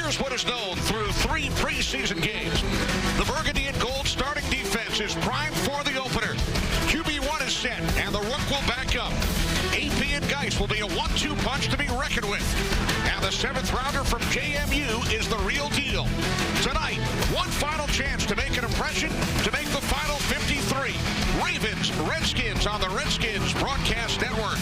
Here's what is known through 3 preseason games. The Burgundy and Gold starting defense is primed for the opener. QB1 is set, and the rook will back up. AP and Geis will be a 1-2 punch to be reckoned with. And the 7th rounder from JMU is the real deal. Tonight, one final chance to make an impression to make the final 53. Ravens, Redskins on the Redskins Broadcast Network.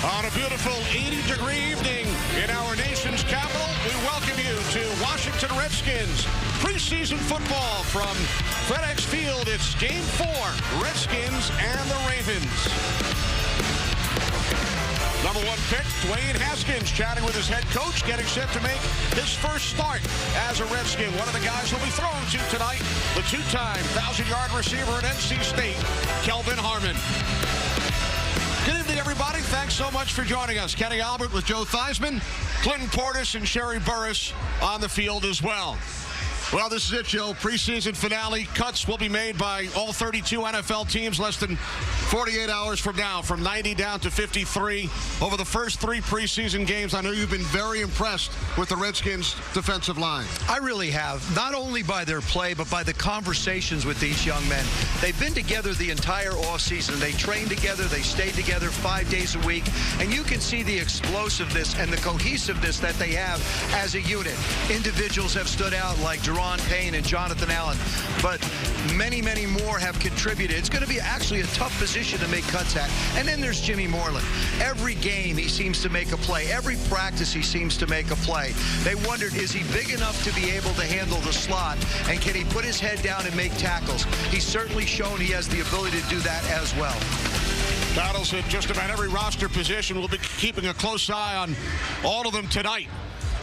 On a beautiful 80-degree evening in our nation's capital, we welcome you to Washington Redskins preseason football from FedEx Field. It's Game 4, Redskins and the Ravens. Number 1 pick, Dwayne Haskins, chatting with his head coach, getting set to make his first start as a Redskin. One of the guys he'll be throwing to tonight, the 2-time 1,000-yard receiver at NC State, Kelvin Harmon. Good evening, everybody. Thanks so much for joining us. Kenny Albert with Joe Theismann, Clinton Portis, and Sherry Burris on the field as well. Well, this is it, Joe. Preseason finale. Cuts will be made by all 32 NFL teams less than 48 hours from now, from 90 down to 53. Over the first 3 preseason games, I know you've been very impressed with the Redskins' defensive line. I really have, not only by their play, but by the conversations with these young men. They've been together the entire offseason. They train together. They stay together 5 days a week. And you can see the explosiveness and the cohesiveness that they have as a unit. Individuals have stood out like Jerron Payne and Jonathan Allen, but many, many more have contributed. It's going to be actually a tough position to make cuts at. And then there's Jimmy Moreland. Every game he seems to make a play. Every practice he seems to make a play. They wondered, is he big enough to be able to handle the slot, and can he put his head down and make tackles? He's certainly shown he has the ability to do that as well. Battles at just about every roster position. We'll be keeping a close eye on all of them tonight.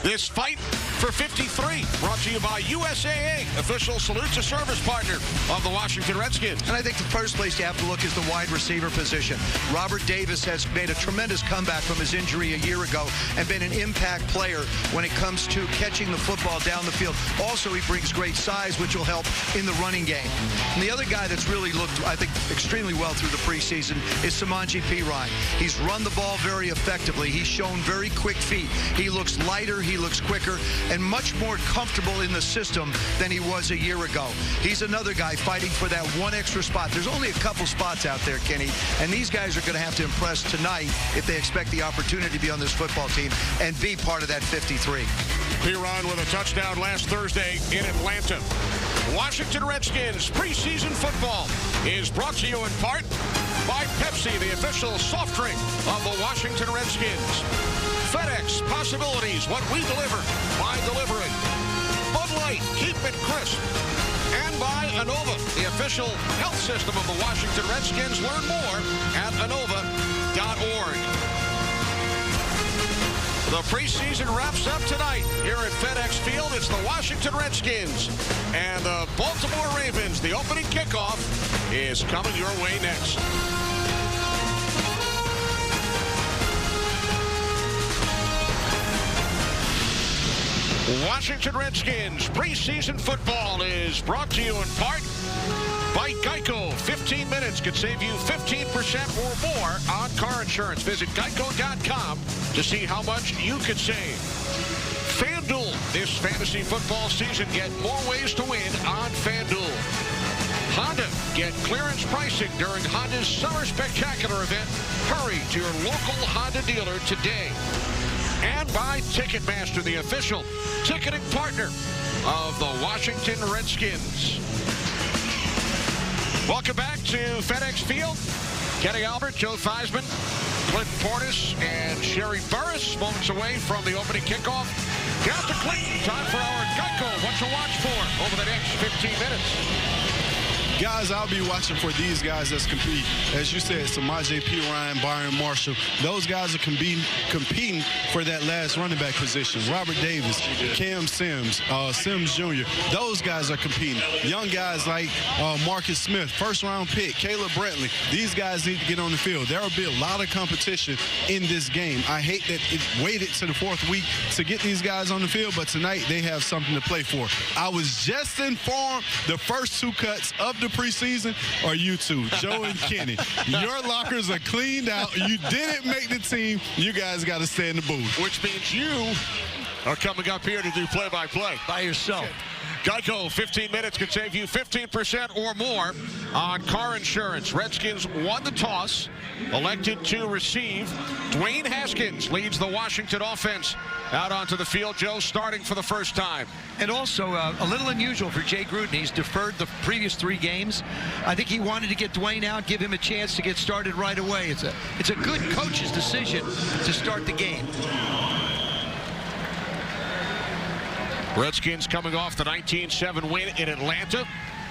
This fight for 53 brought to you by USAA, official salute to service partner of the Washington Redskins. And I think the first place you have to look is the wide receiver position. Robert Davis has made a tremendous comeback from his injury a year ago and been an impact player when it comes to catching the football down the field. Also, he brings great size, which will help in the running game. And the other guy that's really looked, I think, extremely well through the preseason is Samaje Perine. He's run the ball very effectively. He's shown very quick feet. He looks lighter. He looks quicker and much more comfortable in the system than he was a year ago. He's another guy fighting for that one extra spot. There's only a couple spots out there, Kenny, and these guys are going to have to impress tonight if they expect the opportunity to be on this football team and be part of that 53. Perine with a touchdown last Thursday in Atlanta. Washington Redskins preseason football is brought to you in part by Pepsi, the official soft drink of the Washington Redskins. FedEx, possibilities, what we deliver by delivering. Bud Light, keep it crisp. And by Inova, the official health system of the Washington Redskins. Learn more at Inova.org. The preseason wraps up tonight here at FedEx Field. It's the Washington Redskins and the Baltimore Ravens. The opening kickoff is coming your way next. Washington Redskins preseason football is brought to you in part by Geico. 15 minutes could save you 15% or more on car insurance. Visit geico.com to see how much you could save. FanDuel, this fantasy football season, get more ways to win on FanDuel. Honda, get clearance pricing during Honda's Summer Spectacular event. Hurry to your local Honda dealer today. And by Ticketmaster, the official ticketing partner of the Washington Redskins. Welcome back to FedEx Field. Kenny Albert, Joe Theismann, Clinton Portis, and Sherry Burris. Moments away from the opening kickoff. Down to Clinton. Time for our Geico. What to watch for over the next 15 minutes. guys I'll be watching for these guys that's compete. As you said, Samaje Perine, Byron Marshall. Those guys are competing for that last running back position. Robert Davis, Cam Sims, Sims Jr. Those guys are competing. Young guys like Marcus Smith, first-round pick, Caleb Brantley. These guys need to get on the field. There will be a lot of competition in this game. I hate that it waited to the 4th week to get these guys on the field, but tonight they have something to play for. I was just informed the first 2 cuts of the preseason are you two, Joe and Kenny. Your lockers are cleaned out. You didn't make the team. You guys got to stay in the booth. Which means you are coming up here to do play-by-play. By yourself. Geico, 15 minutes could save you 15% or more on car insurance. Redskins won the toss, elected to receive. Dwayne Haskins leads the Washington offense out onto the field. Joe starting for the first time. And also a little unusual for Jay Gruden. He's deferred the previous 3 games. I think he wanted to get Dwayne out, give him a chance to get started right away. It's a good coach's decision to start the game. Redskins coming off the 19-7 win in Atlanta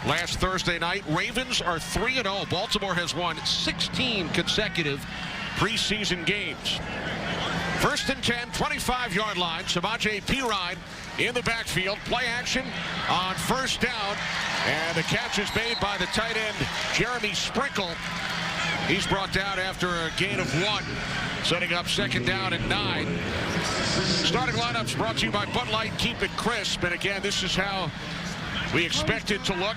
last Thursday night. Ravens are 3-0. Baltimore has won 16 consecutive preseason games. 1st and 10, 25-yard line. Samaje Perine in the backfield. Play action on 1st down. And the catch is made by the tight end, Jeremy Sprinkle. He's brought down after a gain of 1. Setting up 2nd down and 9. Starting lineups brought to you by Bud Light. Keep it crisp. And again, this is how we expect it to look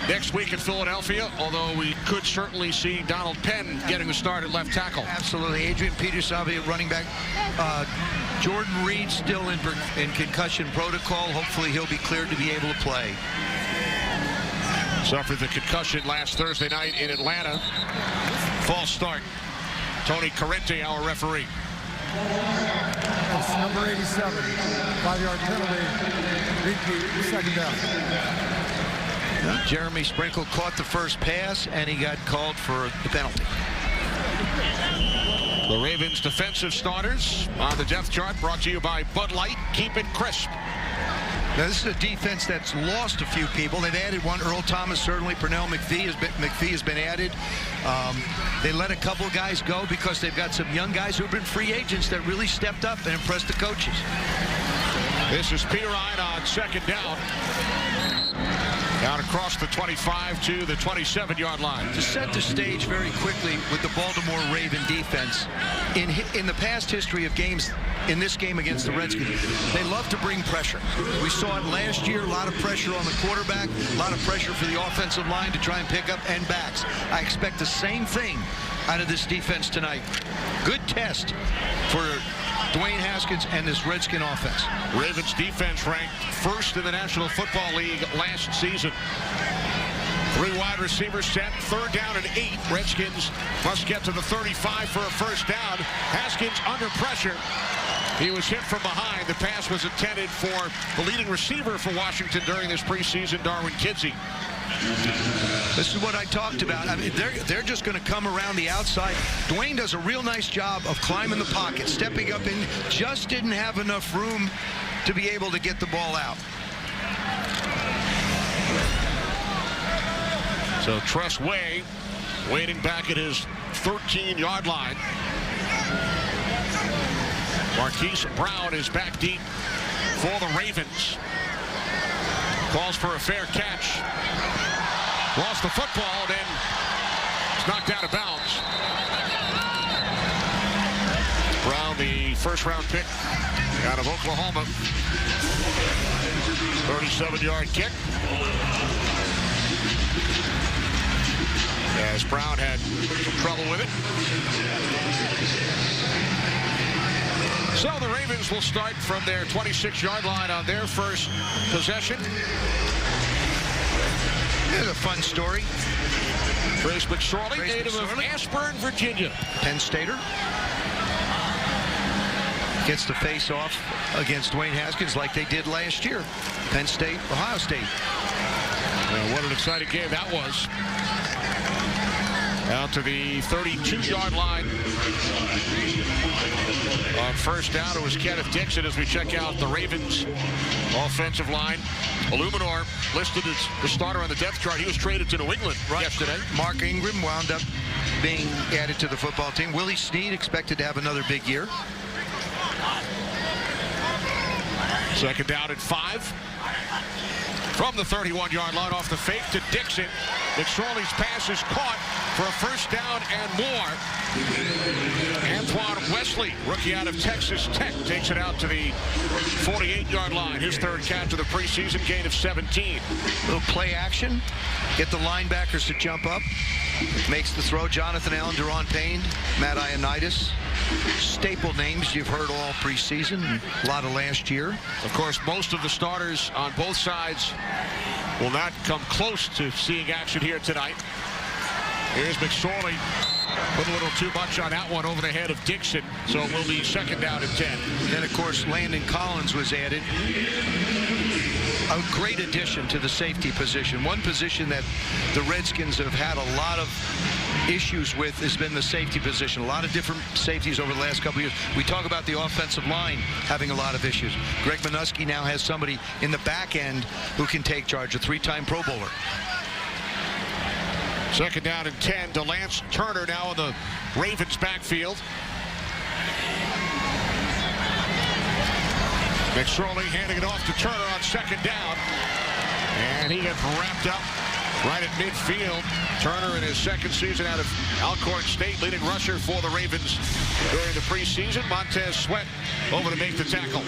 next week in Philadelphia, although we could certainly see Donald Penn getting the start at left tackle. Absolutely. Adrian Peterson at running back. Jordan Reed still in concussion protocol. Hopefully he'll be cleared to be able to play. Suffered the concussion last Thursday night in Atlanta. False start. Tony Corrente, our referee. It's number 87, 5-yard penalty, repeat, 2nd down. Jeremy Sprinkle caught the first pass, and he got called for the penalty. The Ravens defensive starters on the depth chart brought to you by Bud Light. Keep it crisp. Now, this is a defense that's lost a few people. They've added one. Earl Thomas, certainly. Pernell McPhee has been added. They let a couple guys go because they've got some young guys who have been free agents that really stepped up and impressed the coaches. This is Perine on 2nd down. Down across the 25 to the 27-yard line. To set the stage very quickly with the Baltimore Raven defense, in the past history of games, in this game against the Redskins, they love to bring pressure. We saw it last year, a lot of pressure on the quarterback, a lot of pressure for the offensive line to try and pick up end backs. I expect the same thing out of this defense tonight. Good test for Dwayne Haskins and this Redskin offense. Ravens defense ranked 1st in the National Football League last season. 3 wide receivers set, 3rd down and 8. Redskins must get to the 35 for a 1st down. Haskins under pressure. He was hit from behind. The pass was intended for the leading receiver for Washington during this preseason, Darwin Kinsey. This is what I talked about. I mean, they're just going to come around the outside. Dwayne does a real nice job of climbing the pocket, stepping up in, just didn't have enough room to be able to get the ball out. So Tress Way waiting back at his 13-yard line. Marquise Brown is back deep for the Ravens. Calls for a fair catch. Lost the football, then it's knocked out of bounds. Brown, the 1st-round pick out of Oklahoma. 37-yard kick. As Brown had some trouble with it. So the Ravens will start from their 26-yard line on their first possession. Here's a fun story. Trace McSorley, native of Ashburn, Virginia. Penn Stater gets the face off against Dwayne Haskins like they did last year. Penn State, Ohio State. Well, what an exciting game that was. Out to the 32-yard line. On 1st down, it was Kenneth Dixon as we check out the Ravens offensive line. Illuminor listed as the starter on the depth chart. He was traded to New England yesterday. Mark Ingram wound up being added to the football team. Willie Snead expected to have another big year. Second down and 5. From the 31-yard line off the fake to Dixon. McSorley's pass is caught for a first down and more. Antoine Wesley, rookie out of Texas Tech, takes it out to the 48-yard line. His third catch of the preseason, gain of 17. Little play action. Get the linebackers to jump up. Makes the throw. Jonathan Allen, Deron Payne, Matt Ioannidis. Staple names you've heard all preseason, a lot of last year. Of course, most of the starters on both sides will not come close to seeing action here tonight. Here's McSorley. Put a little too much on that one over the head of Dixon, so it will be second down and 10. Then, of course, Landon Collins was added. A great addition to the safety position. One position that the Redskins have had a lot of issues with has been the safety position. A lot of different safeties over the last couple of years. We talk about the offensive line having a lot of issues. Greg Minuski now has somebody in the back end who can take charge, a 3-time Pro Bowler. Second down and 10 to Lance Turner now in the Ravens backfield. McSorley handing it off to Turner on second down. And he gets wrapped up right at midfield. Turner in his second season out of Alcorn State, leading rusher for the Ravens during the preseason. Montez Sweat over to make the tackle.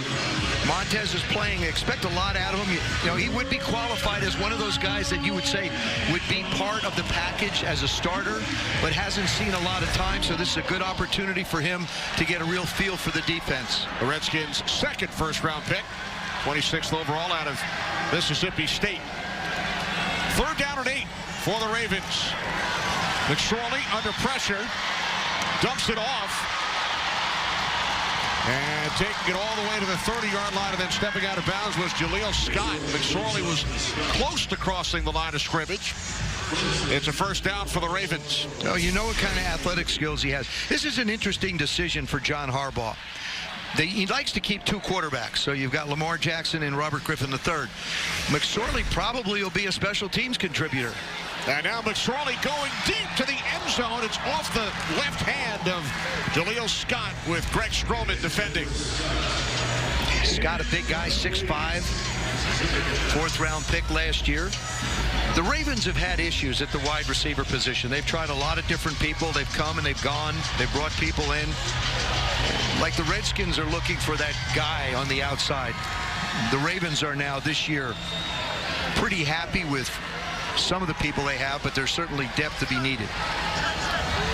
Montez is playing. Expect a lot out of him. You know, he would be qualified as one of those guys that you would say would be part of the package as a starter, but hasn't seen a lot of time, so this is a good opportunity for him to get a real feel for the defense. The Redskins' second first-round pick, 26th overall out of Mississippi State. Third down and 8 for the Ravens. McSorley under pressure, dumps it off, and taking it all the way to the 30-yard line and then stepping out of bounds was Jaleel Scott. McSorley was close to crossing the line of scrimmage. It's a first down for the Ravens. Oh, you know what kind of athletic skills he has. This is an interesting decision for John Harbaugh. He likes to keep 2 quarterbacks, so you've got Lamar Jackson and Robert Griffin III. McSorley probably will be a special teams contributor. And now McSorley going deep to the end zone. It's off the left hand of Jaleel Scott with Greg Stroman defending. Scott, a big guy, 6'5", 4th-round pick last year. The Ravens have had issues at the wide receiver position. They've tried a lot of different people. They've come and they've gone. They've brought people in. Like the Redskins are looking for that guy on the outside. The Ravens are now this year pretty happy with some of the people they have, but there's certainly depth to be needed.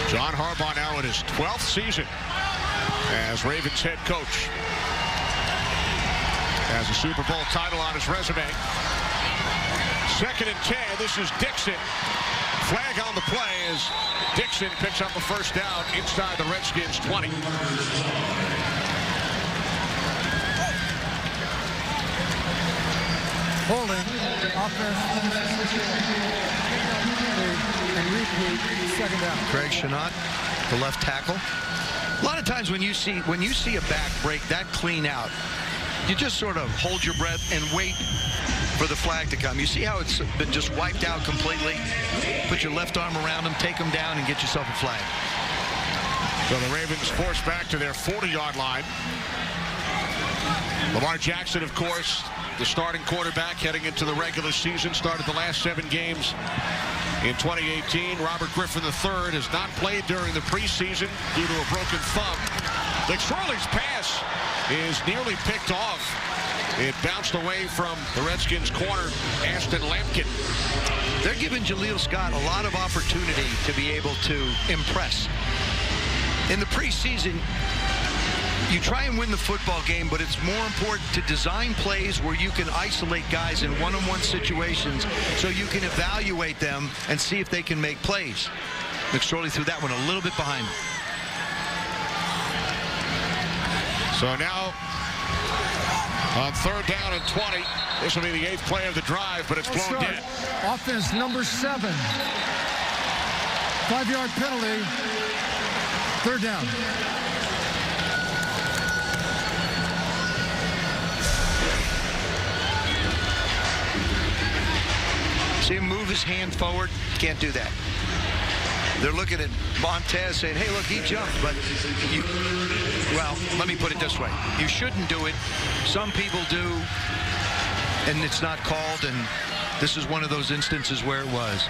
John Harbaugh now in his 12th season as Ravens head coach. Has a Super Bowl title on his resume. Second and 10. This is Dixon. Flag on the play as Dixon picks up a first down inside the Redskins 20. Holding, offense, and repeat, second down. Craig Shanot, the left tackle. A lot of times when you see a back break that clean out, you just sort of hold your breath and wait for the flag to come. You see how it's been just wiped out completely? Put your left arm around him, take him down, and get yourself a flag. So the Ravens forced back to their 40-yard line. Lamar Jackson, of course, the starting quarterback heading into the regular season, started the last 7 games in 2018. Robert Griffin III has not played during the preseason due to a broken thumb. McSorley's pass is nearly picked off. It bounced away from the Redskins corner, Ashton Lampkin. They're giving Jaleel Scott a lot of opportunity to be able to impress. In the preseason, you try and win the football game, but it's more important to design plays where you can isolate guys in one-on-one situations so you can evaluate them and see if they can make plays. McSorley threw that one a little bit behind. So now on third down and 20, this will be the 8th play of the drive, but it's blown dead. Offense number 7. 5-yard penalty. Third down. See him move his hand forward. Can't do that. They're looking at Montez saying, hey, look, he jumped, but well, let me put it this way. You shouldn't do it. Some people do, and it's not called, and this is one of those instances where it was.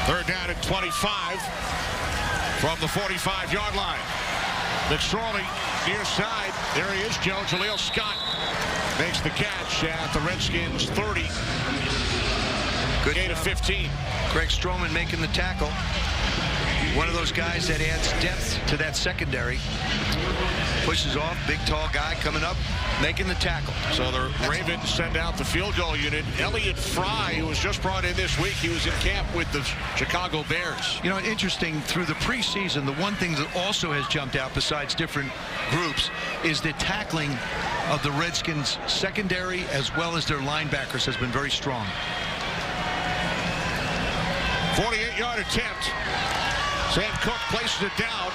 Third down at 25 from the 45-yard line. McSorley near side. There he is, Joe. Jaleel Scott makes the catch at the Redskins 30. Good gain of 15. Greg Stroman making the tackle. One of those guys that adds depth to that secondary. Pushes off, big tall guy coming up, making the tackle. So the Ravens send out the field goal unit. Elliott Fry, who was just brought in this week, he was in camp with the Chicago Bears. You know, interesting, through the preseason, the one thing that also has jumped out besides different groups is the tackling of the Redskins secondary as well as their linebackers has been very strong. 48-yard attempt. Sam Cook places it down.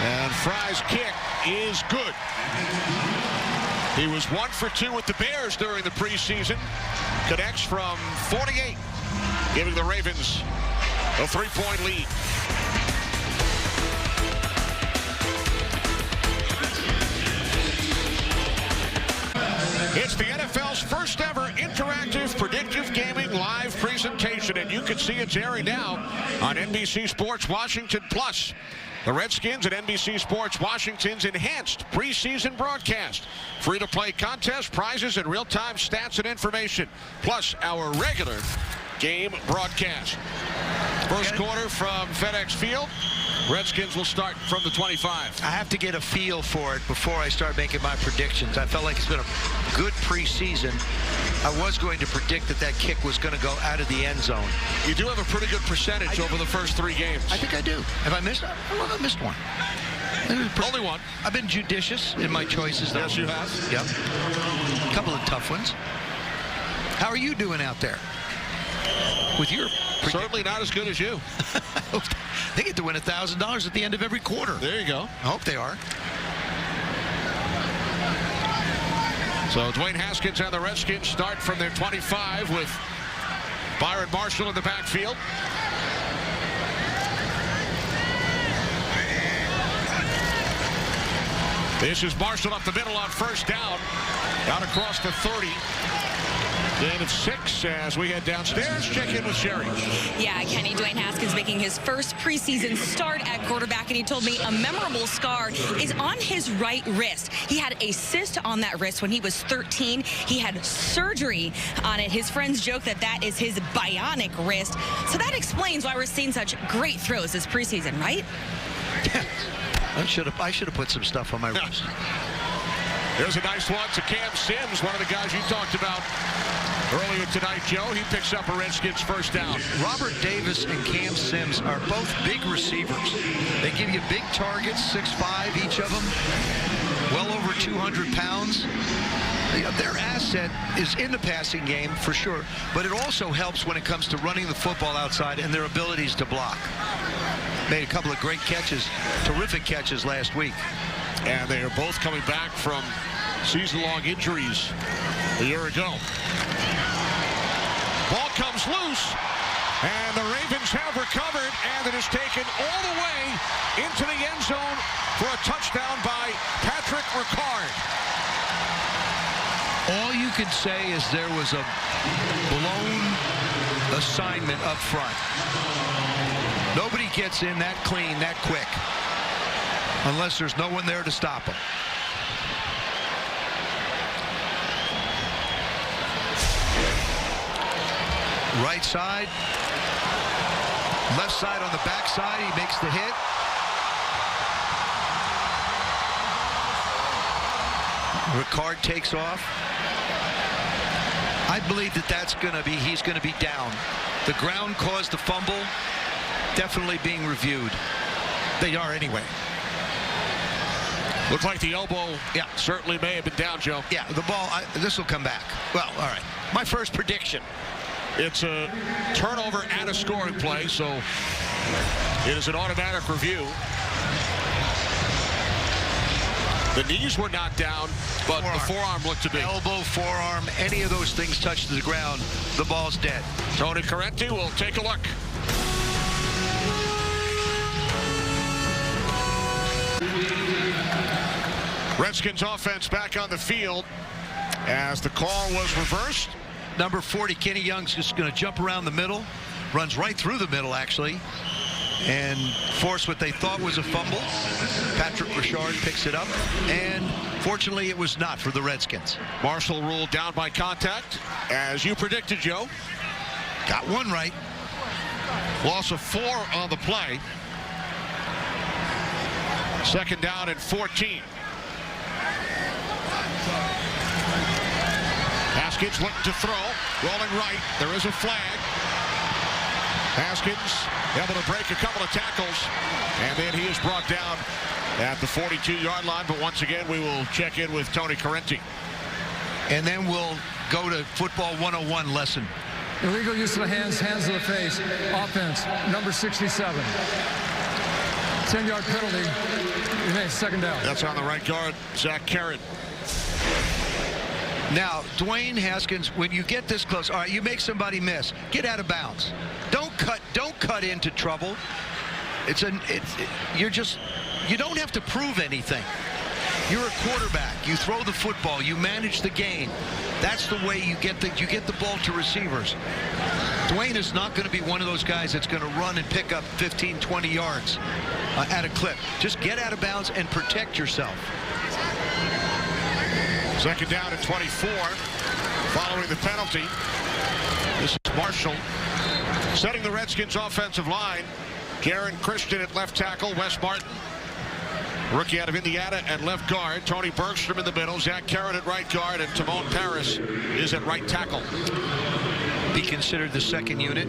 And Fry's kick is good. He was 1 for 2 with the Bears during the preseason. Connects from 48, giving the Ravens a 3-point lead. It's the NFL's first ever interactive predictive gaming live presentation, and you can see it's airing now on NBC Sports Washington Plus. The Redskins and NBC Sports Washington's enhanced preseason broadcast. Free-to-play contests, prizes, and real-time stats and information, plus our regular game broadcast. First quarter from FedEx Field. Redskins will start from the 25. I have to get a feel for it before I start making my predictions. I felt like it's been a good preseason. I was going to predict that kick was going to go out of the end zone. You do have a pretty good percentage over the first 3 games. I think I do. Have I missed? I missed one. Only one. I've been judicious in my choices, though. Yes, you have. Yep. A couple of tough ones. How are you doing out there? With your certainly not as good as you. They get to win $1,000 at the end of every quarter. There you go. I hope they are. So Dwayne Haskins and the Redskins start from their 25 with Byron Marshall in the backfield. This is Marshall up the middle on first down. Out across the 30. Gain of 6 as we head downstairs. Check in with Sherry. Yeah, Kenny, Dwayne Haskins making his first preseason start at quarterback, and he told me a memorable scar is on his right wrist. He had a cyst on that wrist when he was 13. He had surgery on it. His friends joke that is his bionic wrist. So that explains why we're seeing such great throws this preseason, right? I should have put some stuff on my wrist. There's a nice one to Cam Sims, one of the guys you talked about earlier tonight, Joe. He picks up a Redskins first down. Robert Davis and Cam Sims are both big receivers. They give you big targets, 6'5", each of them, well over 200 pounds. Their asset is in the passing game for sure, but it also helps when it comes to running the football outside and their abilities to block. Made a couple of great catches, terrific catches last week. And they are both coming back from season-long injuries a year ago. Ball comes loose, and the Ravens have recovered, and it is taken all the way into the end zone for a touchdown by Patrick Ricard. All you can say is there was a blown assignment up front. Nobody gets in that clean, that quick, unless there's no one there to stop him. Right side, left side on the backside, he makes the hit. Ricard takes off. I believe he's going to be down. The ground caused the fumble, definitely being reviewed. They are anyway. Looks like the elbow certainly may have been down, Joe. Yeah, the ball, this will come back. Well, all right. My first prediction. It's a turnover and a scoring play, so it is an automatic review. The knees were not down, but the forearm looked to be. Elbow, forearm, any of those things touch the ground, the ball's dead. Tony Correnti will take a look. Redskins offense back on the field as the call was reversed. Number 40, Kenny Young's just going to jump around the middle, runs right through the middle actually, and force what they thought was a fumble. Patrick Richard picks it up, and fortunately it was not for the Redskins. Marshall ruled down by contact, as you predicted, Joe. Got one right. Loss of 4 on the play. Second down and 14. Haskins looking to throw, rolling right. There is a flag. Haskins able to break a couple of tackles, and then he is brought down at the 42-yard line. But once again, we will check in with Tony Correnti. And then we'll go to football 101 lesson. Illegal use of the hands, hands to the face. Offense, number 67. 10-yard penalty. Remains second down. That's on the right guard, Zach Carrot. Now, Dwayne Haskins, when you get this close, all right, you make somebody miss, get out of bounds. Don't cut into trouble. You don't have to prove anything. You're a quarterback. You throw the football. You manage the game. That's the way you get the ball to receivers. Dwayne is not going to be one of those guys that's going to run and pick up 15, 20 yards at a clip. Just get out of bounds and protect yourself. Second down at 24 following the penalty. This is Marshall setting the Redskins offensive line. Garen Christian at left tackle. Wes Martin, rookie out of Indiana, at left guard. Tony Bergstrom in the middle. Zach Carrot at right guard, and Timon Paris is at right tackle. Be considered the second unit.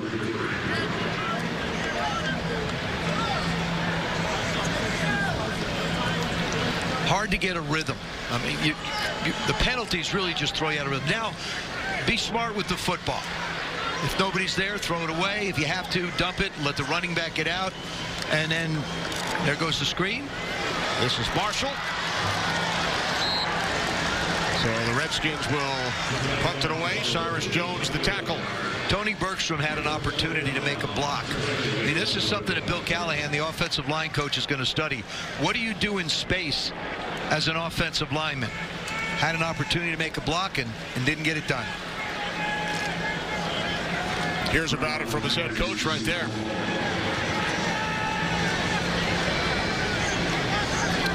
Hard to get a rhythm. I mean, the penalties really just throw you out of rhythm. Now, be smart with the football. If nobody's there, throw it away. If you have to, dump it, let the running back get out. And then there goes the screen. This is Marshall. So the Redskins will punt it away. Cyrus Jones, the tackle. Tony Bergstrom had an opportunity to make a block. I mean, this is something that Bill Callahan, the offensive line coach, is going to study. What do you do in space as an offensive lineman? Had an opportunity to make a block and didn't get it done. Here's about it from his head coach right there.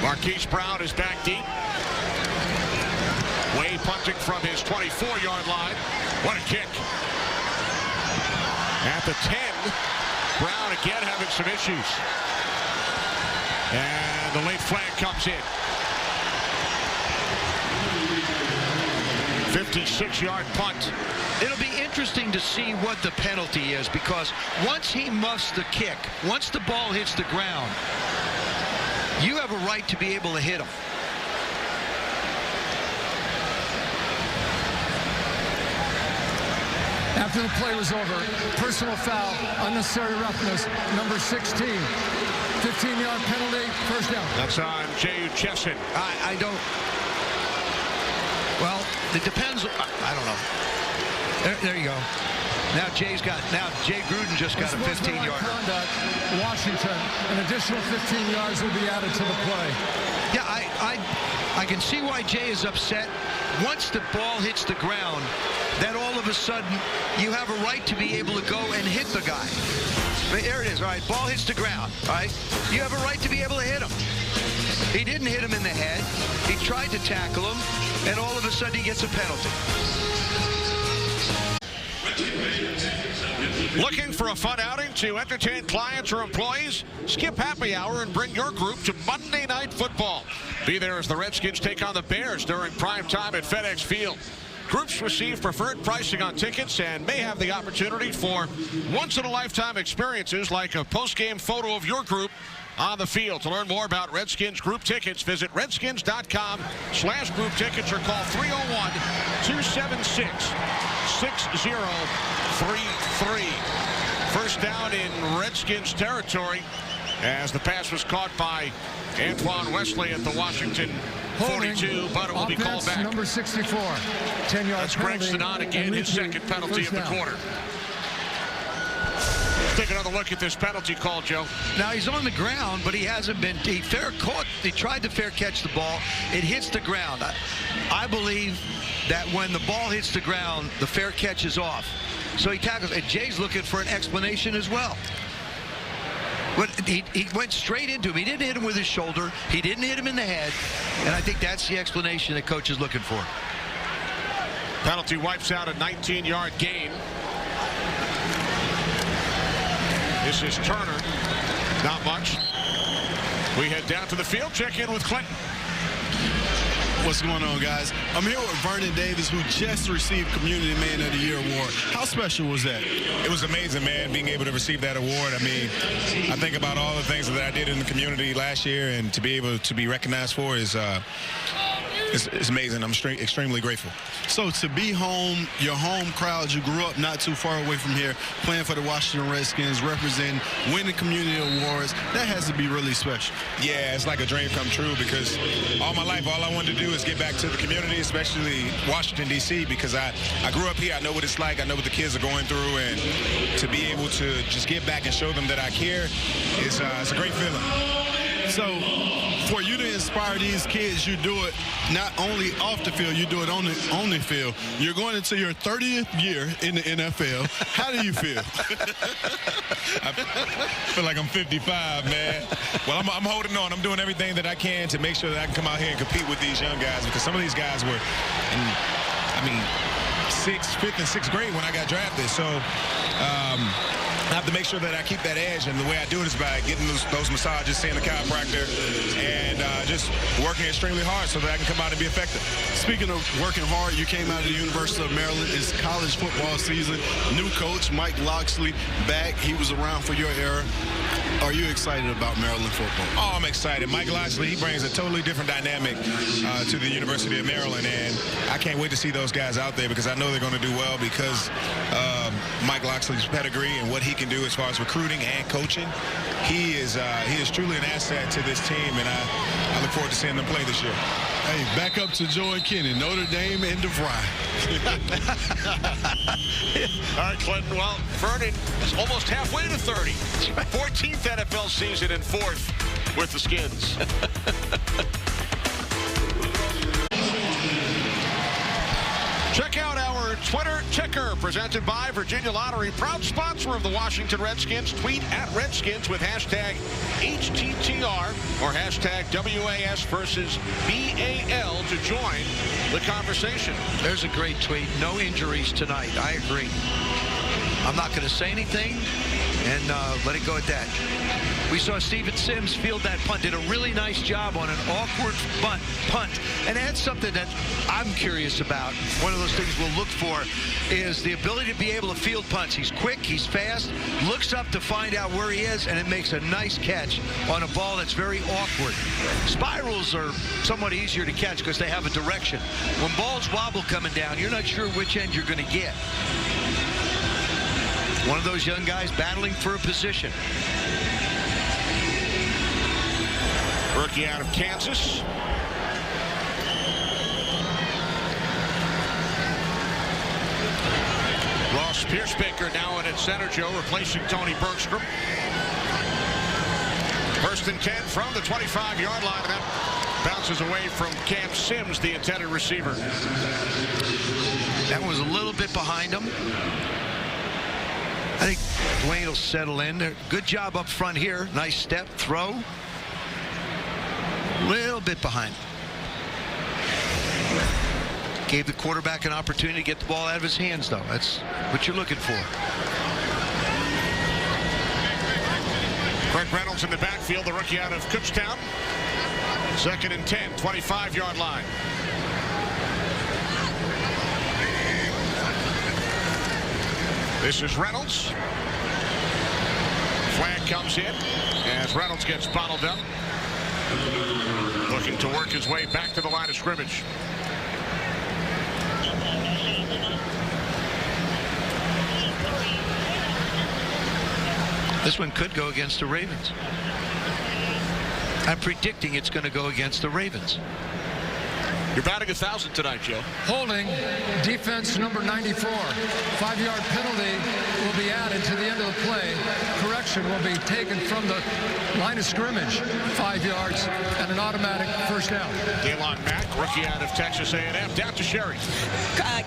Marquise Brown is back deep. Way punting from his 24-yard line. What a kick. At the 10, Brown again having some issues. And the late flag comes in. 56-yard punt. It'll be interesting to see what the penalty is, because once he muffs the kick, once the ball hits the ground, you have a right to be able to hit him. After the play was over, personal foul, unnecessary roughness, number 16. 15-yard penalty, first down. That's on Jay Chesson. I don't. Well, it depends. I don't know. There you go. Now Jay Gruden just got a 15-yard conduct. Washington, an additional 15 yards will be added to the play. Yeah, I can see why Jay is upset. Once the ball hits the ground, then all of a sudden you have a right to be able to go and hit the guy. There it is. All right, ball hits the ground. All right, you have a right to be able to hit him. He didn't hit him in the head. He tried to tackle him, and all of a sudden he gets a penalty. Looking for a fun outing to entertain clients or employees? Skip happy hour and bring your group to Monday Night Football. Be there as the Redskins take on the Bears during prime time at FedEx Field. Groups receive preferred pricing on tickets and may have the opportunity for once-in-a-lifetime experiences like a post-game photo of your group on the field. To learn more about Redskins group tickets, visit redskins.com/group tickets or call 301-276-6033. First down in Redskins territory as the pass was caught by Antoine Wesley at the Washington Holding. 42, but it will be called back. Number 64. 10-yard That's penalty. Greg Stenot again, his second penalty of the quarter. Take another look at this penalty call, Joe. Now he's on the ground, but he hasn't been. He tried to fair catch the ball. It hits the ground. I believe that when the ball hits the ground, the fair catch is off. So he tackles, and Jay's looking for an explanation as well. But he went straight into him. He didn't hit him with his shoulder. He didn't hit him in the head. And I think that's the explanation that coach is looking for. Penalty wipes out a 19-yard gain. This is Turner. Not much. We head down to the field. Check in with Clinton. What's going on, guys? I'm here with Vernon Davis, who just received Community Man of the Year award. How special was that? It was amazing, man, being able to receive that award. I mean, I think about all the things that I did in the community last year, and to be able to be recognized for is it's amazing. I'm extremely grateful. So to be home, your home crowd, you grew up not too far away from here, playing for the Washington Redskins, representing, winning community awards, that has to be really special. Yeah, it's like a dream come true, because all my life, all I wanted to do is get back to the community, especially Washington, D.C., because I grew up here. I know what it's like. I know what the kids are going through, and to be able to just get back and show them that I care is it's a great feeling. So for you to inspire these kids, you do it not only off the field, you do it on the field. You're going into your 30th year in the NFL. How do you feel? I feel like I'm 55, man. Well, I'm holding on. I'm doing everything that I can to make sure that I can come out here and compete with these young guys, because some of these guys were, fifth and sixth grade when I got drafted. So I have to make sure that I keep that edge, and the way I do it is by getting those massages, seeing the chiropractor, and just working extremely hard so that I can come out and be effective. Speaking of working hard, you came out of the University of Maryland. It's college football season. New coach, Mike Locksley, back. He was around for your era. Are you excited about Maryland football? Oh, I'm excited. Mike Locksley, he brings a totally different dynamic to the University of Maryland, and I can't wait to see those guys out there, because I know they're going to do well because Mike Locksley's pedigree and what he can do as far as recruiting and coaching. He is truly an asset to this team, and I look forward to seeing them play this year. Hey, back up to Joe and Kenny, Notre Dame and DeVry. All right, Clinton. Well, Vernon is almost halfway to 30. 14th NFL season and 4th with the Skins. Check out our Twitter checker presented by Virginia Lottery, proud sponsor of the Washington Redskins. Tweet at Redskins with hashtag HTTR or hashtag WAS versus BAL to join the conversation. There's a great tweet. No injuries tonight. I agree. I'm not going to say anything and let it go at that. We saw Steven Sims field that punt. Did a really nice job on an awkward punt. And that's something that I'm curious about. One of those things we'll look for is the ability to be able to field punts. He's quick, he's fast, looks up to find out where he is, and it makes a nice catch on a ball that's very awkward. Spirals are somewhat easier to catch because they have a direction. When balls wobble coming down, you're not sure which end you're going to get. One of those young guys battling for a position. Rookie out of Kansas. Ross Piercebaker now in at center, Joe, replacing Tony Bergstrom. 1st and 10 from the 25-yard line, and that bounces away from Cam Sims, the intended receiver. That was a little bit behind him. I think Dwayne will settle in there. Good job up front here. Nice step, throw. Little bit behind. Gave the quarterback an opportunity to get the ball out of his hands, though. That's what you're looking for. Craig Reynolds in the backfield, the rookie out of Kutztown. 2nd and 10, 25-yard line. This is Reynolds. Flag comes in as Reynolds gets bottled up. Looking to work his way back to the line of scrimmage. This one could go against the Ravens. I'm predicting it's going to go against the Ravens. You're batting 1,000 tonight, Joe. Holding, defense number 94. 5-yard penalty will be added to the end of the play. Correction will be taken from the line of scrimmage, 5 yards, and an automatic first down. Daylon Mack, rookie out of Texas A&M. Down to Sherry.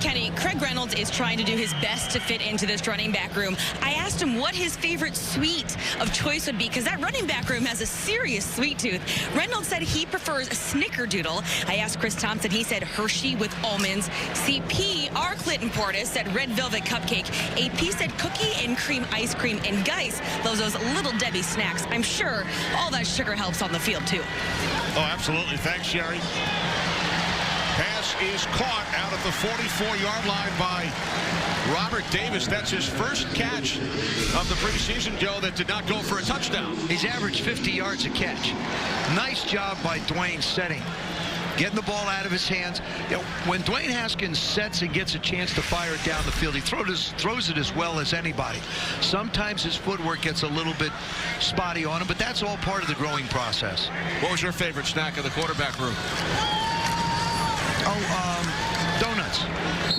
Kenny, Craig Reynolds is trying to do his best to fit into this running back room. I asked him what his favorite sweet of choice would be, because that running back room has a serious sweet tooth. Reynolds said he prefers a snickerdoodle. I asked Chris Thompson. He said Hershey with almonds. CP, our Clinton Portis, said red velvet cupcake. AP said cookie and cream ice cream. And Geis loves those Little Debbie snacks. I'm sure all that sugar helps on the field, too. Oh, absolutely. Thanks, Sherry. Pass is caught out at the 44-yard line by Robert Davis. That's his first catch of the preseason, Joe, that did not go for a touchdown. He's averaged 50 yards a catch. Nice job by Dwayne setting. Getting the ball out of his hands. You know, when Dwayne Haskins sets and gets a chance to fire it down the field, he throws it as well as anybody. Sometimes his footwork gets a little bit spotty on him, but that's all part of the growing process. What was your favorite snack in the quarterback room? Donuts.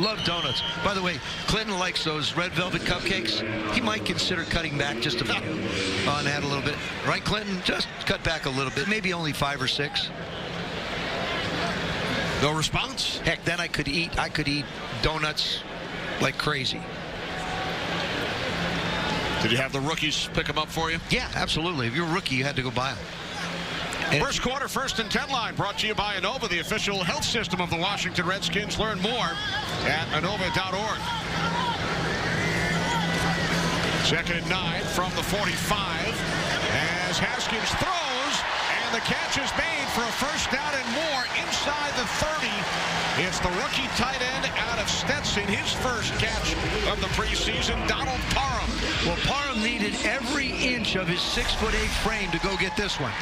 Love donuts. By the way, Clinton likes those red velvet cupcakes. He might consider cutting back just a bit on that a little bit. Right, Clinton? Just cut back a little bit. Maybe only 5 or 6. No response? Heck, then I could eat donuts like crazy. Did you have the rookies pick them up for you? Yeah, absolutely. If you're a rookie, you had to go buy them. And first quarter, 1st and 10 line, brought to you by Inova, the official health system of the Washington Redskins. Learn more at Inova.org. 2nd and 9 from the 45 as Haskins throws, and the catch is made for a first down and more inside the 30. It's the rookie tight end out of Stetson, his first catch of the preseason, Donald Parham. Well, Parham needed every inch of his 6'8" frame to go get this one.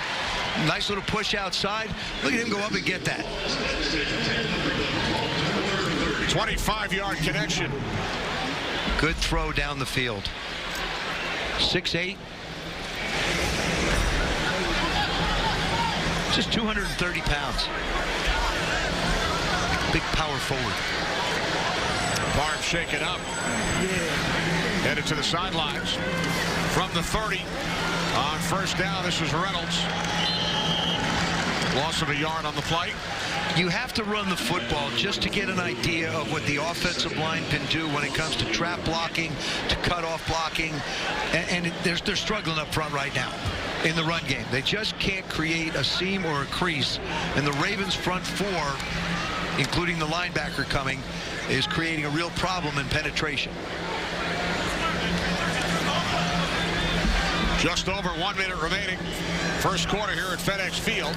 Nice little push outside. Look at him go up and get that. 25-yard connection. Good throw down the field. 6'8". Just 230 pounds. Big power forward. Parham shaken up. Headed to the sidelines. From the 30 on first down, this is Reynolds. Loss of a yard on the play. You have to run the football just to get an idea of what the offensive line can do when it comes to trap blocking, to cutoff blocking, and they're struggling up front right now in the run game. They just can't create a seam or a crease, and the Ravens' front four, including the linebacker coming, is creating a real problem in penetration. Just over 1 minute remaining. First quarter here at FedEx Field.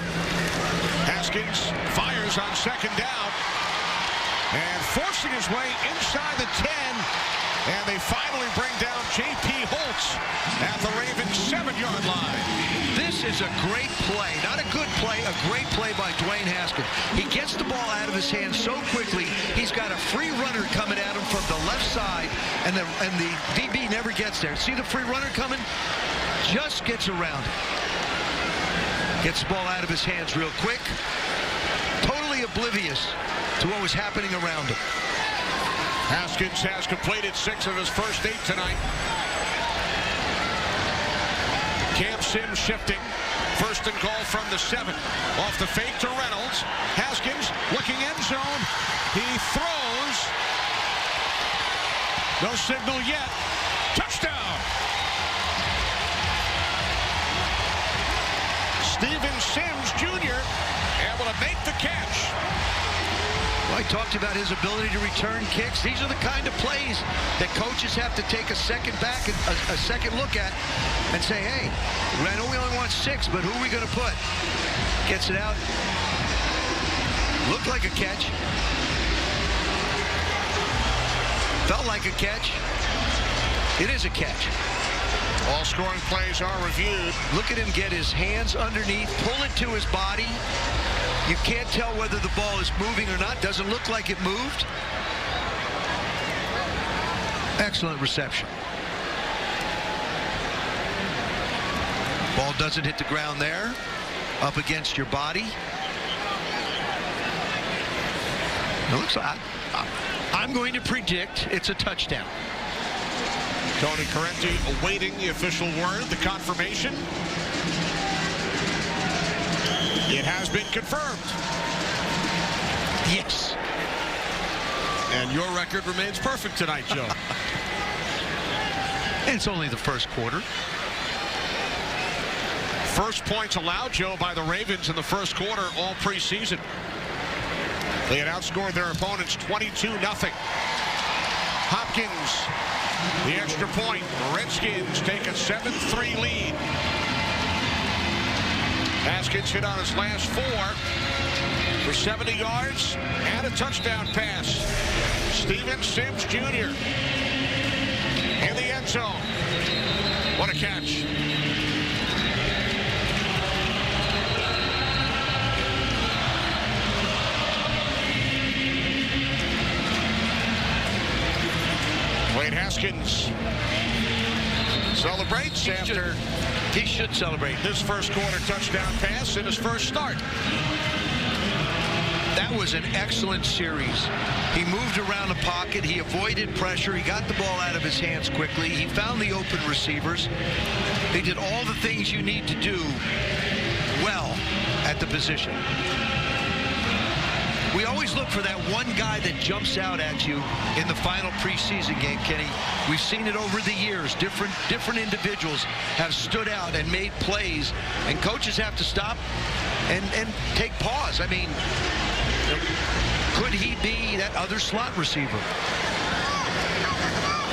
Haskins fires on second down and forcing his way inside the 10. And they finally bring down J.P. Holtz at the Ravens' 7-yard line. This is a great play. Not a good play, a great play by Dwayne Haskins. He gets the ball out of his hands so quickly. He's got a free runner coming at him from the left side, and the DB never gets there. See the free runner coming? Just gets around it. Gets the ball out of his hands real quick. Totally oblivious to what was happening around him. Haskins has completed 6 of his first 8 tonight. Cam Sims shifting. First and goal from the 7. Off the fake to Reynolds. Haskins looking end zone. He throws. No signal yet. Touchdown. Steven Sims Jr. able to make the catch. Well, I talked about his ability to return kicks. These are the kind of plays that coaches have to take a second back, a second look at, and say, hey, I know we only want 6, but who are we going to put? Gets it out. Looked like a catch. Felt like a catch. It is a catch. All scoring plays are reviewed. Look at him get his hands underneath, pull it to his body. You can't tell whether the ball is moving or not. Doesn't look like it moved. Excellent reception. Ball doesn't hit the ground there. Up against your body. It looks like I'm going to predict it's a touchdown. Tony Correnti awaiting the official word, the confirmation. It has been confirmed. Yes. And your record remains perfect tonight, Joe. And it's only the first quarter. First points allowed, Joe, by the Ravens in the first quarter all preseason. They had outscored their opponents 22-0. Hopkins, the extra point. The Redskins take a 7-3 lead. Haskins hit on his last 4 for 70 yards and a touchdown pass. Steven Sims Jr. in the end zone. What a catch. Dwayne Haskins celebrates after he should celebrate his first quarter touchdown pass in his first start. That was an excellent series. He moved around the pocket. He avoided pressure. He got the ball out of his hands quickly. He found the open receivers. They did all the things you need to do well at the position. We always look for that one guy that jumps out at you in the final preseason game, Kenny. We've seen it over the years. Different individuals have stood out and made plays, and coaches have to stop and take pause. I mean, could he be that other slot receiver?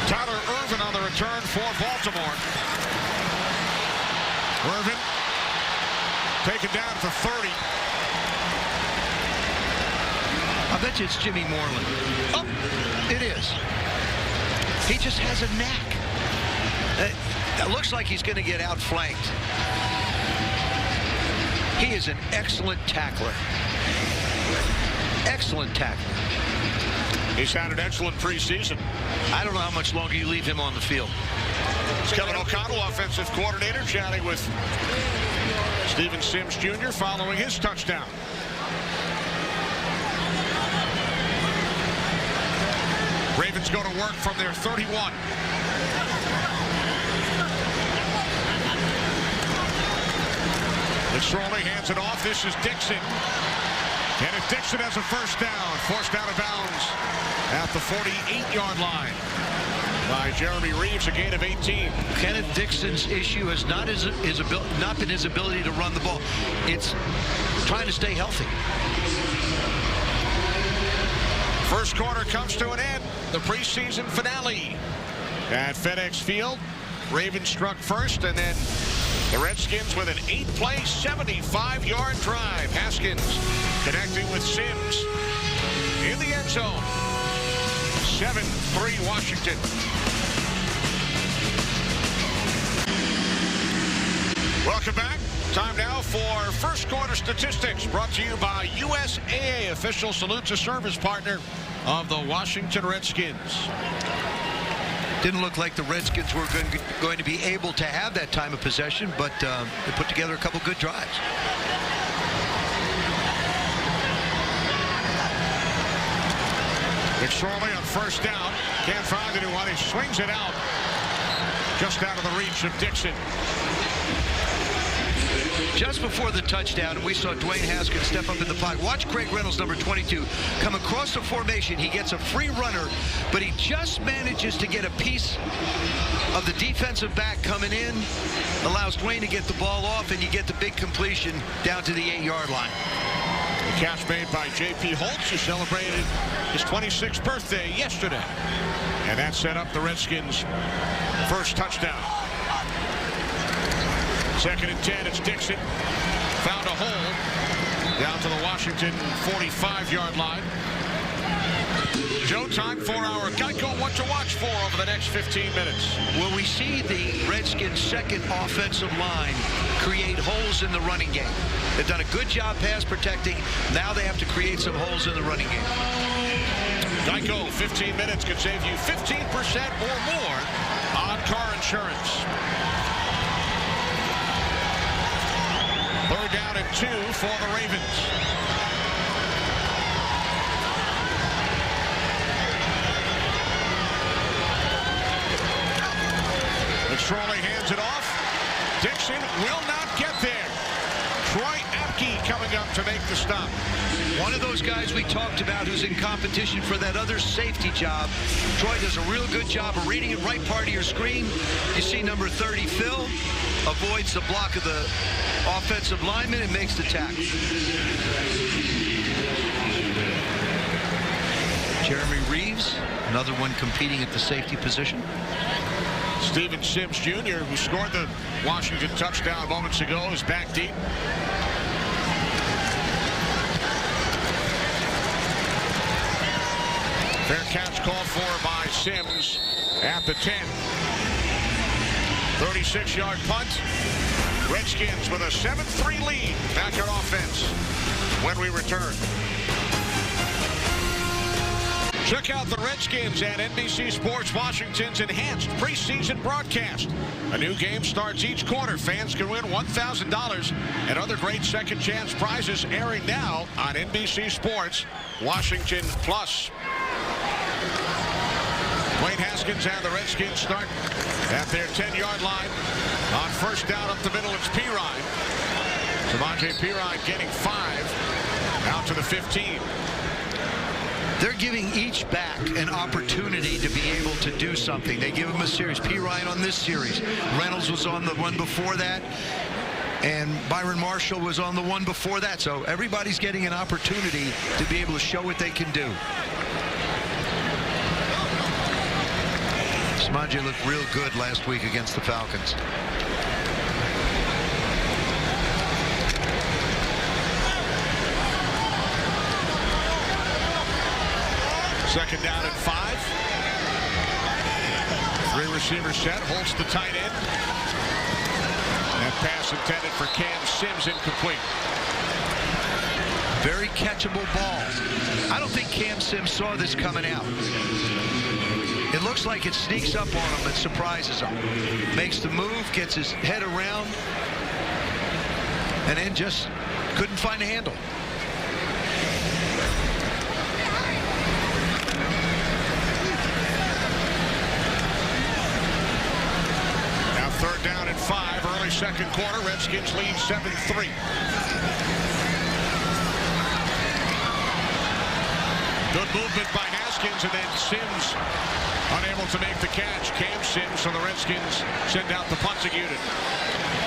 Tyler Ervin on the return for Baltimore. Ervin taken down for 30. I bet you it's Jimmy Moreland. Oh, it is. He just has a knack. It looks like he's going to get outflanked. He is an excellent tackler. Excellent tackler. He's had an excellent preseason. I don't know how much longer you leave him on the field. It's Kevin O'Connell, offensive coordinator, chatting with Steven Sims Jr. following his touchdown. Ravens go to work from their 31. McSorley hands it off. This is Dixon. And if Dixon has a first down, forced out of bounds at the 48-yard line by Jeremy Reeves, a gain of 18. Kenneth Dixon's issue has not been his ability to run the ball. It's trying to stay healthy. First quarter comes to an end. The preseason finale at FedEx Field. Ravens struck first, and then the Redskins with an 8-play, 75-yard drive. Haskins connecting with Sims in the end zone. 7-3 Washington. Welcome back. Time now for first quarter statistics, brought to you by USAA, official salute to service partner of the Washington Redskins. Didn't look like the Redskins were going to be able to have that time of possession, but they put together a couple good drives. McSorley on first down. Can't find anyone. He swings it out. Just out of the reach of Dixon. Just before the touchdown, we saw Dwayne Haskins step up in the pocket. Watch Craig Reynolds, number 22, come across the formation. He gets a free runner, but he just manages to get a piece of the defensive back coming in, allows Dwayne to get the ball off, and you get the big completion down to the 8-yard line. The catch made by J.P. Holtz, who celebrated his 26th birthday yesterday. And that set up the Redskins' first touchdown. Second and 10, it's Dixon. Found a hole down to the Washington 45-yard line. Joe, time for our Geico What to Watch for over the next 15 minutes. Well, we see the Redskins' second offensive line create holes in the running game. They've done a good job pass protecting. Now they have to create some holes in the running game. Geico, 15 minutes could save you 15% or more on car insurance. Third down and 2 for the Ravens. will not get there. Troy Apke coming up to make the stop. One of those guys we talked about who's in competition for that other safety job. Troy does a real good job of reading it right part of your screen. You see number 30, Phil, avoids the block of the offensive lineman and makes the tackle. Jeremy Reeves, another one competing at the safety position. Steven Sims Jr., who scored the Washington touchdown moments ago, is back deep. Fair catch called for by Sims at the 10. 36-yard punt. Redskins with a 7-3 lead. Back at offense when we return. Check out the Redskins and NBC Sports Washington's enhanced preseason broadcast. A new game starts each quarter. Fans can win $1,000 and other great second chance prizes airing now on NBC Sports Washington Plus. Dwayne Haskins and the Redskins start at their 10-yard line. On first down up the middle, it's Pirine. Samaje Perine getting 5 out to the 15. They're giving each back an opportunity to be able to do something. They give him a series. Pirine on this series. Reynolds was on the one before that. And Byron Marshall was on the one before that. So everybody's getting an opportunity to be able to show what they can do. Samaje looked real good last week against the Falcons. Second down and 5. 3 receivers set. Holtz the tight end. That pass intended for Cam Sims incomplete. Very catchable ball. I don't think Cam Sims saw this coming out. It looks like it sneaks up on him and surprises him. Makes the move, gets his head around, and then just couldn't find a handle. Now third down and 5, early second quarter. Redskins lead 7-3. Good movement by Haskins, and then Sims unable to make the catch. Cam Sims, so the Redskins send out the punting unit.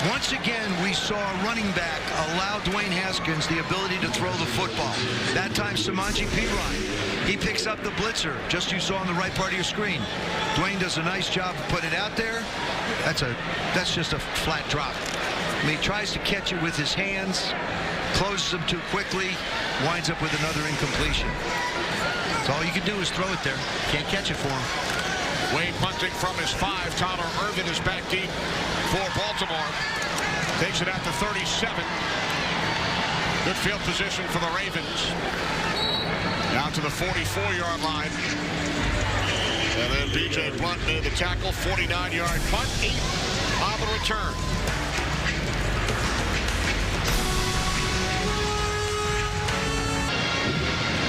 Once again, we saw a running back allow Dwayne Haskins the ability to throw the football. That time, Samaje Perine. He picks up the blitzer, just you saw on the right part of your screen. Dwayne does a nice job of putting it out there. That's just a flat drop. I mean, he tries to catch it with his hands, closes them too quickly, winds up with another incompletion. So all you can do is throw it there. Can't catch it for him. Wayne punting from his 5. Tyler Irvin is back deep for Baltimore. Takes it at the 37. Good field position for the Ravens. Down to the 44-yard line. And then B.J. Blunt made the tackle. 49-yard punt. 8 on the return.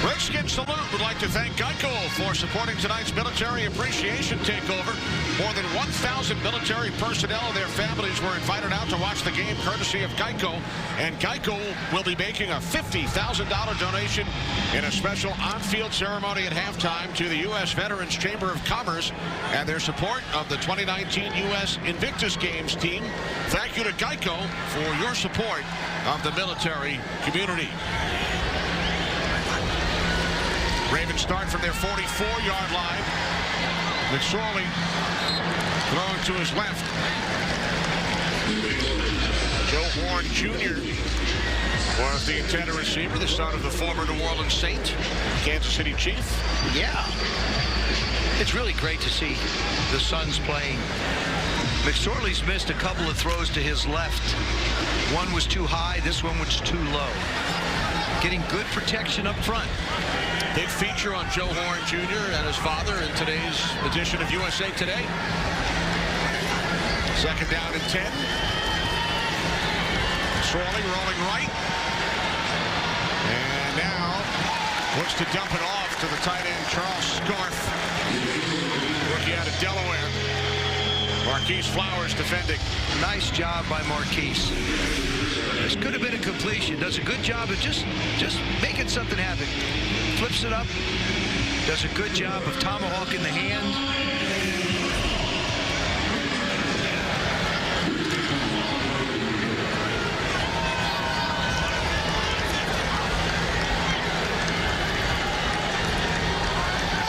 Redskins Salute would like to thank Geico for supporting tonight's Military Appreciation Takeover. More than 1,000 military personnel and their families were invited out to watch the game courtesy of Geico. And Geico will be making a $50,000 donation in a special on-field ceremony at halftime to the U.S. Veterans Chamber of Commerce and their support of the 2019 U.S. Invictus Games team. Thank you to Geico for your support of the military community. Ravens start from their 44-yard line. McSorley throwing to his left. Joe Horn Jr. was the intended receiver, the son of the former New Orleans Saint, Kansas City Chief. Yeah. It's really great to see the sons playing. McSorley's missed a couple of throws to his left. One was too high, this one was too low. Getting good protection up front. Big feature on Joe Horn Jr. and his father in today's edition of USA Today. Second down and 10. Sorley rolling right. And now looks to dump it off to the tight end, Charles Scarf. Rookie out of Delaware. Mark Marquise Flowers defending. Nice job by Marquise. This could have been a completion. Does a good job of just making something happen. Flips it up. Does a good job of tomahawking the hand.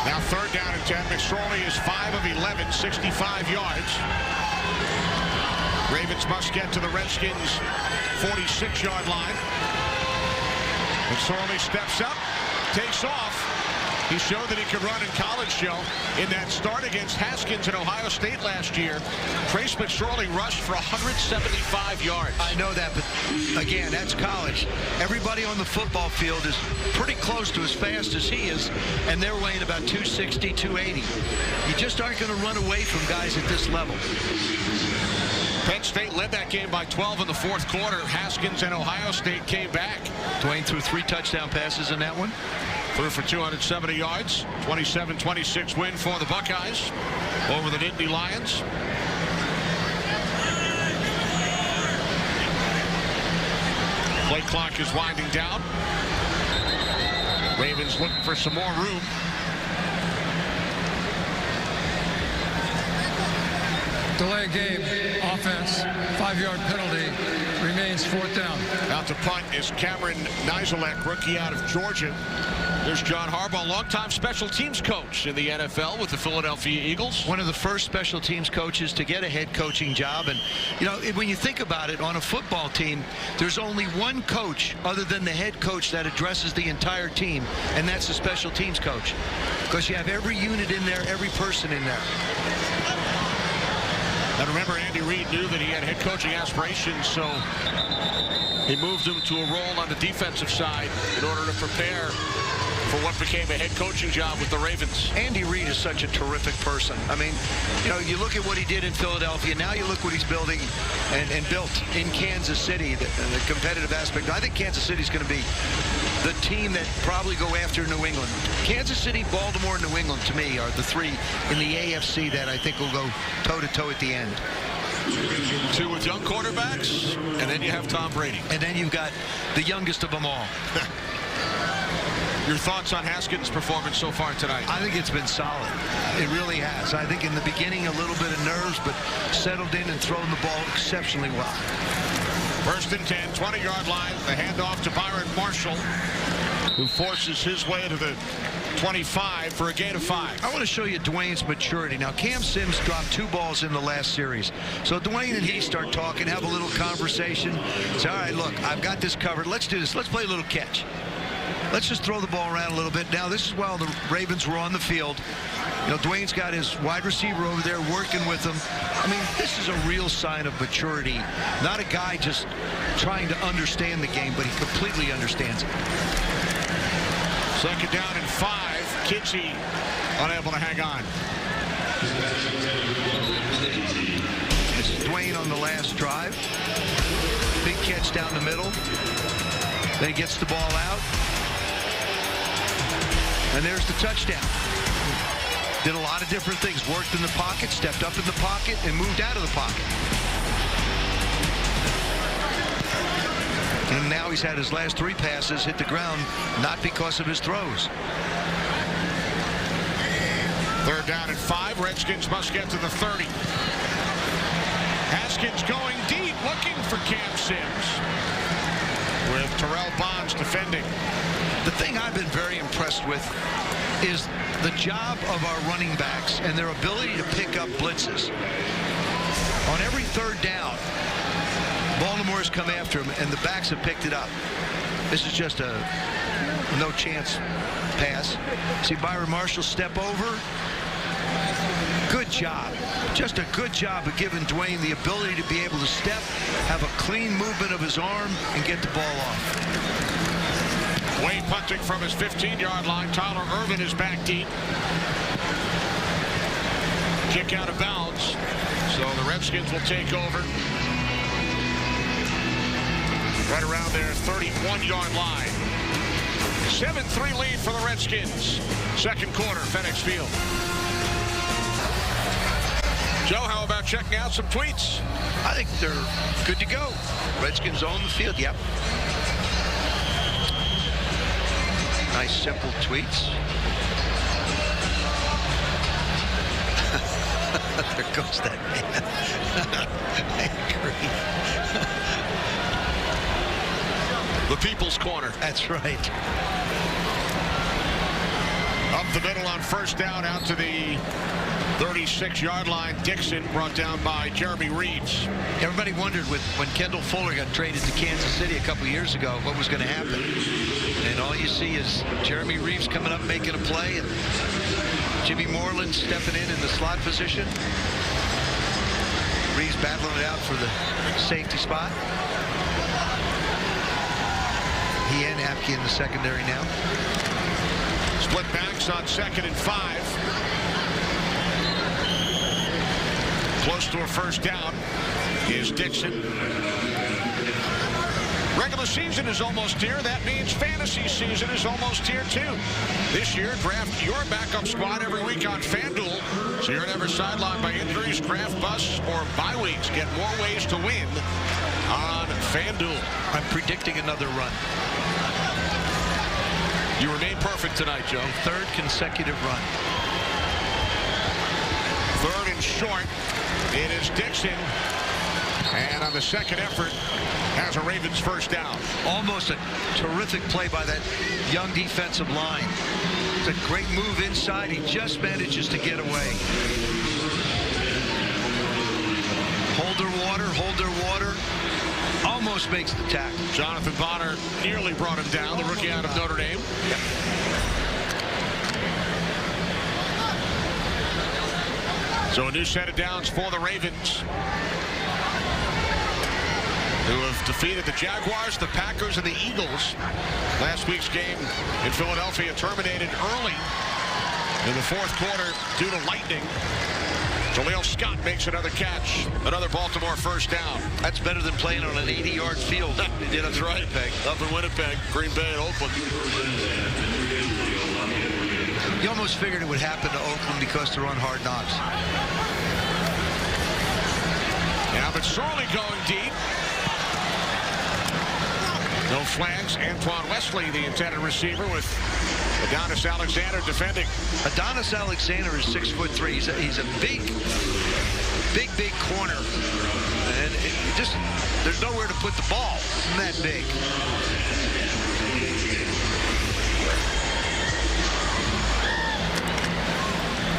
Now 3rd down and 10. McSorley is 5 of 11, 65 yards. Ravens must get to the Redskins' 46-yard line. McSorley steps up, takes off. He showed that he could run in college, Joe. In that start against Haskins at Ohio State last year, Trace McSorley rushed for 175 yards. I know that, but again, that's college. Everybody on the football field is pretty close to as fast as he is, and they're weighing about 260, 280. You just aren't going to run away from guys at this level. Penn State led that game by 12 in the 4th quarter. Haskins and Ohio State came back. Dwayne threw 3 touchdown passes in that one. Threw for 270 yards. 27-26 win for the Buckeyes over the Nittany Lions. Play clock is winding down. Ravens looking for some more room. Delay game, offense, 5-yard penalty, remains 4th down. Out to punt is Cameron Nizelek, rookie out of Georgia. There's John Harbaugh, longtime special teams coach in the NFL with the Philadelphia Eagles. One of the first special teams coaches to get a head coaching job. And, you know, when you think about it, on a football team, there's only one coach other than the head coach that addresses the entire team, and that's the special teams coach. Because you have every unit in there, every person in there. And remember, Andy Reid knew that he had head coaching aspirations, so he moved him to a role on the defensive side in order to prepare for what became a head coaching job with the Ravens. Andy Reid is such a terrific person. I mean, you know, you look at what he did in Philadelphia. Now you look what he's building and built in Kansas City, the competitive aspect. I think Kansas City is going to be the team that probably go after New England. Kansas City, Baltimore, and New England, to me, are the 3 in the AFC that I think will go toe-to-toe at the end. 2 with young quarterbacks, and then you have Tom Brady. And then you've got the youngest of them all. Your thoughts on Haskins' performance so far tonight? I think it's been solid. It really has. I think in the beginning a little bit of nerves, but settled in and thrown the ball exceptionally well. 1st and 10, 20-yard line. The handoff to Byron Marshall, who forces his way to the 25 for a gain of 5. I want to show you Dwayne's maturity. Now, Cam Sims dropped 2 balls in the last series. So Dwayne and he start talking, have a little conversation. Say, all right, look, I've got this covered. Let's do this. Let's play a little catch. Let's just throw the ball around a little bit. Now, this is while the Ravens were on the field. You know, Dwayne's got his wide receiver over there working with him. I mean, this is a real sign of maturity. Not a guy just trying to understand the game, but he completely understands it. 2nd down and 5. Kinsey unable to hang on. This is Dwayne on the last drive. Big catch down the middle. Then he gets the ball out. And there's the touchdown. Did a lot of different things. Worked in the pocket, stepped up in the pocket, and moved out of the pocket. And now he's had his last 3 passes hit the ground, not because of his throws. 3rd down and 5. Redskins must get to the 30. Haskins going deep, looking for Cam Sims, with Terrell Bonds defending. The thing I've been very impressed with is the job of our running backs and their ability to pick up blitzes. On every 3rd down, Baltimore's come after him, and the backs have picked it up. This is just a no-chance pass. See Byron Marshall step over. Good job. Just a good job of giving Dwayne the ability to be able to step, have a clean movement of his arm, and get the ball off. Wayne punting from his 15-yard line. Tyler Irvin is back deep. Kick out of bounds. So the Redskins will take over right around their 31-yard line. 7-3 lead for the Redskins. 2nd quarter, FedEx Field. Joe, how about checking out some tweets. I think they're good to go. Redskins own the field. Yep. Nice, simple tweets. There goes that man. I agree. The People's Corner. That's right. Up the middle on first down out to the 36-yard line. Dixon brought down by Jeremy Reeves. Everybody wondered when Kendall Fuller got traded to Kansas City a couple years ago what was going to happen. And all you see is Jeremy Reeves coming up making a play and Jimmy Moreland stepping in the slot position. Reeves battling it out for the safety spot. He and Apke in the secondary now. Split backs on 2nd and 5. Close to a first down is Dixon. Regular season is almost here. That means fantasy season is almost here too. This year, draft your backup squad every week on FanDuel, so you're never sidelined by injuries, draft busts, or bye weeks. Get more ways to win on FanDuel. I'm predicting another run. You remain perfect tonight, Joe. Third consecutive run. 3rd and short. It is Dixon. And on the second effort, has a Ravens first down. Almost a terrific play by that young defensive line. It's a great move inside. He just manages to get away. Hold their water. Almost makes the tackle. Jonathan Bonner nearly brought him down, the rookie out of Notre Dame. Yep. So a new set of downs for the Ravens, who have defeated the Jaguars, the Packers, and the Eagles. Last week's game in Philadelphia terminated early in the 4th quarter due to lightning. Jaleel Scott makes another catch, another Baltimore first down. That's better than playing on an 80-yard field. Yeah, that's right. Up in Winnipeg, Green Bay, and Oakland. You almost figured it would happen to Oakland because they're on Hard Knocks. Yeah, but sorely going deep. No flags. Antoine Wesley, the intended receiver, with Adonis Alexander defending. Adonis Alexander is 6'3". He's a big corner. And there's nowhere to put the ball. Isn't that big?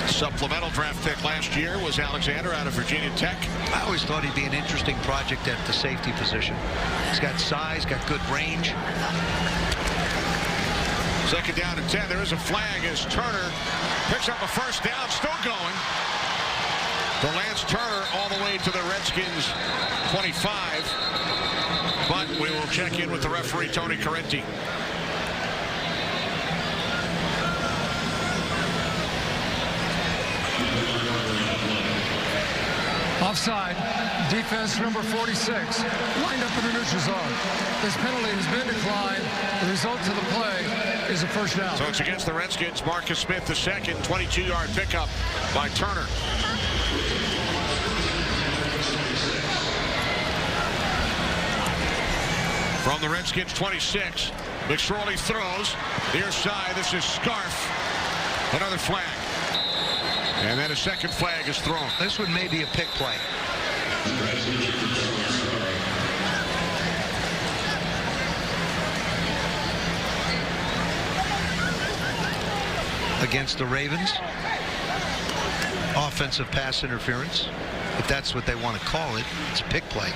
Supplemental draft pick last year was Alexander out of Virginia Tech. I always thought he'd be an interesting project at the safety position. He's got size, got good range. 2nd down and 10. There is a flag as Turner picks up a first down, still going. For Lance Turner all the way to the Redskins 25. But we will check in with the referee, Tony Correnti. Offside. Defense number 46. Lined up in the neutral zone. This penalty has been declined. The result of the play is a first down. So it's against the Redskins. Marcus Smith, the second 22-yard pickup by Turner. From the Redskins 26, McSorley throws. Near side, this is Scarf. Another flag. And then a second flag is thrown. This one may be a pick play. Against the Ravens. Offensive pass interference. If that's what they want to call it, it's a pick play.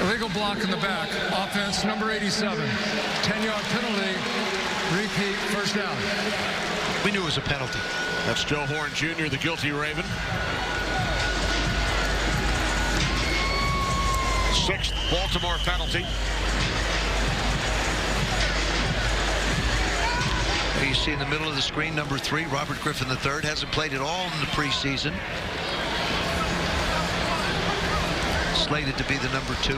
Illegal block in the back. Offense number 87. 10-yard penalty. Repeat first down. We knew it was a penalty. That's Joe Horn Jr., the guilty Raven. 6th Baltimore penalty. You see in the middle of the screen, number 3, Robert Griffin III, hasn't played at all in the preseason. Slated to be the number 2.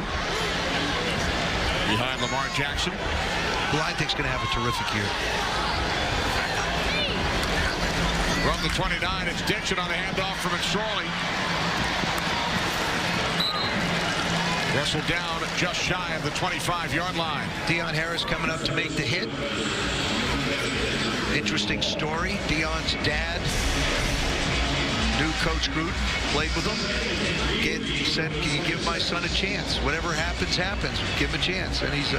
Behind Lamar Jackson, who I think is going to have a terrific year. From From the 29, it's Dixon on the handoff from McSorley. Wrestled down just shy of the 25-yard line. Deion Harris coming up to make the hit. Interesting story. Deion's dad knew Coach Gruden, played with him. He said, can you give my son a chance? Whatever happens, happens. Give him a chance. And he's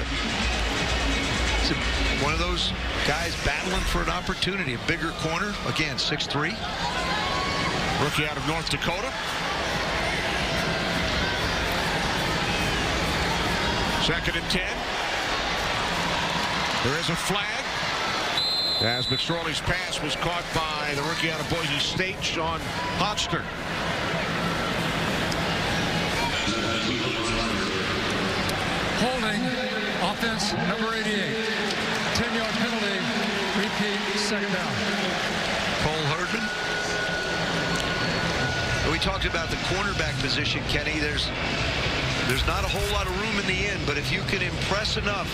one of those guys battling for an opportunity. A bigger corner. Again, 6'3". Rookie out of North Dakota. Second and 10. There is a flag. As McSorley's pass was caught by the rookie out of Boise State, Sean Hodgster. Holding, offense number 88. 10-yard penalty, repeat, second down. Cole Herdman. We talked about the cornerback position, Kenny. There's not a whole lot of room in the end, but if you can impress enough,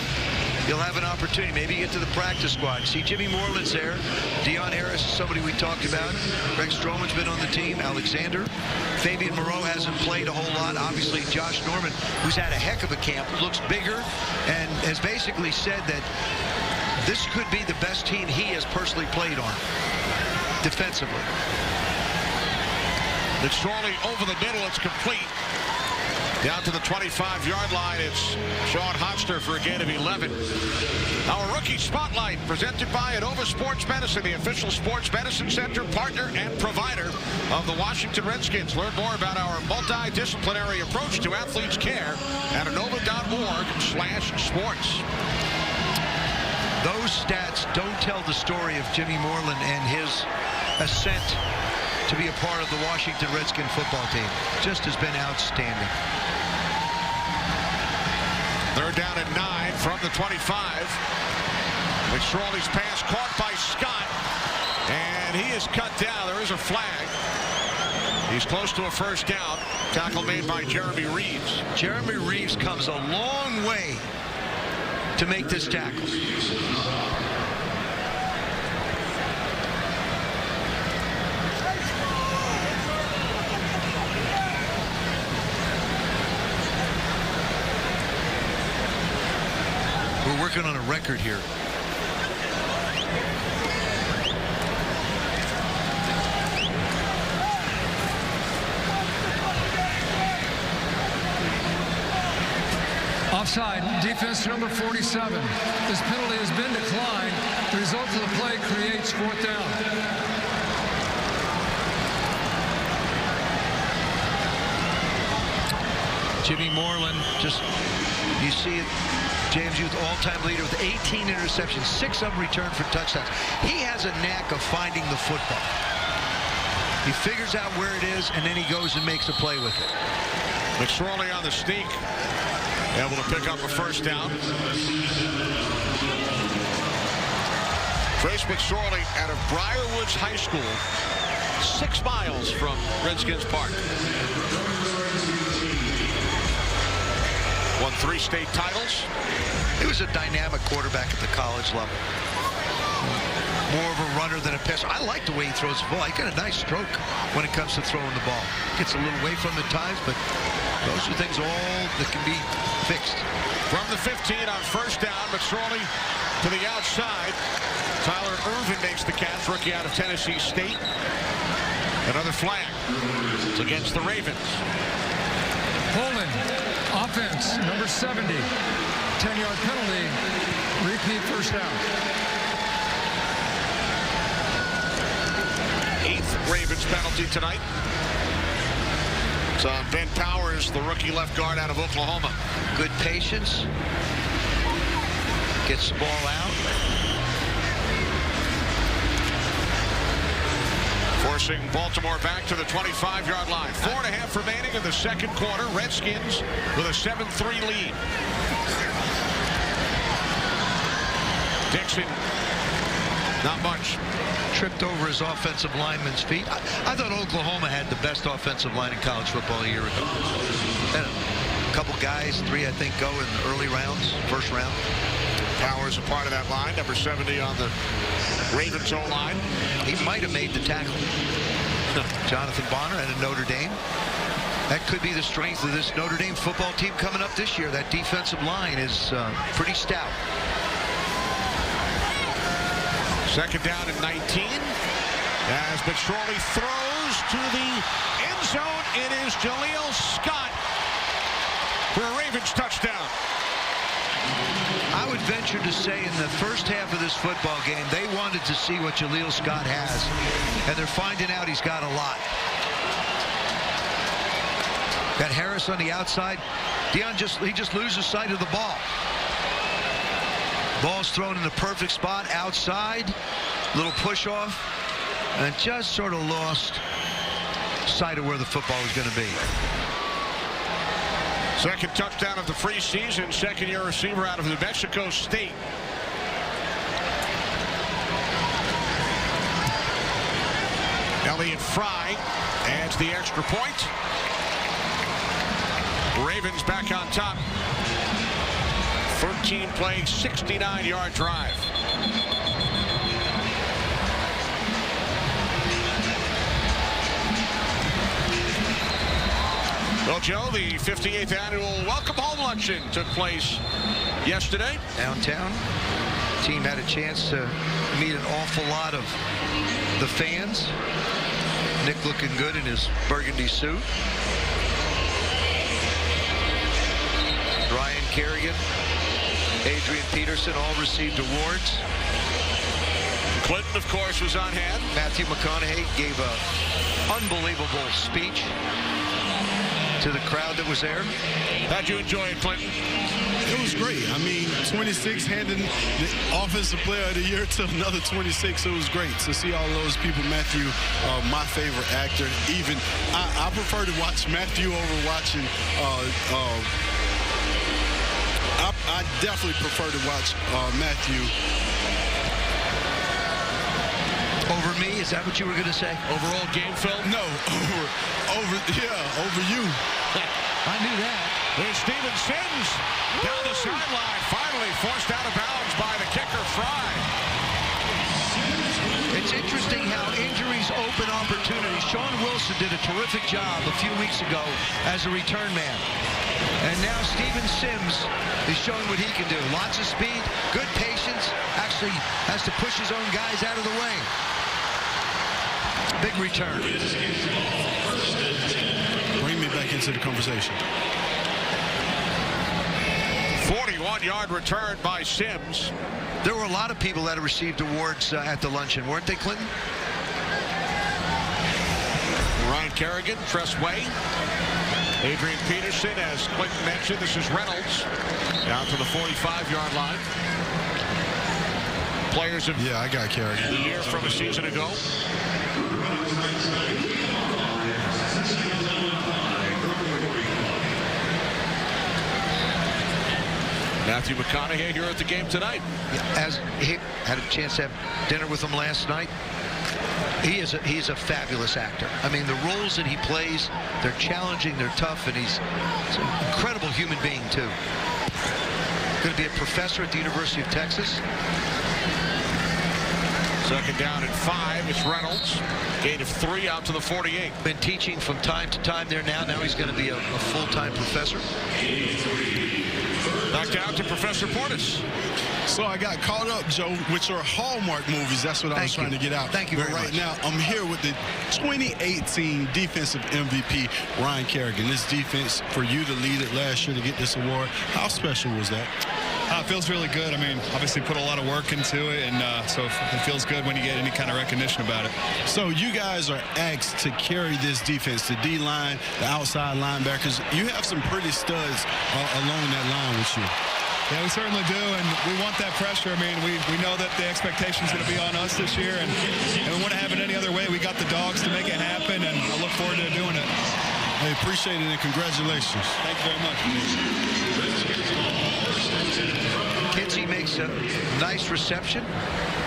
you'll have an opportunity. Maybe you get to the practice squad. See, Jimmy Moreland's there. Deion Harris is somebody we talked about. Greg Stroman's been on the team. Alexander. Fabian Moreau hasn't played a whole lot. Obviously, Josh Norman, who's had a heck of a camp, looks bigger and has basically said that this could be the best team he has personally played on defensively. McSorley over the middle. It's complete. Down to the 25-yard line, it's Sean Hodgster for a gain of 11. Our Rookie Spotlight, presented by Inova Sports Medicine, the official sports medicine center, partner, and provider of the Washington Redskins. Learn more about our multidisciplinary approach to athletes' care at inova.org/sports. Those stats don't tell the story of Jimmy Moreland and his ascent to be a part of the Washington Redskin football team. Just has been outstanding. They're down at 9 from the 25. McSorley's pass caught by Scott, and he is cut down. There is a flag. He's close to a first down. Tackle made by Jeremy Reeves. Jeremy Reeves comes a long way to make this tackle. We're working on a record here. Offside, defense number 47. This penalty has been declined. The result of the play creates fourth down. Jimmy Moreland, just, you see it, James Youth all-time leader with 18 interceptions, 6 of them returned for touchdowns. He has a knack of finding the football. He figures out where it is, and then he goes and makes a play with it. McSorley on the sneak, able to pick up a first down. Trace McSorley out of Briarwoods High School, 6 miles from Redskins Park. Won 3 state titles. He was a dynamic quarterback at the college level. More of a runner than a passer. I like the way he throws the ball. He got a nice stroke when it comes to throwing the ball. Gets a little away from the times, but those are things all that can be fixed. From the 15 on first down, McSorley to the outside. Tyler Irvin makes the catch, rookie out of Tennessee State. Another flag. It's against the Ravens. Holding, offense number 70. 10-yard penalty, repeat first down. 8th Ravens penalty tonight. It's on Ben Powers, the rookie left guard out of Oklahoma. Good patience. Gets the ball out. Forcing Baltimore back to the 25-yard line. 4.5 remaining in the second quarter. Redskins with a 7-3 lead. Dixon, not much. Tripped over his offensive lineman's feet. I thought Oklahoma had the best offensive line in college football a year ago. Had a couple guys, 3 I think go in the early rounds, first round. Powers a part of that line, number 70 on the Ravens O-line. He might have made the tackle. Jonathan Bonner out of Notre Dame. That could be the strength of this Notre Dame football team coming up this year. That defensive line is pretty stout. Second down and 19. As McSorley throws to the end zone, it is Jaleel Scott for a Ravens touchdown. I would venture to say in the first half of this football game, they wanted to see what Jaleel Scott has, and they're finding out he's got a lot. Got Harris on the outside. Deion just loses sight of the ball. Ball's thrown in the perfect spot outside. Little push off, and just sort of lost sight of where the football was going to be. Second touchdown of the preseason, second-year receiver out of New Mexico State. Elliott Fry adds the extra point. Ravens back on top. 13-play, 69-yard drive. Well, Joe, the 58th annual Welcome Home Luncheon took place yesterday. Downtown. Team had a chance to meet an awful lot of the fans. Nick looking good in his burgundy suit. Ryan Kerrigan, Adrian Peterson all received awards. Clinton, of course, was on hand. Matthew McConaughey gave an unbelievable speech to the crowd that was there. How'd you enjoy it, Clinton? It was great. I mean, 26 handing the offensive player of the year to another 26. It was great to see all those people. Matthew, my favorite actor. Even I prefer to watch Matthew over watching. I definitely prefer to watch Matthew over me. Is that what you were going to say? Overall game film? No, over you. I knew that. There's Steven Sims down the sideline, finally forced out of bounds by the kicker Fry. It's interesting how injuries open opportunities. Sean Wilson did a terrific job a few weeks ago as a return man. And now Steven Sims is showing what he can do. Lots of speed, good patience, actually has to push his own guys out of the way. Big return. Bring me back into the conversation. 41-yard return by Sims. There were a lot of people that have received awards at the luncheon, weren't they, Clinton? Ryan Kerrigan, Tress Way. Adrian Peterson, as Clinton mentioned, this is Reynolds down to the 45-yard line. Players of I got Kerrigan. The year from a season ago. Matthew McConaughey here at the game tonight. As he had a chance to have dinner with him last night. He's a fabulous actor. I mean, the roles that he plays, they're challenging, they're tough, and he's an incredible human being, too. Going to be a professor at the University of Texas. Second down and 5. It's Reynolds. Gain of 3 out to the 48. Been teaching from time to time there now. Now he's going to be a full-time professor. Back down to Professor Portis. So I got caught up, Joe, with your Hallmark movies. That's what I was trying to get out. Thank you very much. But right now, I'm here with the 2018 defensive MVP, Ryan Kerrigan. This defense, for you to lead it last year to get this award, how special was that? It feels really good. I mean, obviously put a lot of work into it, and so it feels good when you get any kind of recognition about it. So you guys are asked to carry this defense, the D-line, the outside linebackers. You have some pretty studs along that line with you. Yeah, we certainly do, and we want that pressure. I mean, we know that the expectation's going to be on us this year, and we want to have it any other way. We got the dogs to make it happen, and I look forward to doing it. I appreciate it, and congratulations. Thank you very much. Kinsey makes a nice reception.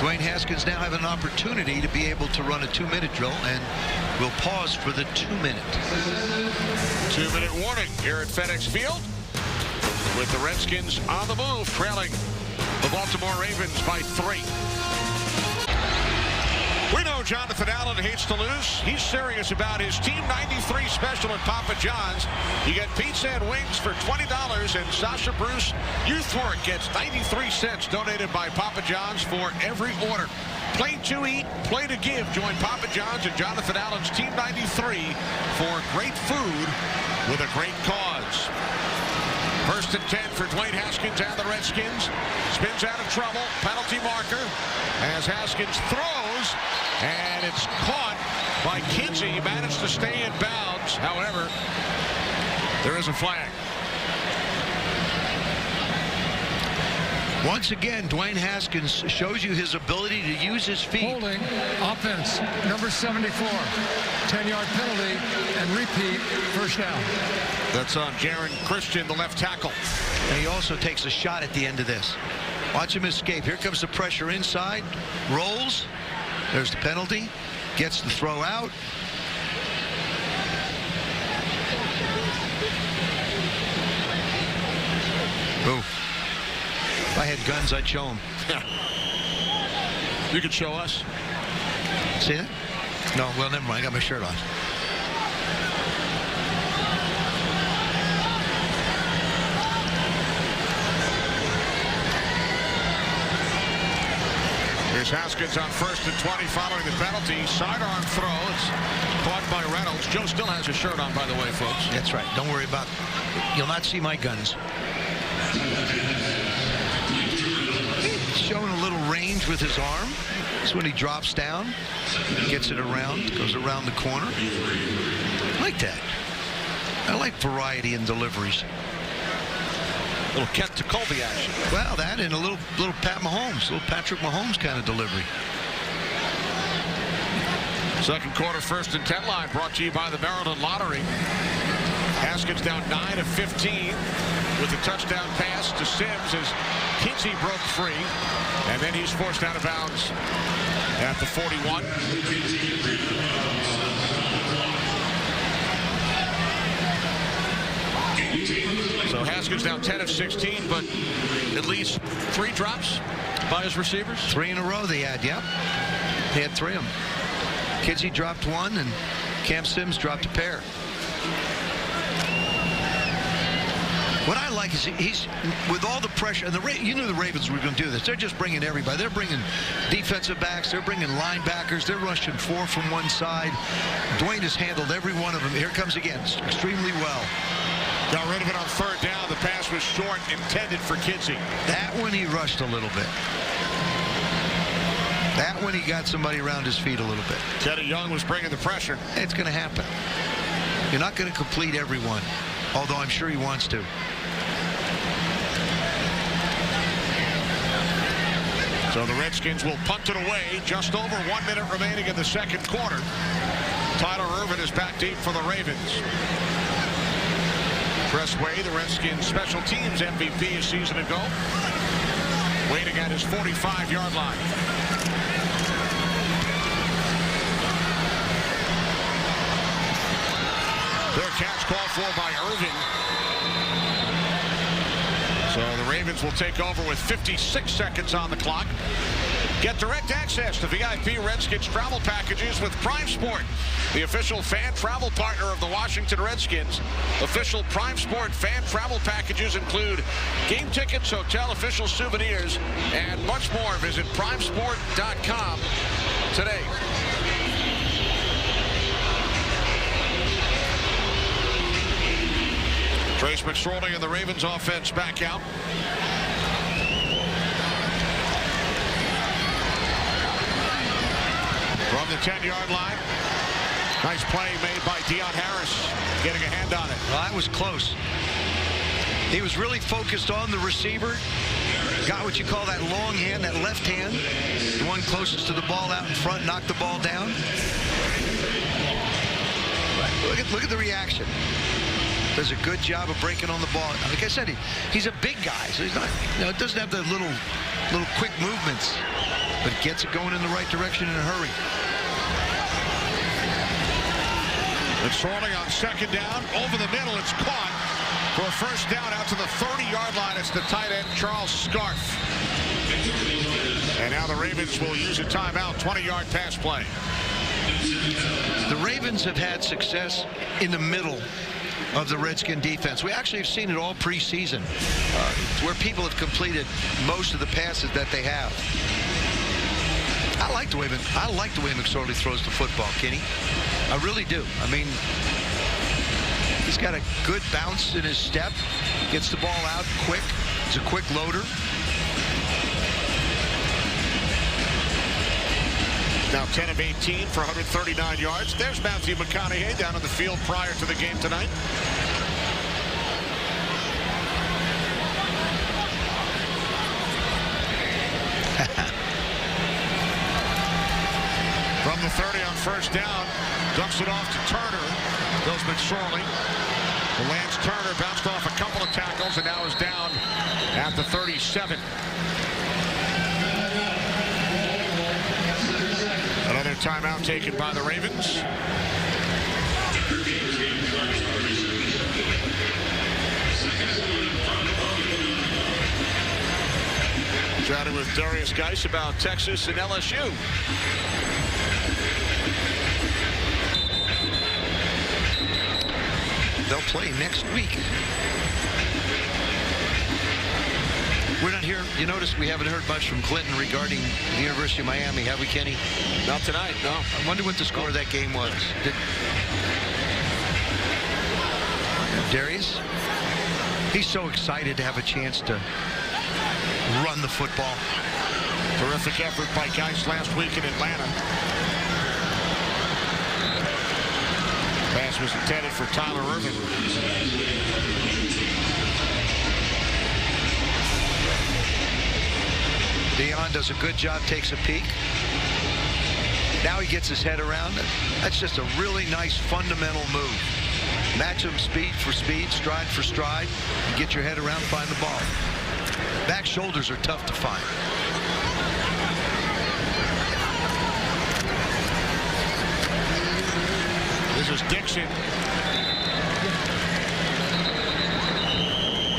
Dwayne Haskins now have an opportunity to be able to run a 2-minute drill, and we'll pause for the 2-minute. 2-minute warning here at FedEx Field, with the Redskins on the move, trailing the Baltimore Ravens by 3. We know Jonathan Allen hates to lose. He's serious about his Team 93 special at Papa John's. You get pizza and wings for $20, and Sasha Bruce Youth Work gets 93 cents donated by Papa John's for every order. Play to eat, play to give. Join Papa John's and Jonathan Allen's Team 93 for great food with a great cause. 1st and 10 for Dwayne Haskins and the Redskins. Spins out of trouble. Penalty marker as Haskins throws, and it's caught by Kinsey. He managed to stay in bounds. However, there is a flag. Once again, Dwayne Haskins shows you his ability to use his feet. Holding, offense, number 74. 10-yard penalty, and repeat, first down. That's on Jaron Christian, the left tackle. And he also takes a shot at the end of this. Watch him escape. Here comes the pressure inside. Rolls. There's the penalty. Gets the throw out. Ooh. If I had guns, I'd show him. Yeah. You could show us. See that? No, well, never mind. I got my shirt on. Here's Haskins on 1st and 20 following the penalty. Sidearm throw. It's caught by Reynolds. Joe still has his shirt on, by the way, folks. That's right. Don't worry about it. You'll not see my guns. Showing a little range with his arm. That's when he drops down, gets it around, goes around the corner. I like that. I like variety in deliveries. A little Kent to Colby action. Well, that and a little Pat Mahomes, little Patrick Mahomes kind of delivery. Second quarter, 1st and 10 line brought to you by the Maryland Lottery. Haskins down 9 of 15 with a touchdown pass to Sims as Kinsey broke free, and then he's forced out of bounds at the 41. So Haskins now 10 of 16, but at least 3 drops by his receivers. 3 in a row they had, yep. They had 3 of them. Kinsey dropped 1, and Cam Sims dropped a pair. What I like is he's with all the pressure, and you knew the Ravens were going to do this. They're just bringing everybody. They're bringing defensive backs. They're bringing linebackers. They're rushing 4 from one side. Dwayne has handled every one of them. Here comes again, extremely well. Got rid of it on 3rd down. The pass was short, intended for Kinsey. That one he rushed a little bit. That one he got somebody around his feet a little bit. Teddy Young was bringing the pressure. It's going to happen. You're not going to complete everyone, although I'm sure he wants to. So the Redskins will punt it away. Just over 1 minute remaining in the second quarter. Tyler Ervin is back deep for the Ravens. Pressway, the Redskins special teams MVP a season ago, waiting at his 45-yard line. Their catch called for by Irvin. So the Ravens will take over with 56 seconds on the clock. Get direct access to VIP Redskins travel packages with Prime Sport, the official fan travel partner of the Washington Redskins. Official Prime Sport fan travel packages include game tickets, hotel official souvenirs, and much more. Visit primesport.com today. Trace McSorley and the Ravens offense back out. From the 10-yard line. Nice play made by Deion Harris, getting a hand on it. Well, that was close. He was really focused on the receiver. Got what you call that long hand, that left hand. The one closest to the ball out in front, knocked the ball down. Look at the reaction. Does a good job of breaking on the ball. Like I said, he's a big guy, so he's not, doesn't have the little quick movements, but gets it going in the right direction in a hurry. McSorley on 2nd down, over the middle, it's caught for a first down out to the 30-yard line. It's the tight end, Charles Scarf. And now the Ravens will use a timeout, 20-yard pass play. The Ravens have had success in the middle of the Redskin defense. We actually have seen it all preseason, where people have completed most of the passes that they have. I like the way McSorley throws the football, Kenny. I really do. I mean, he's got a good bounce in his step, gets the ball out quick. He's a quick loader. Now 10 of 18 for 139 yards. There's Matthew McConaughey down on the field prior to the game tonight. From the 30 on first down, ducks it off to Turner. Goes McSorley. Lance Turner bounced off a couple of tackles and now is down at the 37. Another timeout taken by the Ravens. Chatting with Darius Geis about Texas and LSU. They'll play next week. We're not here. You notice we haven't heard much from Clinton regarding the University of Miami, have we, Kenny? Not tonight, no. I wonder what the score of that game was. Darius? He's so excited to have a chance to run the football. Terrific effort by Geis last week in Atlanta. Pass was intended for Tyler Irvin. Dion does a good job, takes a peek. Now he gets his head around it. That's just a really nice fundamental move. Match him speed for speed, stride for stride. You get your head around, find the ball. Back shoulders are tough to find. This is Dixon.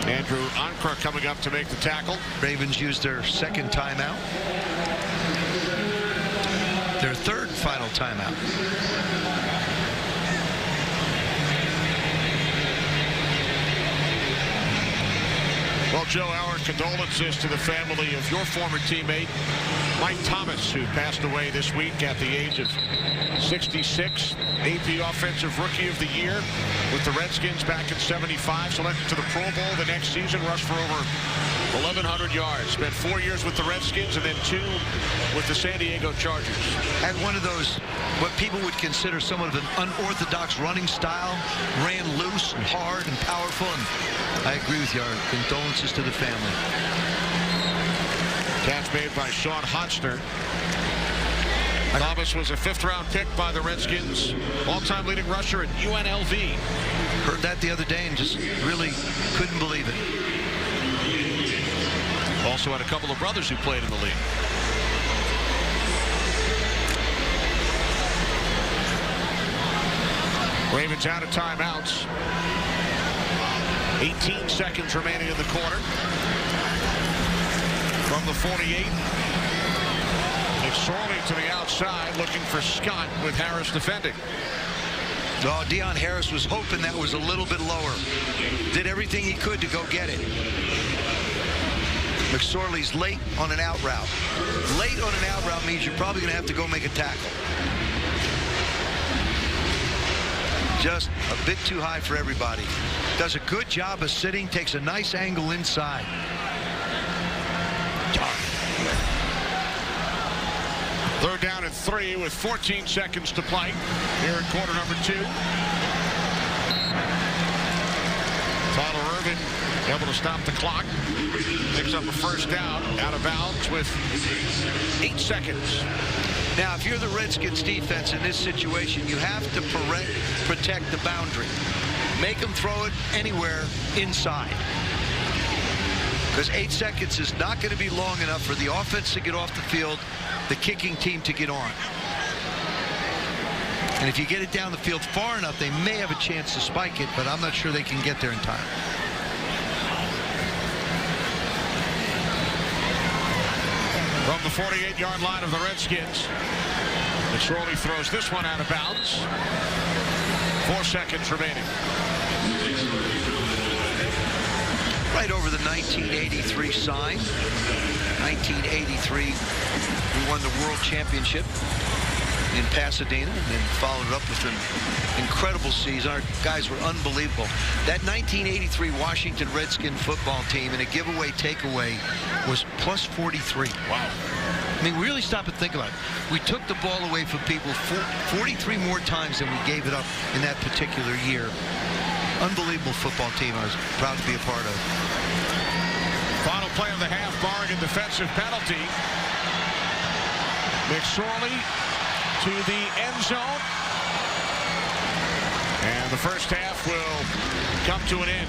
Andrew Ankra coming up to make the tackle. Ravens used their second timeout. Their third final timeout. Well, Joe, our condolences to the family of your former teammate, Mike Thomas, who passed away this week at the age of 66. AP Offensive Rookie of the Year with the Redskins back in '75. Selected to the Pro Bowl the next season. Rushed for over 1,100 yards. Spent 4 years with the Redskins and then 2 with the San Diego Chargers. Had one of those, what people would consider somewhat of an unorthodox running style. Ran loose and hard and powerful. And I agree with you. Our condolences to the family. Catch made by Sean Hodgster. Thomas was a 5th-round pick by the Redskins. All-time leading rusher at UNLV. Heard that the other day and just really couldn't believe it. Also had a couple of brothers who played in the league. Ravens out of timeouts. 18 seconds remaining in the quarter. From the 48. McSorley to the outside, looking for Scott with Harris defending. Oh, Deion Harris was hoping that was a little bit lower. Did everything he could to go get it. McSorley's late on an out route. Late on an out route means you're probably going to have to go make a tackle. Just a bit too high for everybody. Does a good job of sitting, takes a nice angle inside. 3rd down and 3 with 14 seconds to play here in quarter number 2. Tyler Irvin able to stop the clock. Picks up a 1st down out of bounds with 8 seconds. Now, if you're the Redskins defense in this situation, you have to protect the boundary. Make them throw it anywhere inside. Because 8 seconds is not going to be long enough for the offense to get off the field, the kicking team to get on. And if you get it down the field far enough, they may have a chance to spike it, but I'm not sure they can get there in time. From the the 48-yard line of the Redskins. McSorley throws this one out of bounds. 4 seconds remaining. Right over the 1983 sign. 1983, we won the World Championship in Pasadena and then followed it up with an incredible season. Our guys were unbelievable. That 1983 Washington Redskin football team in a giveaway takeaway was plus 43. Wow. I mean, really stop and think about it. We took the ball away from people 43 more times than we gave it up in that particular year. Unbelievable football team I was proud to be a part of. Final play of the half, barring a defensive penalty. McSorley to the end zone. And the first half will come to an end.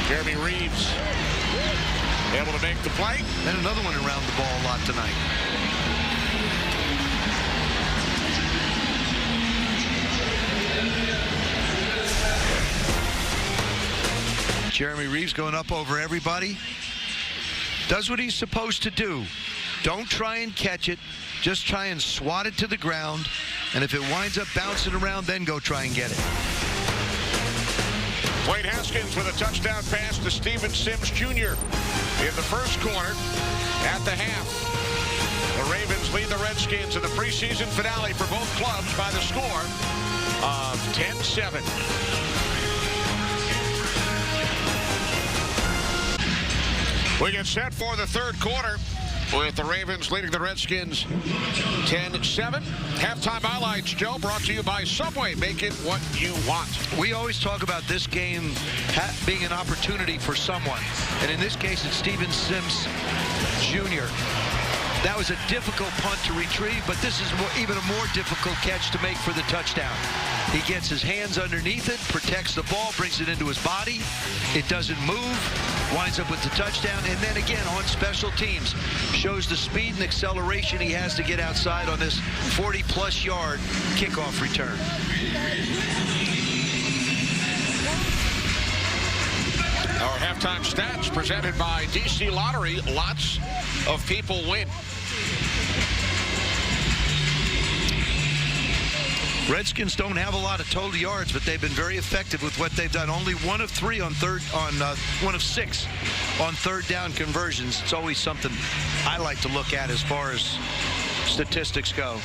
Jeremy Reeves able to make the play. And another one around the ball a lot tonight. Jeremy Reeves going up over everybody. Does what he's supposed to do. Don't try and catch it. Just try and swat it to the ground. And if it winds up bouncing around, then go try and get it. Dwayne Haskins with a touchdown pass to Steven Sims Jr. in the first quarter. At the half, the Ravens lead the Redskins in the preseason finale for both clubs by the score of 10-7. We get set for the third quarter with the Ravens leading the Redskins 10-7. Halftime highlights, Joe, brought to you by Subway. Make it what you want. We always talk about this game being an opportunity for someone. And in this case, it's Steven Sims Jr. That was a difficult punt to retrieve, but this is even a more difficult catch to make for the touchdown. He gets his hands underneath it, protects the ball, brings it into his body. It doesn't move, winds up with the touchdown, and then again on special teams, shows the speed and acceleration he has to get outside on this 40-plus yard kickoff return. Our halftime stats presented by DC Lottery. Lots of people win. Redskins don't have a lot of total yards, but they've been very effective with what they've done. Only 1 of 6 on third down conversions. It's always something I like to look at as far as statistics go.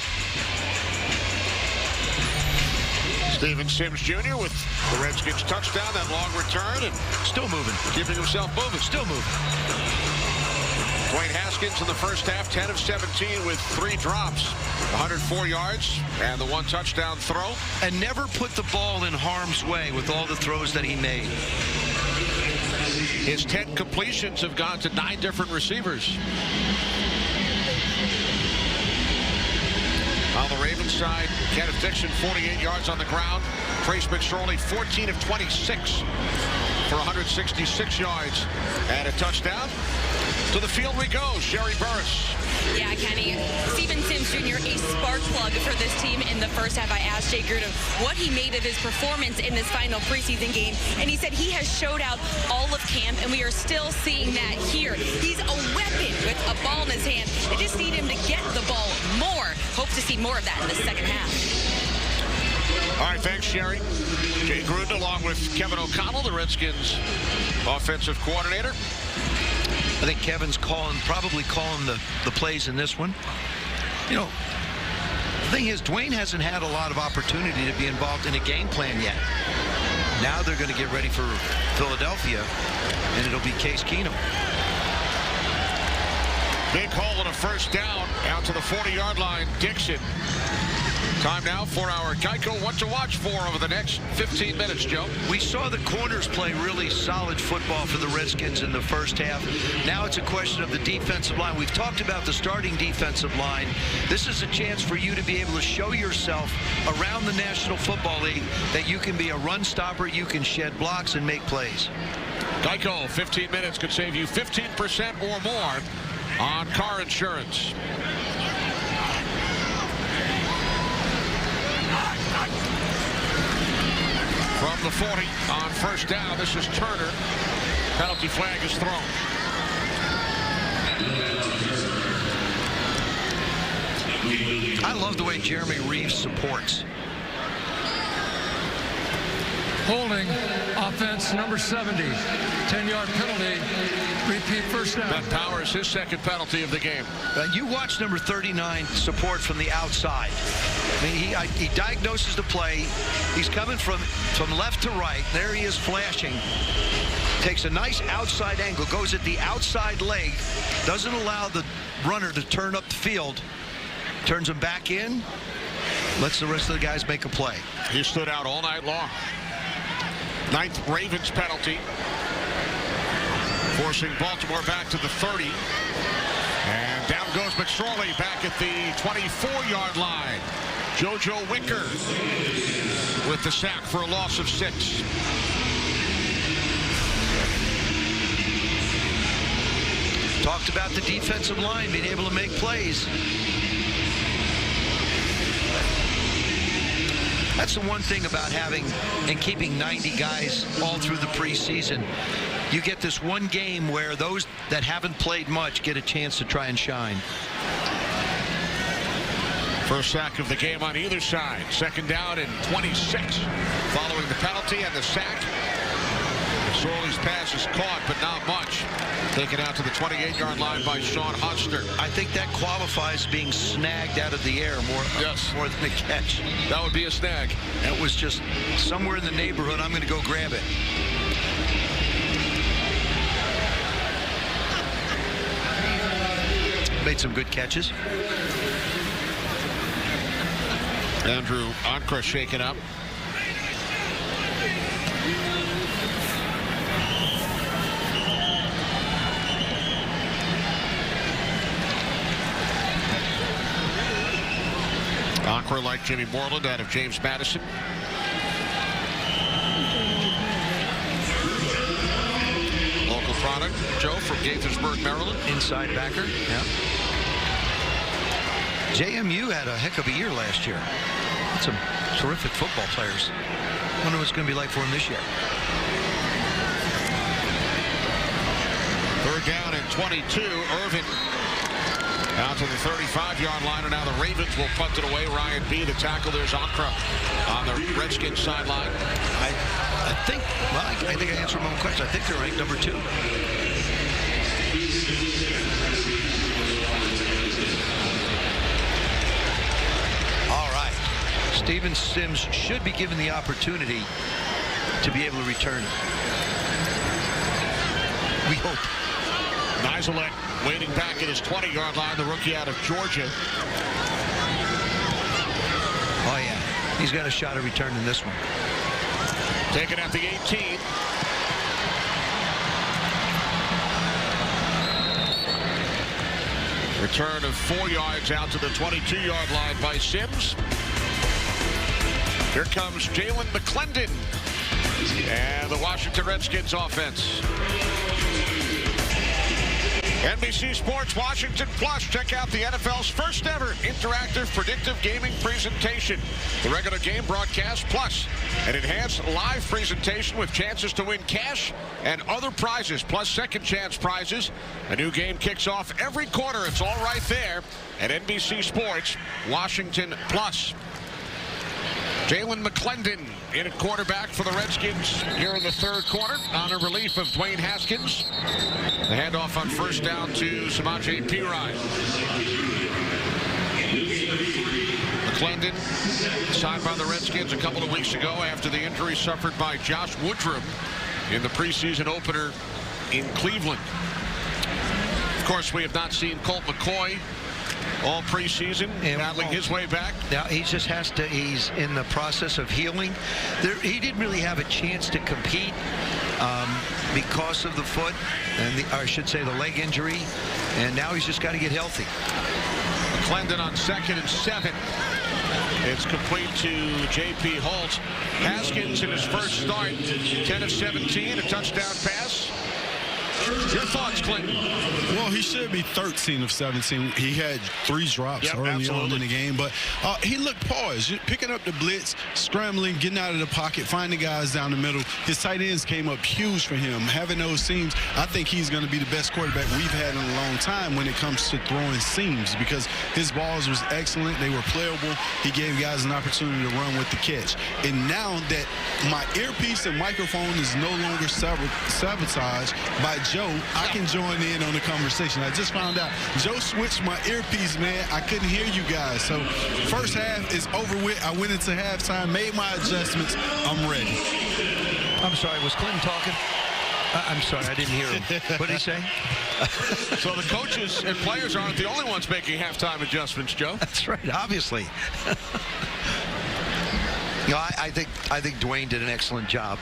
Steven Sims Jr. with the Redskins touchdown, that long return, and still moving. Keeping himself moving. Still moving. Dwayne Haskins in the first half, 10 of 17 with 3 drops, 104 yards, and the 1 touchdown throw. And never put the ball in harm's way with all the throws that he made. His 10 completions have gone to 9 different receivers. On the Ravens side, Kenneth Dixon, 48 yards on the ground. Trace McSorley, 14 of 26 for 166 yards and a touchdown. To the field we go, Sherry Burris. Yeah, Kenny, Steven Sims Jr., a spark plug for this team in the first half. I asked Jay Gruden what he made of his performance in this final preseason game, and he said he has showed out all of camp, and we are still seeing that here. He's a weapon with a ball in his hand. They just need him to get the ball more. Hope to see more of that in the second half. All right, thanks, Sherry. Jay Gruden along with Kevin O'Connell, the Redskins offensive coordinator. I think Kevin's probably calling the plays in this one. You know, the thing is, Dwayne hasn't had a lot of opportunity to be involved in a game plan yet. Now they're going to get ready for Philadelphia, and it'll be Case Keenum. Big hole and a first down out to the 40-yard line. Dixon. Time now for our Geico What to Watch for over the next 15 minutes, Joe. We saw the corners play really solid football for the Redskins in the first half. Now it's a question of the defensive line. We've talked about the starting defensive line. This is a chance for you to be able to show yourself around the National Football League that you can be a run stopper, you can shed blocks and make plays. Geico, 15 minutes could save you 15% or more on car insurance. From the 40 on first down, this is Turner. Penalty flag is thrown. I love the way Jeremy Reeves supports. Holding, offense number 70. 10-yard penalty. Repeat first down. Ben Powers, his second penalty of the game. You watch number 39 support from the outside. I mean, he diagnoses the play. He's coming from left to right. There he is flashing. Takes a nice outside angle, goes at the outside leg, doesn't allow the runner to turn up the field, turns him back in, lets the rest of the guys make a play. He stood out all night long. 9th Ravens penalty, forcing Baltimore back to the 30. And down goes McSorley back at the 24-yard line. JoJo Winker with the sack for a loss of 6. Talked about the defensive line being able to make plays. That's the one thing about having and keeping 90 guys all through the preseason. You get this one game where those that haven't played much get a chance to try and shine. First sack of the game on either side. 2nd down and 26 following the penalty and the sack. McSorley's pass is caught, but not much. Taken out to the 28-yard line by Sean Huster. I think that qualifies being snagged out of the air more than a catch. That would be a snag. It was just somewhere in the neighborhood. I'm going to go grab it. Made some good catches. Andrew Ankra shaken up. Ankra, like Jimmy Moreland, out of James Madison. Local product, Joe, from Gaithersburg, Maryland. Inside backer, yeah. JMU had a heck of a year last year. Some terrific football players. Wonder what it's going to be like for him this year. 3rd down and 22. Irvin out to the 35-yard line, and now the Ravens will punt it away. Ryan B, the tackle. There's Ankra on the Redskins sideline. I think I answered my own question. I think they're ranked number 2. All right. Steven Sims should be given the opportunity to be able to return. We hope. Nizelek waiting back at his 20-yard line, the rookie out of Georgia. Oh, yeah. He's got a shot at returning this one. Taken at the 18. Return of 4 yards out to the 22-yard line by Sims. Here comes Jalen McClendon and the Washington Redskins offense. NBC Sports Washington Plus. Check out the NFL's first ever interactive predictive gaming presentation. The regular game broadcast plus an enhanced live presentation with chances to win cash and other prizes, plus second chance prizes. A new game kicks off every quarter. It's all right there at NBC Sports Washington Plus. Jalen McClendon in at quarterback for the Redskins here in the 3rd quarter on a relief of Dwayne Haskins. The handoff on 1st down to Samaje Perine. McClendon signed by the Redskins a couple of weeks ago after the injury suffered by Josh Woodrum in the preseason opener in Cleveland. Of course, we have not seen Colt McCoy all preseason, battling his way back. Now he just has to. He's in the process of healing. He didn't really have a chance to compete because of the foot, and I should say the leg injury. And now he's just got to get healthy. McClendon on 2nd and 7. It's complete to J.P. Holt. Haskins in his first start, 10 of 17, a touchdown pass. Your thoughts, Clinton? Well, he should be 13 of 17. He had 3 drops early on in the game, but he looked poised, picking up the blitz, scrambling, getting out of the pocket, finding guys down the middle. His tight ends came up huge for him. Having those seams, I think he's going to be the best quarterback we've had in a long time when it comes to throwing seams, because his balls was excellent. They were playable. He gave guys an opportunity to run with the catch. And now that my earpiece and microphone is no longer sabotaged by Joe, I can join in on the conversation. I just found out Joe switched my earpiece, man. I couldn't hear you guys. So first half is over with. I went into halftime, made my adjustments. I'm ready. I'm sorry, was Clinton talking? I'm sorry, I didn't hear him. What did he say? So the coaches and players aren't the only ones making halftime adjustments, Joe. That's right, obviously. You know, I think Dwayne did an excellent job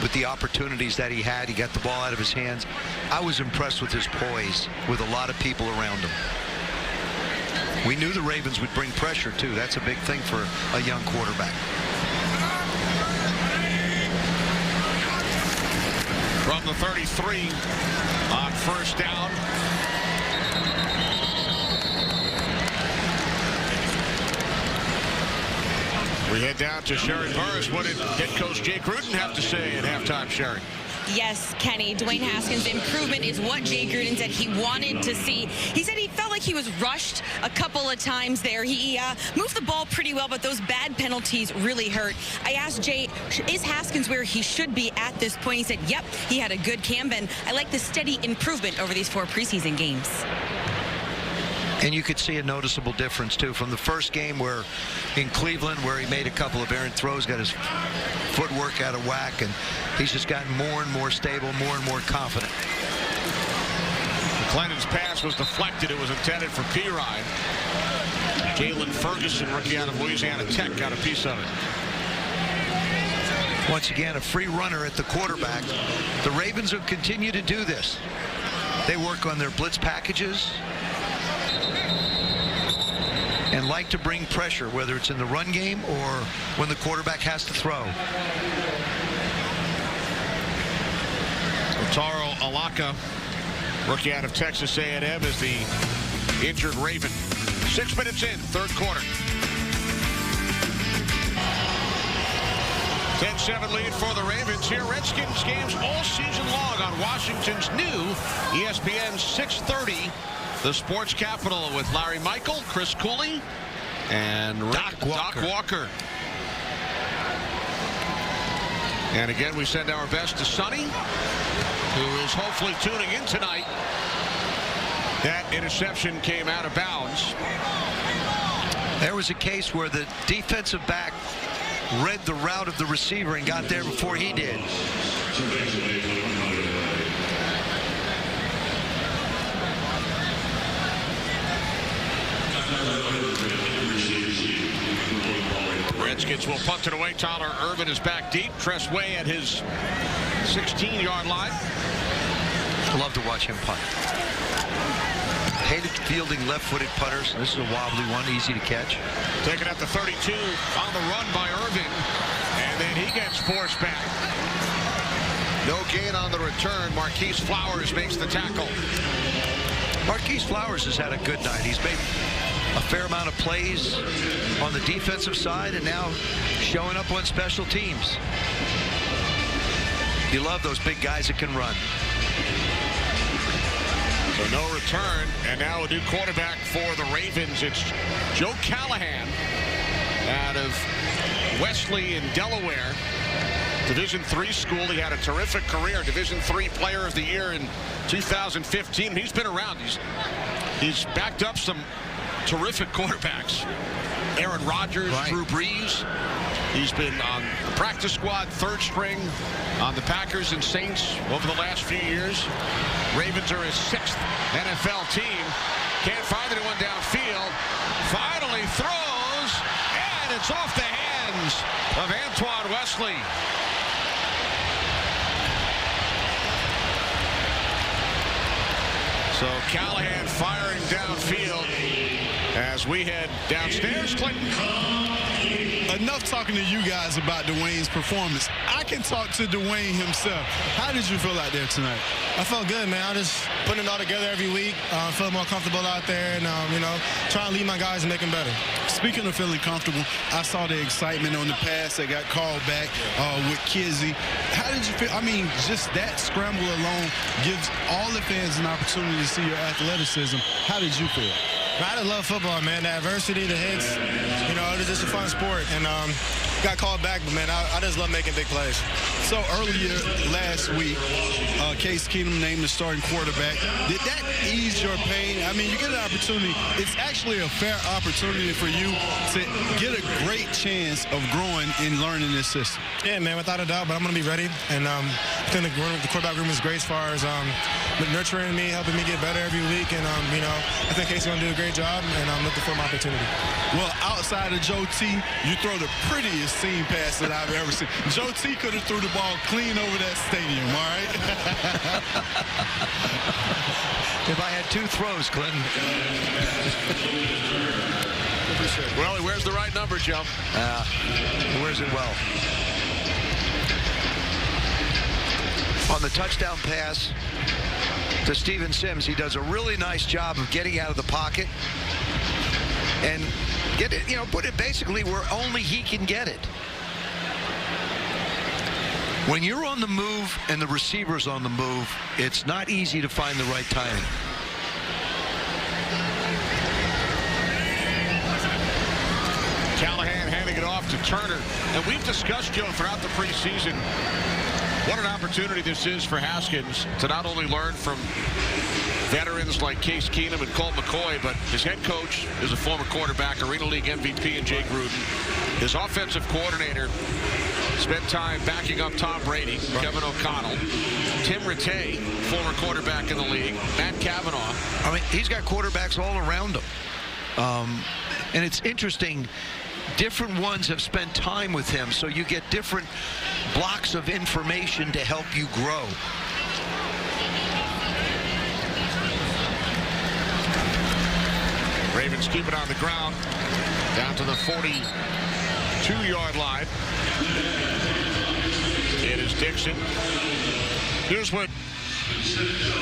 with the opportunities that he had. He got the ball out of his hands. I was impressed with his poise with a lot of people around him. We knew the Ravens would bring pressure, too. That's a big thing for a young quarterback. From the 33 on first down. We head down to Sherry Burris. What did head coach Jay Gruden have to say at halftime, Sherry? Yes, Kenny, Dwayne Haskins' improvement is what Jay Gruden said he wanted to see. He said he felt like he was rushed a couple of times there. He moved the ball pretty well, but those bad penalties really hurt. I asked Jay, is Haskins where he should be at this point? He said, yep, he had a good camp, and I like the steady improvement over these 4 preseason games. And you could see a noticeable difference, too, from the first game where in Cleveland, where he made a couple of errant throws, got his footwork out of whack, and he's just gotten more and more stable, more and more confident. McClellan's pass was deflected. It was intended for Pirine. Jalen Ferguson, rookie out of Louisiana Tech, got a piece of it. Once again, a free runner at the quarterback. The Ravens will continue to do this. They work on their blitz packages and like to bring pressure, whether it's in the run game or when the quarterback has to throw. Taro Alaka, rookie out of Texas A&M, is the injured Raven. 6 minutes in, third quarter. 10-7 lead for the Ravens here. Redskins games all season long on Washington's new ESPN 630. The Sports Capital with Larry Michael, Chris Cooley, and Doc Walker. And again, we send our best to Sonny, who is hopefully tuning in tonight. That interception came out of bounds. There was a case where the defensive back read the route of the receiver and got there before he did. Redskins will punt it away. Tyler Irvin is back deep. Tress Way at his 16-yard line. Love to watch him punt. Hated fielding left-footed punters. This is a wobbly one, easy to catch. Taken at the 32 on the run by Irvin. And then he gets forced back. No gain on the return. Marquise Flowers makes the tackle. Marquise Flowers has had a good night. He's made a fair amount of plays on the defensive side and now showing up on special teams. You love those big guys that can run. So no return, and now a new quarterback for the Ravens. It's Joe Callahan out of Wesley in Delaware. Division III school. He had a terrific career. Division III Player of the Year in 2015. He's been around. He's backed up some terrific quarterbacks. Aaron Rodgers, right. Drew Brees. He's been on the practice squad, third string on the Packers and Saints over the last few years. Ravens are his 6th NFL team. Can't find anyone downfield. Finally throws, and it's off the hands of Antoine Wesley. So Callahan firing downfield as we head downstairs. Clinton. Enough talking to you guys about Dwayne's performance. I can talk to Dwayne himself. How did you feel out there tonight? I felt good, man. I just putting it all together every week. Feel more comfortable out there, and you know, trying to lead my guys and make them better. Speaking of feeling comfortable, I saw the excitement on the pass that got called back with Kizzy. How did you feel? I mean, just that scramble alone gives all the fans an opportunity to see your athleticism. How did you feel? I just love football, man. The adversity, the hits, you know, it's just a fun sport. And got called back, but, man, I just love making big plays. So earlier last week, Case Keenum named the starting quarterback. Did that ease your pain? I mean, you get an opportunity. It's actually a fair opportunity for you to get a great chance of growing and learning this system. Yeah, man, without a doubt, but I'm going to be ready. And I think the quarterback room is great as far as nurturing me, helping me get better every week. And, you know, I think Casey's going to do a great job, and I'm looking for my opportunity. Well, outside of Joe T, you throw the prettiest seam pass that I've ever seen. Joe T could have threw the ball clean over that stadium, all right? If I had 2 throws, Clinton. Well, he wears the right number, Joe. He wears it well. On the touchdown pass to Steven Sims, he does a really nice job of getting out of the pocket and get it, you know, put it basically where only he can get it. When you're on the move and the receiver's on the move, it's not easy to find the right timing. Callahan handing it off to Turner. And we've discussed, Joe, throughout the preseason, what an opportunity this is for Haskins to not only learn from veterans like Case Keenum and Colt McCoy, but his head coach is a former quarterback, Arena League MVP, and Jay Gruden. His offensive coordinator spent time backing up Tom Brady, Kevin O'Connell, Tim Rattay, former quarterback in the league, Matt Cavanaugh. I mean, he's got quarterbacks all around him. And it's interesting, different ones have spent time with him, so you get different blocks of information to help you grow. Ravens keep it on the ground, down to the 42-yard line. It is Dixon. Here's what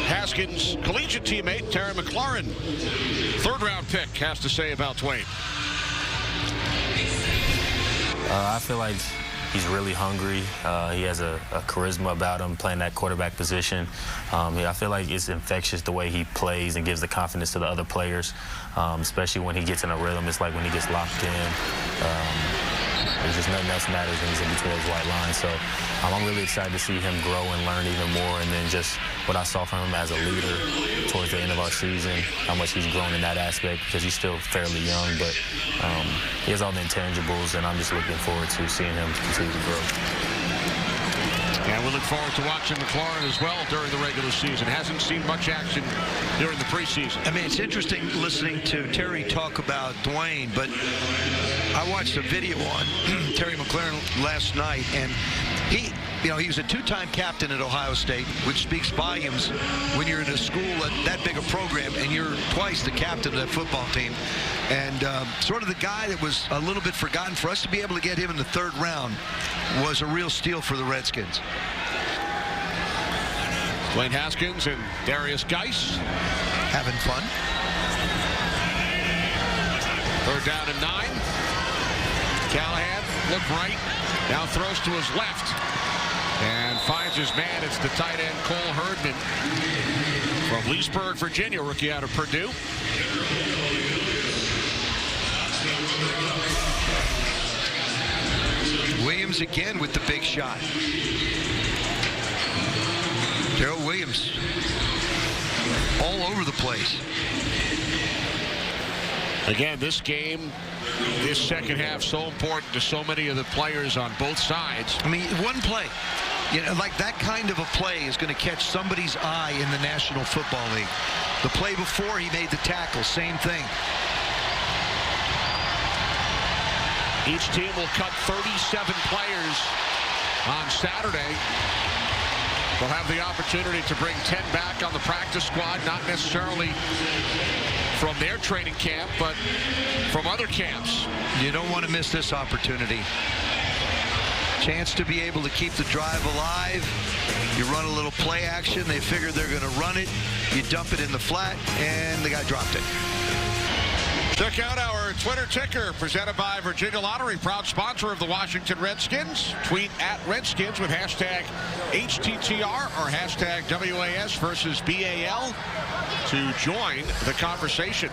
Haskins' collegiate teammate, Terry McLaurin, third-round pick, has to say about Dwayne. I feel like he's really hungry. He has a charisma about him, playing that quarterback position. I feel like it's infectious the way he plays and gives the confidence to the other players, especially when he gets in a rhythm. It's like when he gets locked in. There's just nothing else matters when he's in between those white lines. So I'm really excited to see him grow and learn even more. And then just what I saw from him as a leader towards the end of our season, how much he's grown in that aspect, because he's still fairly young, but he has all the intangibles, and I'm just looking forward to seeing him continue to grow. And we look forward to watching McLaurin as well during the regular season. Hasn't seen much action during the preseason. I mean, it's interesting listening to Terry talk about Dwayne, but I watched a video on Terry McLaurin last night, and he was a 2-time captain at Ohio State, which speaks volumes when you're in a school that big a program and you're twice the captain of that football team. And sort of the guy that was a little bit forgotten. For us to be able to get him in the 3rd round was a real steal for the Redskins. Dwayne Haskins and Darius Geis having fun. 3rd down and 9. Callahan looked right, now throws to his left and finds his man. It's the tight end Cole Herdman from Leesburg, Virginia, rookie out of Purdue. Williams again with the big shot. Darrell Williams all over the place. Again, this game, this second half, so important to so many of the players on both sides. I mean, one play, like that kind of a play is going to catch somebody's eye in the National Football League. The play before he made the tackle, same thing. Each team will cut 37 players on Saturday. They'll have the opportunity to bring 10 back on the practice squad, not necessarily from their training camp, but from other camps. You don't want to miss this opportunity. Chance to be able to keep the drive alive. You run a little play action. They figure they're going to run it. You dump it in the flat, and the guy dropped it. Check out our Twitter ticker presented by Virginia Lottery, proud sponsor of the Washington Redskins. Tweet at Redskins with hashtag HTTR or hashtag WAS versus BAL to join the conversation.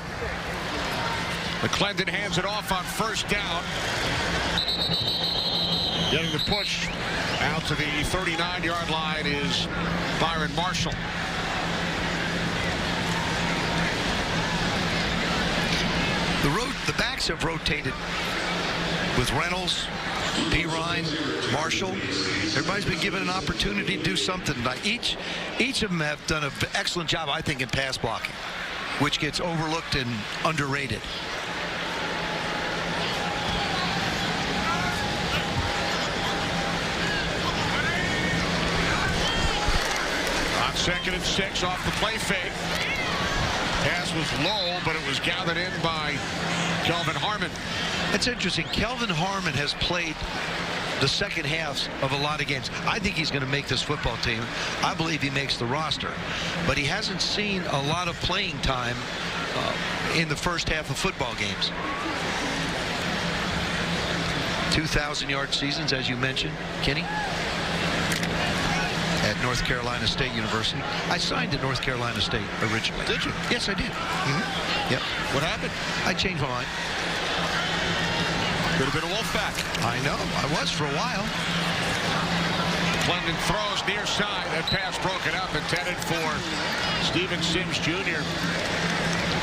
McClendon hands it off on first down. Getting the push out to the 39-yard line is Byron Marshall. The backs have rotated with Reynolds, P. Ryan, Marshall. Everybody's been given an opportunity to do something. Each of them have done an excellent job, I think, in pass blocking, which gets overlooked and underrated. On 2nd and 6 off the play fake. Pass was low, but it was gathered in by Kelvin Harmon. It's interesting. Kelvin Harmon has played the second halves of a lot of games. I think he's going to make this football team. I believe he makes the roster. But he hasn't seen a lot of playing time in the first half of football games. 2,000-yard seasons, as you mentioned, Kenny, at North Carolina State University. I signed at North Carolina State originally. Did you? Yes, I did. Yep. What happened? I changed my mind. Could have been a Wolfpack. I know. I was for a while. Clendon throws near side. That pass broken up, intended for Steven Sims Jr.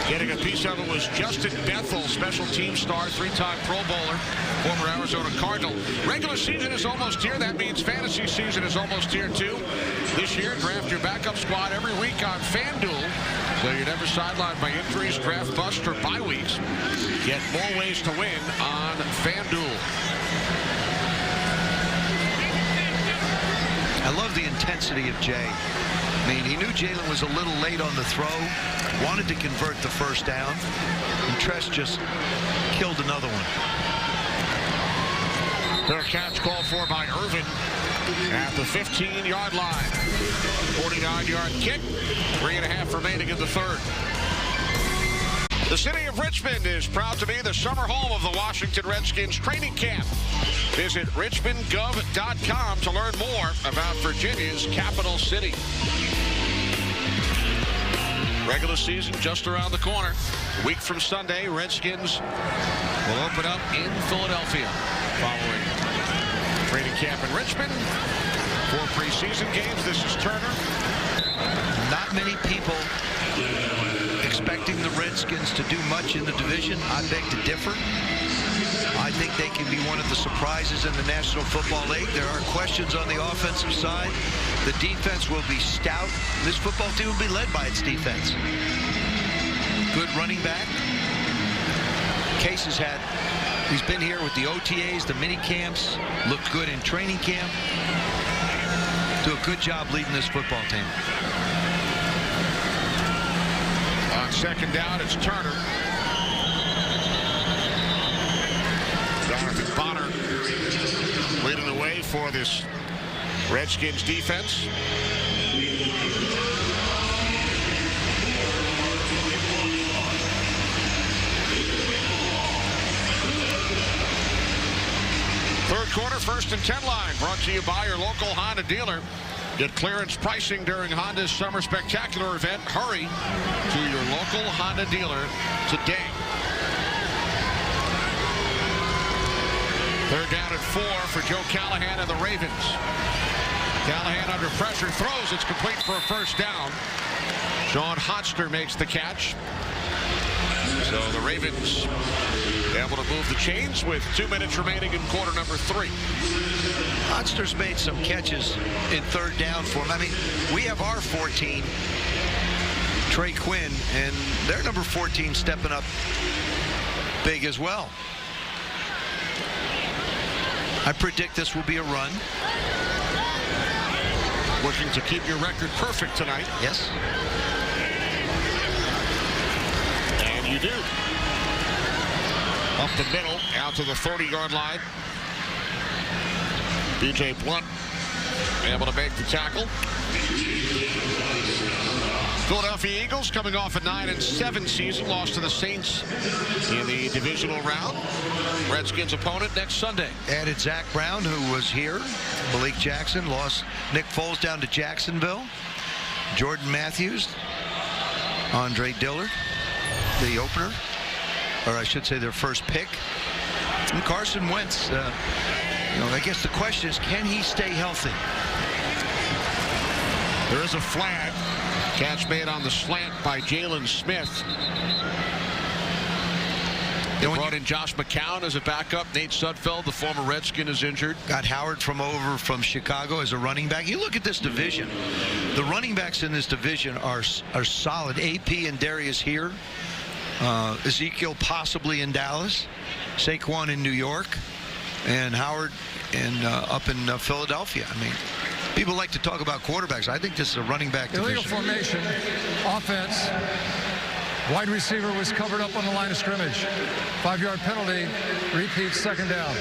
Getting a piece of it was Justin Bethel, special team star, 3-time Pro Bowler, former Arizona Cardinal. Regular season is almost here. That means fantasy season is almost here, too. This year, draft your backup squad every week on FanDuel, so you're never sidelined by injuries, draft bust, or bye weeks. Get more ways to win on FanDuel. I love the intensity of Jay. I mean, he knew Jalen was a little late on the throw, wanted to convert the first down, and Tress just killed another one. Their catch called for by Irvin at the 15-yard line. 49-yard kick, 3.5 remaining in the third. The city of Richmond is proud to be the summer home of the Washington Redskins training camp. Visit richmondgov.com to learn more about Virginia's capital city. Regular season just around the corner. A week from Sunday, Redskins will open up in Philadelphia following training camp in Richmond. 4 preseason games. This is Turner. Not many people expecting the Redskins to do much in the division. I beg to differ. I think they can be one of the surprises in the National Football League. There are questions on the offensive side. The defense will be stout. This football team will be led by its defense. Good running back. Case he's been here with the OTAs, the mini camps, looked good in training camp. Do a good job leading this football team. On second down, it's Turner. Jonathan Bonner leading the way for this Redskins defense. Third quarter, 1st and 10 line, brought to you by your local Honda dealer. Get clearance pricing during Honda's Summer Spectacular event. Hurry to your local Honda dealer today. Third down and 4 for Joe Callahan and the Ravens. Callahan under pressure, throws. It's complete for a first down. Sean Hotster makes the catch. So the Ravens able to move the chains with 2 minutes remaining in quarter number 3. Hotster's made some catches in third down for him. I mean, we have our 14, Trey Quinn, and their number 14 stepping up big as well. I predict this will be a run. Looking to keep your record perfect tonight. Yes. And you do. Up the middle, out to the 30-yard line. B.J. Blunt able to make the tackle. Philadelphia Eagles coming off a 9-7 season, lost to the Saints in the divisional round. Redskins opponent next Sunday. Added Zach Brown, who was here. Malik Jackson lost Nick Foles down to Jacksonville. Jordan Matthews, Andre Dillard, the opener, or I should say their first pick. And Carson Wentz, I guess the question is, can he stay healthy? There is a flag. Catch made on the slant by Jalen Smith. They brought in Josh McCown as a backup. Nate Sudfeld, the former Redskin, is injured. Got Howard from Chicago as a running back. You look at this division. The running backs in this division are solid. AP and Darius here. Ezekiel possibly in Dallas. Saquon in New York. And Howard up in Philadelphia. I mean, people like to talk about quarterbacks. I think this is a running back division. Illegal formation, offense. Wide receiver was covered up on the line of scrimmage. 5-yard penalty, repeat, second down.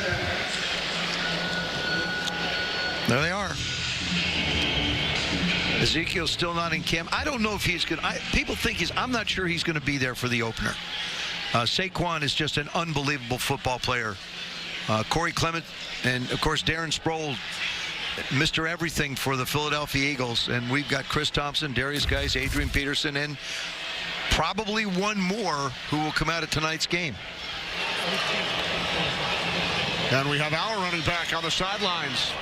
There they are. Ezekiel's still not in camp. I don't know if he's going to. People think I'm not sure he's going to be there for the opener. Saquon is just an unbelievable football player. Corey Clement and, of course, Darren Sproul, Mr. Everything for the Philadelphia Eagles. And we've got Chris Thompson, Darius Geis, Adrian Peterson, and probably one more who will come out of tonight's game. And we have our running back on the sidelines,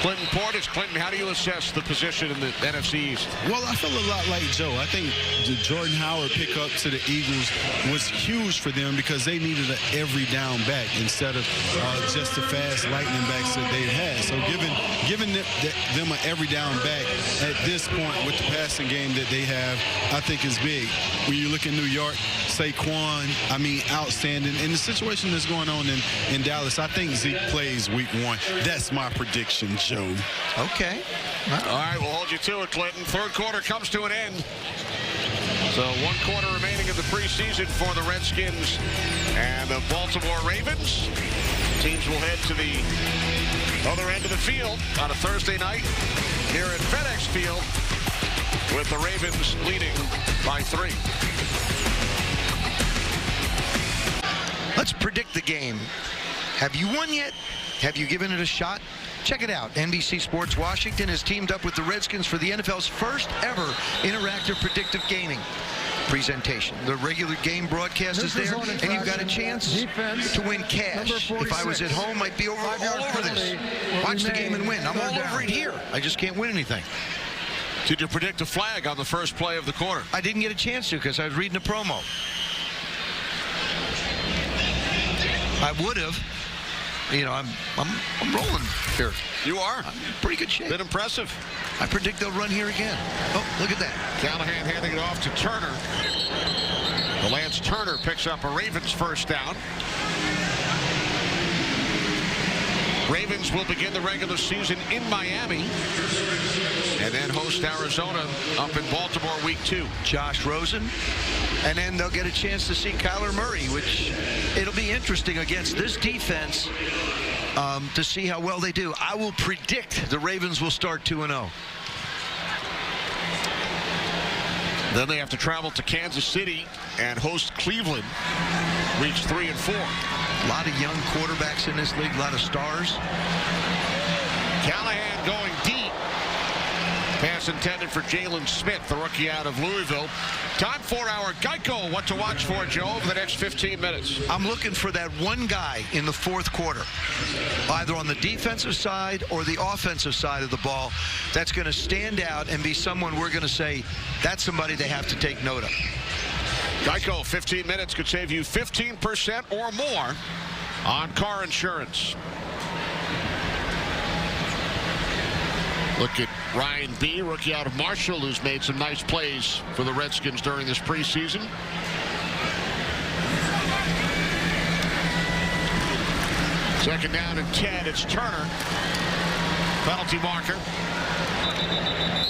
Clinton Portis. Clinton, how do you assess the position in the NFC East? Well, I feel a lot like Joe. I think the Jordan Howard pickup to the Eagles was huge for them because they needed an every down back instead of just the fast lightning backs that they've had. So giving them an every down back at this point with the passing game that they have, I think is big. When you look in New York, Saquon, I mean, outstanding. And the situation that's going on in Dallas, I think Zeke plays week 1. That's my prediction, Joe. Okay. All right, we'll hold you to it, Clinton. Third quarter comes to an end. So 1 quarter remaining in the preseason for the Redskins and the Baltimore Ravens. Teams will head to the other end of the field on a Thursday night here at FedEx Field with the Ravens leading by 3. Let's predict the game. Have you won yet? Have you given it a shot? Check it out. NBC Sports Washington has teamed up with the Redskins for the NFL's first ever interactive predictive gaming presentation. The regular game broadcast is there, and you've got a chance to win cash. If I was at home, I'd be all over this. Watch the game and win. I'm all over it here. I just can't win anything. Did you predict a flag on the first play of the quarter? I didn't get a chance to because I was reading a promo. I would have. You know, I'm rolling here. You are. I'm in pretty good shape. Been impressive. I predict they'll run here again. Oh, look at that. Callahan handing it off to Turner. Lance Turner picks up a Ravens first down. Ravens will begin the regular season in Miami and then host Arizona up in Baltimore week 2. Josh Rosen. And then they'll get a chance to see Kyler Murray, which it'll be interesting against this defense to see how well they do. I will predict the Ravens will start 2-0. Then they have to travel to Kansas City and host Cleveland weeks 3 and 4. A lot of young quarterbacks in this league, a lot of stars. Callahan going deep. Pass intended for Jalen Smith, the rookie out of Louisville. Time for our Geico. What to watch for, Joe, over the next 15 minutes. I'm looking for that one guy in the fourth quarter, either on the defensive side or the offensive side of the ball, that's going to stand out and be someone we're going to say, that's somebody they have to take note of. Geico, 15 minutes could save you 15% or more on car insurance. Look at Ryan B., rookie out of Marshall, who's made some nice plays for the Redskins during this preseason. Second down and 10. It's Turner. Penalty marker.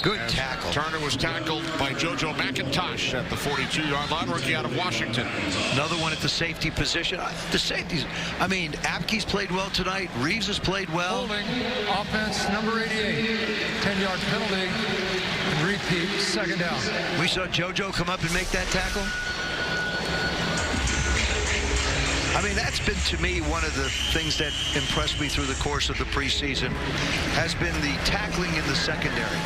Good tackle. Turner was tackled by JoJo McIntosh at the 42-yard line, rookie out of Washington. Another one at the safety position. The safeties, I mean, Apke's played well tonight. Reeves has played well. Holding, offense, number 88. 10-yard penalty, and repeat, second down. We saw JoJo come up and make that tackle. I mean, that's been, to me, one of the things that impressed me through the course of the preseason has been the tackling in the secondary.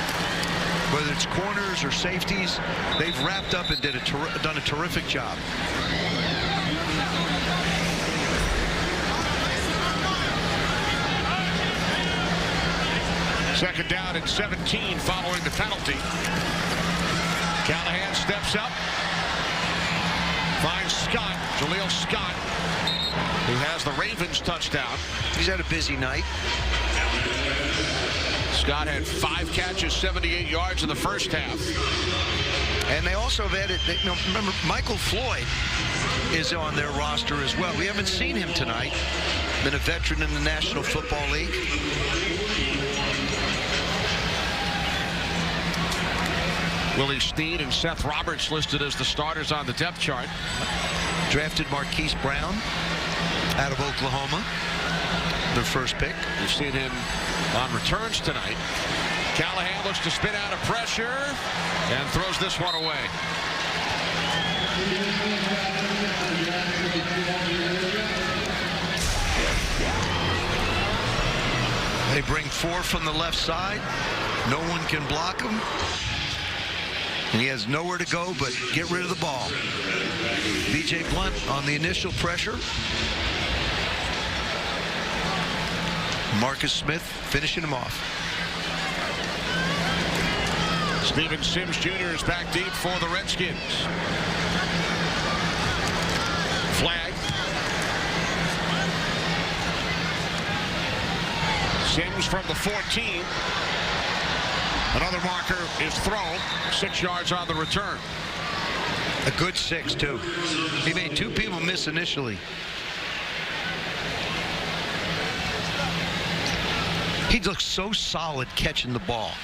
Whether it's corners or safeties, they've wrapped up and done a terrific job. Second down and 17 following the penalty. Callahan steps up. Finds Scott, Jaleel Scott, who has the Ravens touchdown. He's had a busy night. Scott had 5 catches, 78 yards in the first half. And they also have added, remember, Michael Floyd is on their roster as well. We haven't seen him tonight. Been a veteran in the National Football League. Willie Snead and Seth Roberts listed as the starters on the depth chart. Drafted Marquise Brown out of Oklahoma, their first pick. We've seen him on returns tonight. Callahan looks to spin out of pressure and throws this one away. They bring 4 from the left side. No one can block him. And he has nowhere to go but get rid of the ball. B.J. Blunt on the initial pressure. Marcus Smith finishing him off. Steven Sims Jr. is back deep for the Redskins. Flag. Sims from the 14. Another marker is thrown. 6 yards on the return. A good 6, too. He made 2 people miss initially. He looks so solid catching the ball.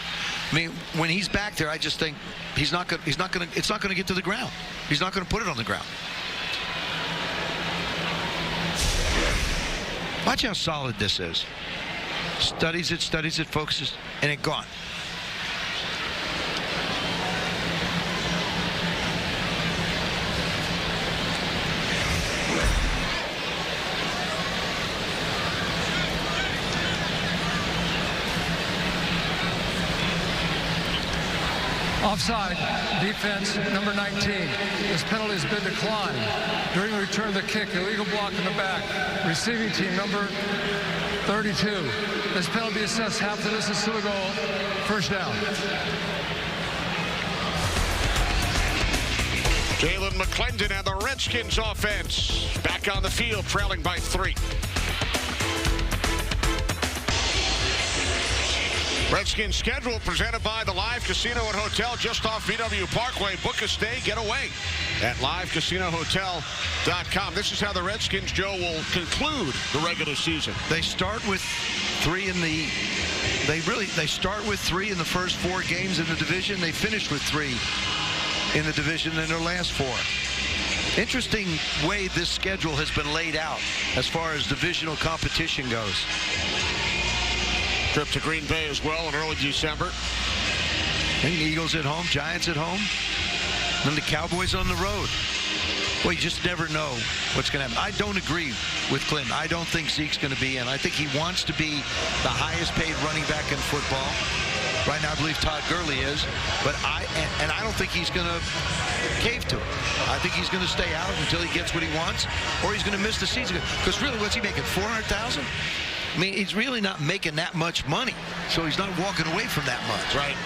I mean, when he's back there, I just think it's not going to get to the ground. He's not going to put it on the ground. Watch how solid this is. Studies it, focuses, and it's gone. Offside, defense, number 19. This penalty has been declined. During the return of the kick, illegal block in the back. Receiving team, number 32. This penalty assessed half the distance to the goal. First down. Jalen McClendon and the Redskins offense back on the field, trailing by 3. Redskins schedule presented by the Live Casino and Hotel just off VW Parkway. Book a stay, get away at livecasinohotel.com. This is how the Redskins, Joe, will conclude the regular season. They start with 3 in the. They start with 3 in the first 4 games in the division. They finish with 3 in the division in their last 4. Interesting way this schedule has been laid out as far as divisional competition goes. Trip to Green Bay as well in early December. And Eagles at home, Giants at home, then the Cowboys on the road. Well, you just never know what's going to happen. I don't agree with Clinton. I don't think Zeke's going to be in. I think he wants to be the highest paid running back in football. Right now, I believe Todd Gurley is, but I don't think he's going to cave to it. I think he's going to stay out until he gets what he wants, or he's going to miss the season. Because really, what's he making? $400,000? I mean, he's really not making that much money, so he's not walking away from that much. Right.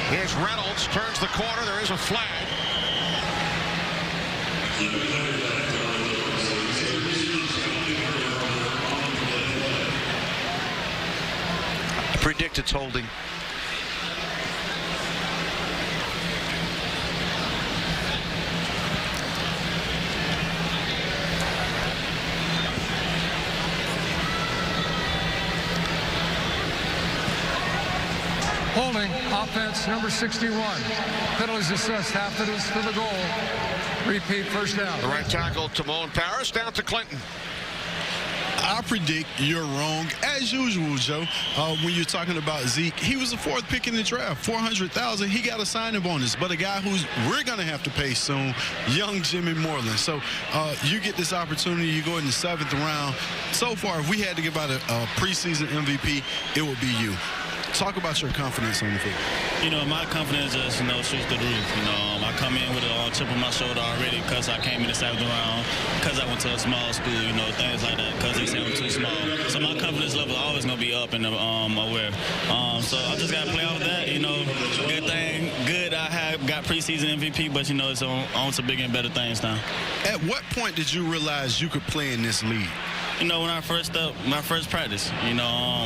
Here's Reynolds, turns the corner. There is a flag. I predict it's holding. Holding, offense, number 61. Penalties assessed, half the distance to the goal. Repeat, first down. The right tackle, Timon Paris, down to Clinton. I predict you're wrong, as usual, Joe. When you're talking about Zeke, he was the 4th pick in the draft, $400,000. He got a signing bonus, but a guy we're going to have to pay soon, young Jimmy Moreland. So you get this opportunity, you go in the 7th round. So far, if we had to give out a preseason MVP, it would be you. Talk about your confidence on the field. You know, my confidence is, shoots the roof. I come in with a chip on my shoulder already because I came in the 7th round, because I went to a small school, things like that, because they say I'm too small. So my confidence level is always going to be up and aware. So I just got to play off of that, Good I have got preseason MVP, but, it's on to bigger and better things now. At what point did you realize you could play in this league? When I first my first practice,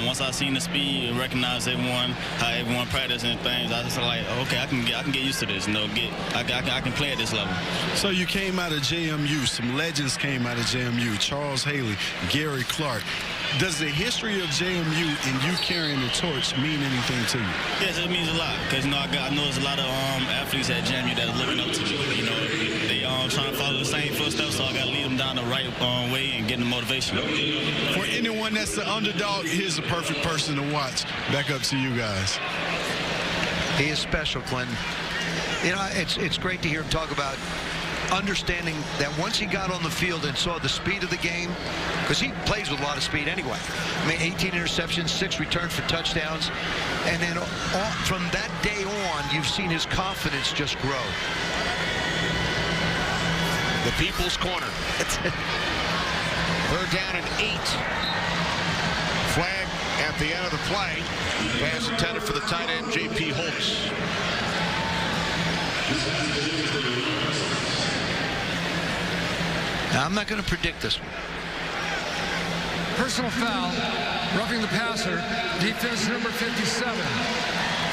once I seen the speed and recognized everyone, how everyone practiced and things, I was like, okay, I can get used to this. I can play at this level. So you came out of JMU. Some legends came out of JMU. Charles Haley, Gary Clark. Does the history of JMU and you carrying the torch mean anything to you? Yes, it means a lot because I know there's a lot of athletes at JMU that are looking up to me. They trying to follow the same footsteps, so I got to lead them down the right way and get the motivation. For anyone that's the underdog, here's the perfect person to watch. Back up to you guys. He is special, Clinton. It's great to hear him talk about understanding that once he got on the field and saw the speed of the game, because he plays with a lot of speed anyway. 18 interceptions, 6 returns for touchdowns, and then from that day on, you've seen his confidence just grow. The People's Corner. Third down and 8. Flag at the end of the play. Pass intended for the tight end, J.P. Holtz. Now, I'm not going to predict this one. Personal foul, roughing the passer, defense number 57.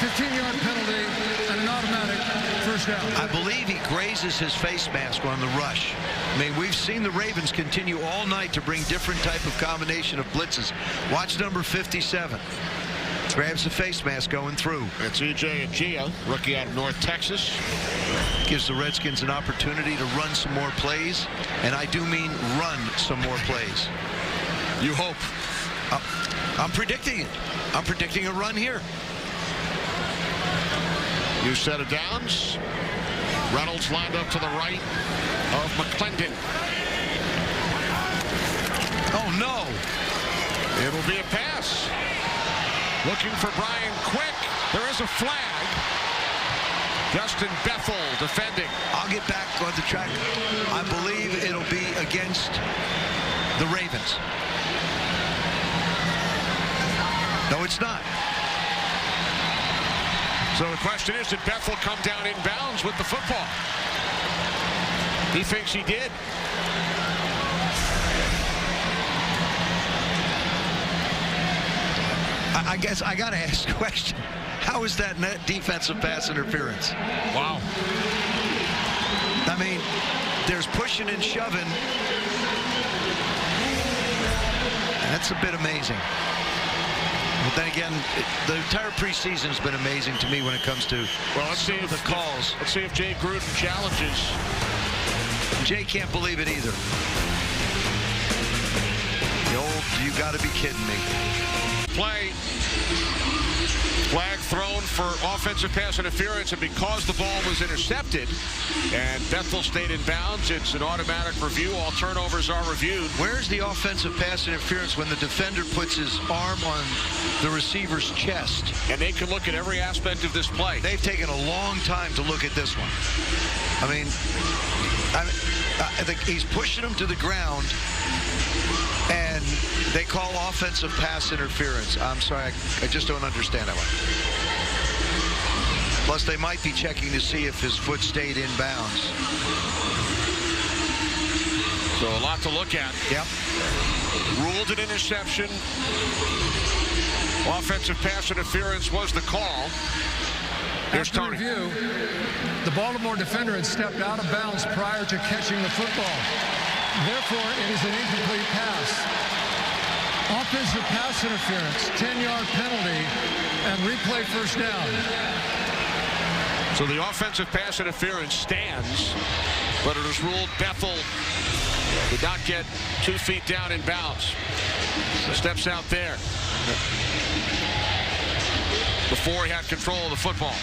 15-yard penalty and an automatic first down. I believe he grazes his face mask on the rush. We've seen the Ravens continue all night to bring different type of combination of blitzes. Watch number 57. Grabs the face mask going through. It's E.J. Agia, rookie out of North Texas. Gives the Redskins an opportunity to run some more plays, and I do mean run some more plays. You hope. I'm predicting it. I'm predicting a run here. New set of downs. Reynolds lined up to the right of McClendon. Oh, no. It'll be a pass. Looking for Brian Quick. There is a flag. Justin Bethel defending. I'll get back on the track. I believe it'll be against the Ravens. No, it's not. So the question is, did Bethel come down in bounds with the football? He thinks he did. I guess I got to ask the question. How is that net defensive pass interference? Wow. There's pushing and shoving. That's a bit amazing. But then again, the entire preseason has been amazing to me when it comes to let's see if the calls. Let's see if Jay Gruden challenges. Jay can't believe it either. The old, you got to be kidding me. Play. Flag thrown for offensive pass interference, and because the ball was intercepted and Bethel stayed in bounds, it's an automatic review. All turnovers are reviewed. Where's the offensive pass interference when the defender puts his arm on the receiver's chest? And they can look at every aspect of this play. They've taken a long time to look at this one. I think he's pushing him to the ground, and they call offensive pass interference. I'm sorry, I just don't understand that one. Plus, they might be checking to see if his foot stayed in bounds. So a lot to look at. Yep. Ruled an interception. Offensive pass interference was the call. Here's Tony. After review, the Baltimore defender had stepped out of bounds prior to catching the football. Therefore, it is an incomplete pass. offensive pass interference, 10-yard penalty, and replay first down. So the offensive pass interference stands, but it is ruled Bethel did not get 2 feet down in bounds. Steps out there before he had control of the football.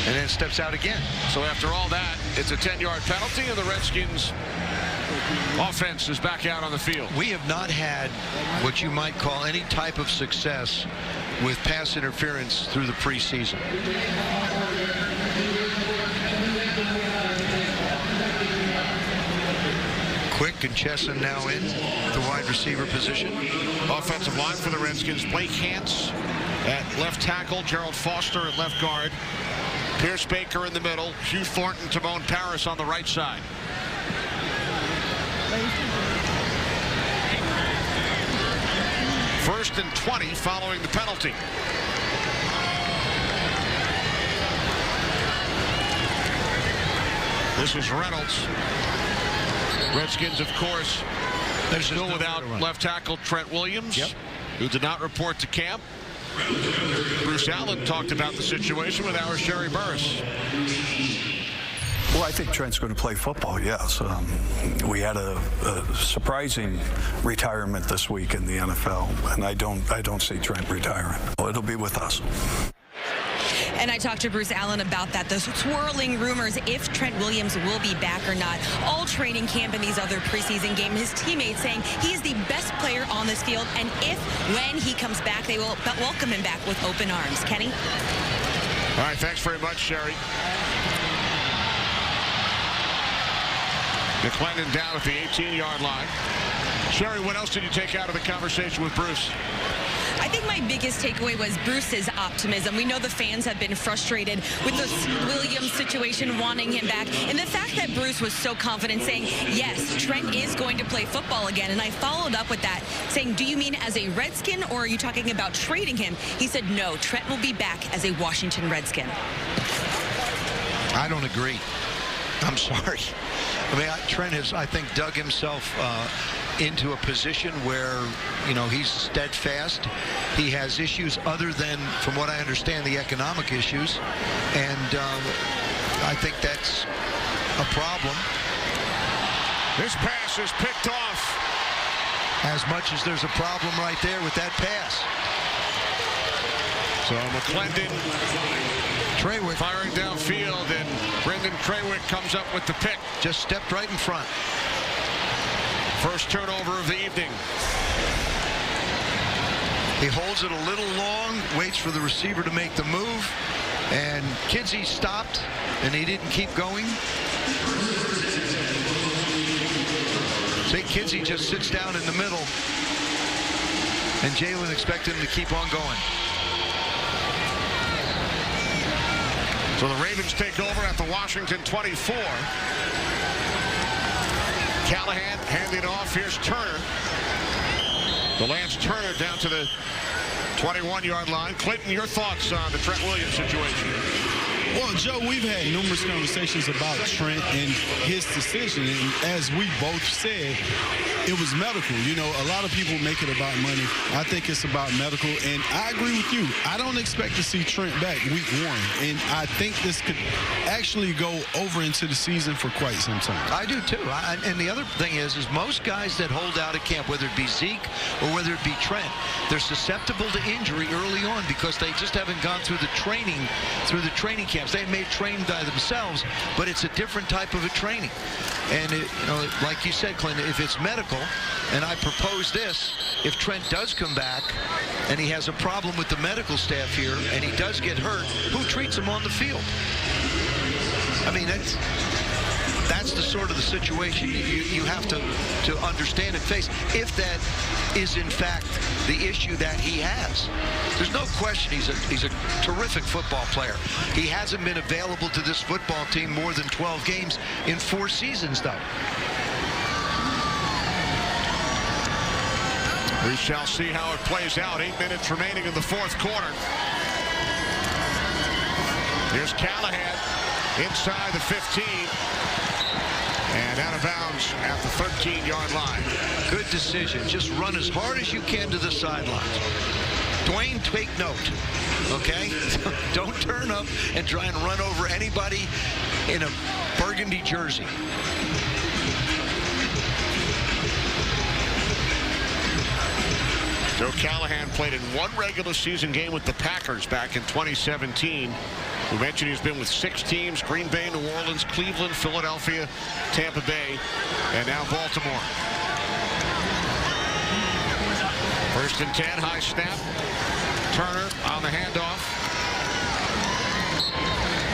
And then steps out again. So after all that, it's a 10-yard penalty, and the Redskins offense is back out on the field. We have not had what you might call any type of success with pass interference through the preseason. Quick and Chesson now in the wide receiver position. Offensive line for the Redskins: Blake Hance at left tackle, Gerald Foster at left guard, Pierce Baker in the middle, Hugh Thornton, Timon Paris on the right side. First and 20 following the penalty. This is Reynolds. Redskins, of course, still without left tackle Trent Williams, who did not report to camp. Bruce Allen talked about the situation with our Sherry Burris. Well, I think Trent's going to play football, yes. We had a surprising retirement this week in the NFL, and I don't see Trent retiring. Well, it'll be with us. And I talked to Bruce Allen about that, those swirling rumors if Trent Williams will be back or not. All training camp and these other preseason games, his teammates saying he's the best player on this field, and when he comes back, they will welcome him back with open arms. Kenny? All right, thanks very much, Sherry. McClendon down at the 18-yard line. Sherry, what else did you take out of the conversation with Bruce? I think my biggest takeaway was Bruce's optimism. We know the fans have been frustrated with the Williams situation, wanting him back. And the fact that Bruce was so confident, saying, yes, Trent is going to play football again. And I followed up with that, saying, do you mean as a Redskin, or are you talking about trading him? He said, no, Trent will be back as a Washington Redskin. I don't agree. I'm sorry. I mean, Trent has, I think, dug himself into a position where, you know, he's steadfast. He has issues other than, from what I understand, the economic issues. And I think that's a problem. This pass is picked off. As much as there's a problem right there with that pass. So McClendon Trawick firing downfield, and Brendan Trawick comes up with the pick. Just stepped right in front. First turnover of the evening. He holds it a little long, waits for the receiver to make the move, and Kinsey stopped, and he didn't keep going. Say Kinsey just sits down in the middle, and Jalen expected him to keep on going. So the Ravens take over at the Washington 24. Callahan handing it off. Here's Turner. The Lance Turner down to the 21-yard line. Clinton, your thoughts on the Trent Williams situation? Well, Joe, we've had numerous conversations about Trent and his decision. And as we both said, it was medical. You know, a lot of people make it about money. I think it's about medical. And I agree with you. I don't expect to see Trent back week 1. And I think this could actually go over into the season for quite some time. I do, too. And the other thing is most guys that hold out at camp, whether it be Zeke or whether it be Trent, they're susceptible to injury early on because they just haven't gone through the training camps. They may train by themselves, but it's a different type of a training. And, you know, like you said, Clinton, if it's medical, and I propose this, if Trent does come back and he has a problem with the medical staff here and he does get hurt, who treats him on the field? I mean, that's the sort of the situation you have to understand and face if that is in fact the issue that he has. There's no question he's a terrific football player. He hasn't been available to this football team more than 12 games in 4 seasons, though. We shall see how it plays out. 8 minutes remaining in the fourth quarter. Here's Callahan inside the 15. And And out of bounds at the 13-yard line. Good decision. Just run as hard as you can to the sidelines. Dwayne, take note, okay? Don't turn up and try and run over anybody in a burgundy jersey. Joe Callahan played in one regular season game with the Packers back in 2017. We mentioned he's been with 6 teams: Green Bay, New Orleans, Cleveland, Philadelphia, Tampa Bay, and now Baltimore. 1st and 10, high snap. Turner on the handoff.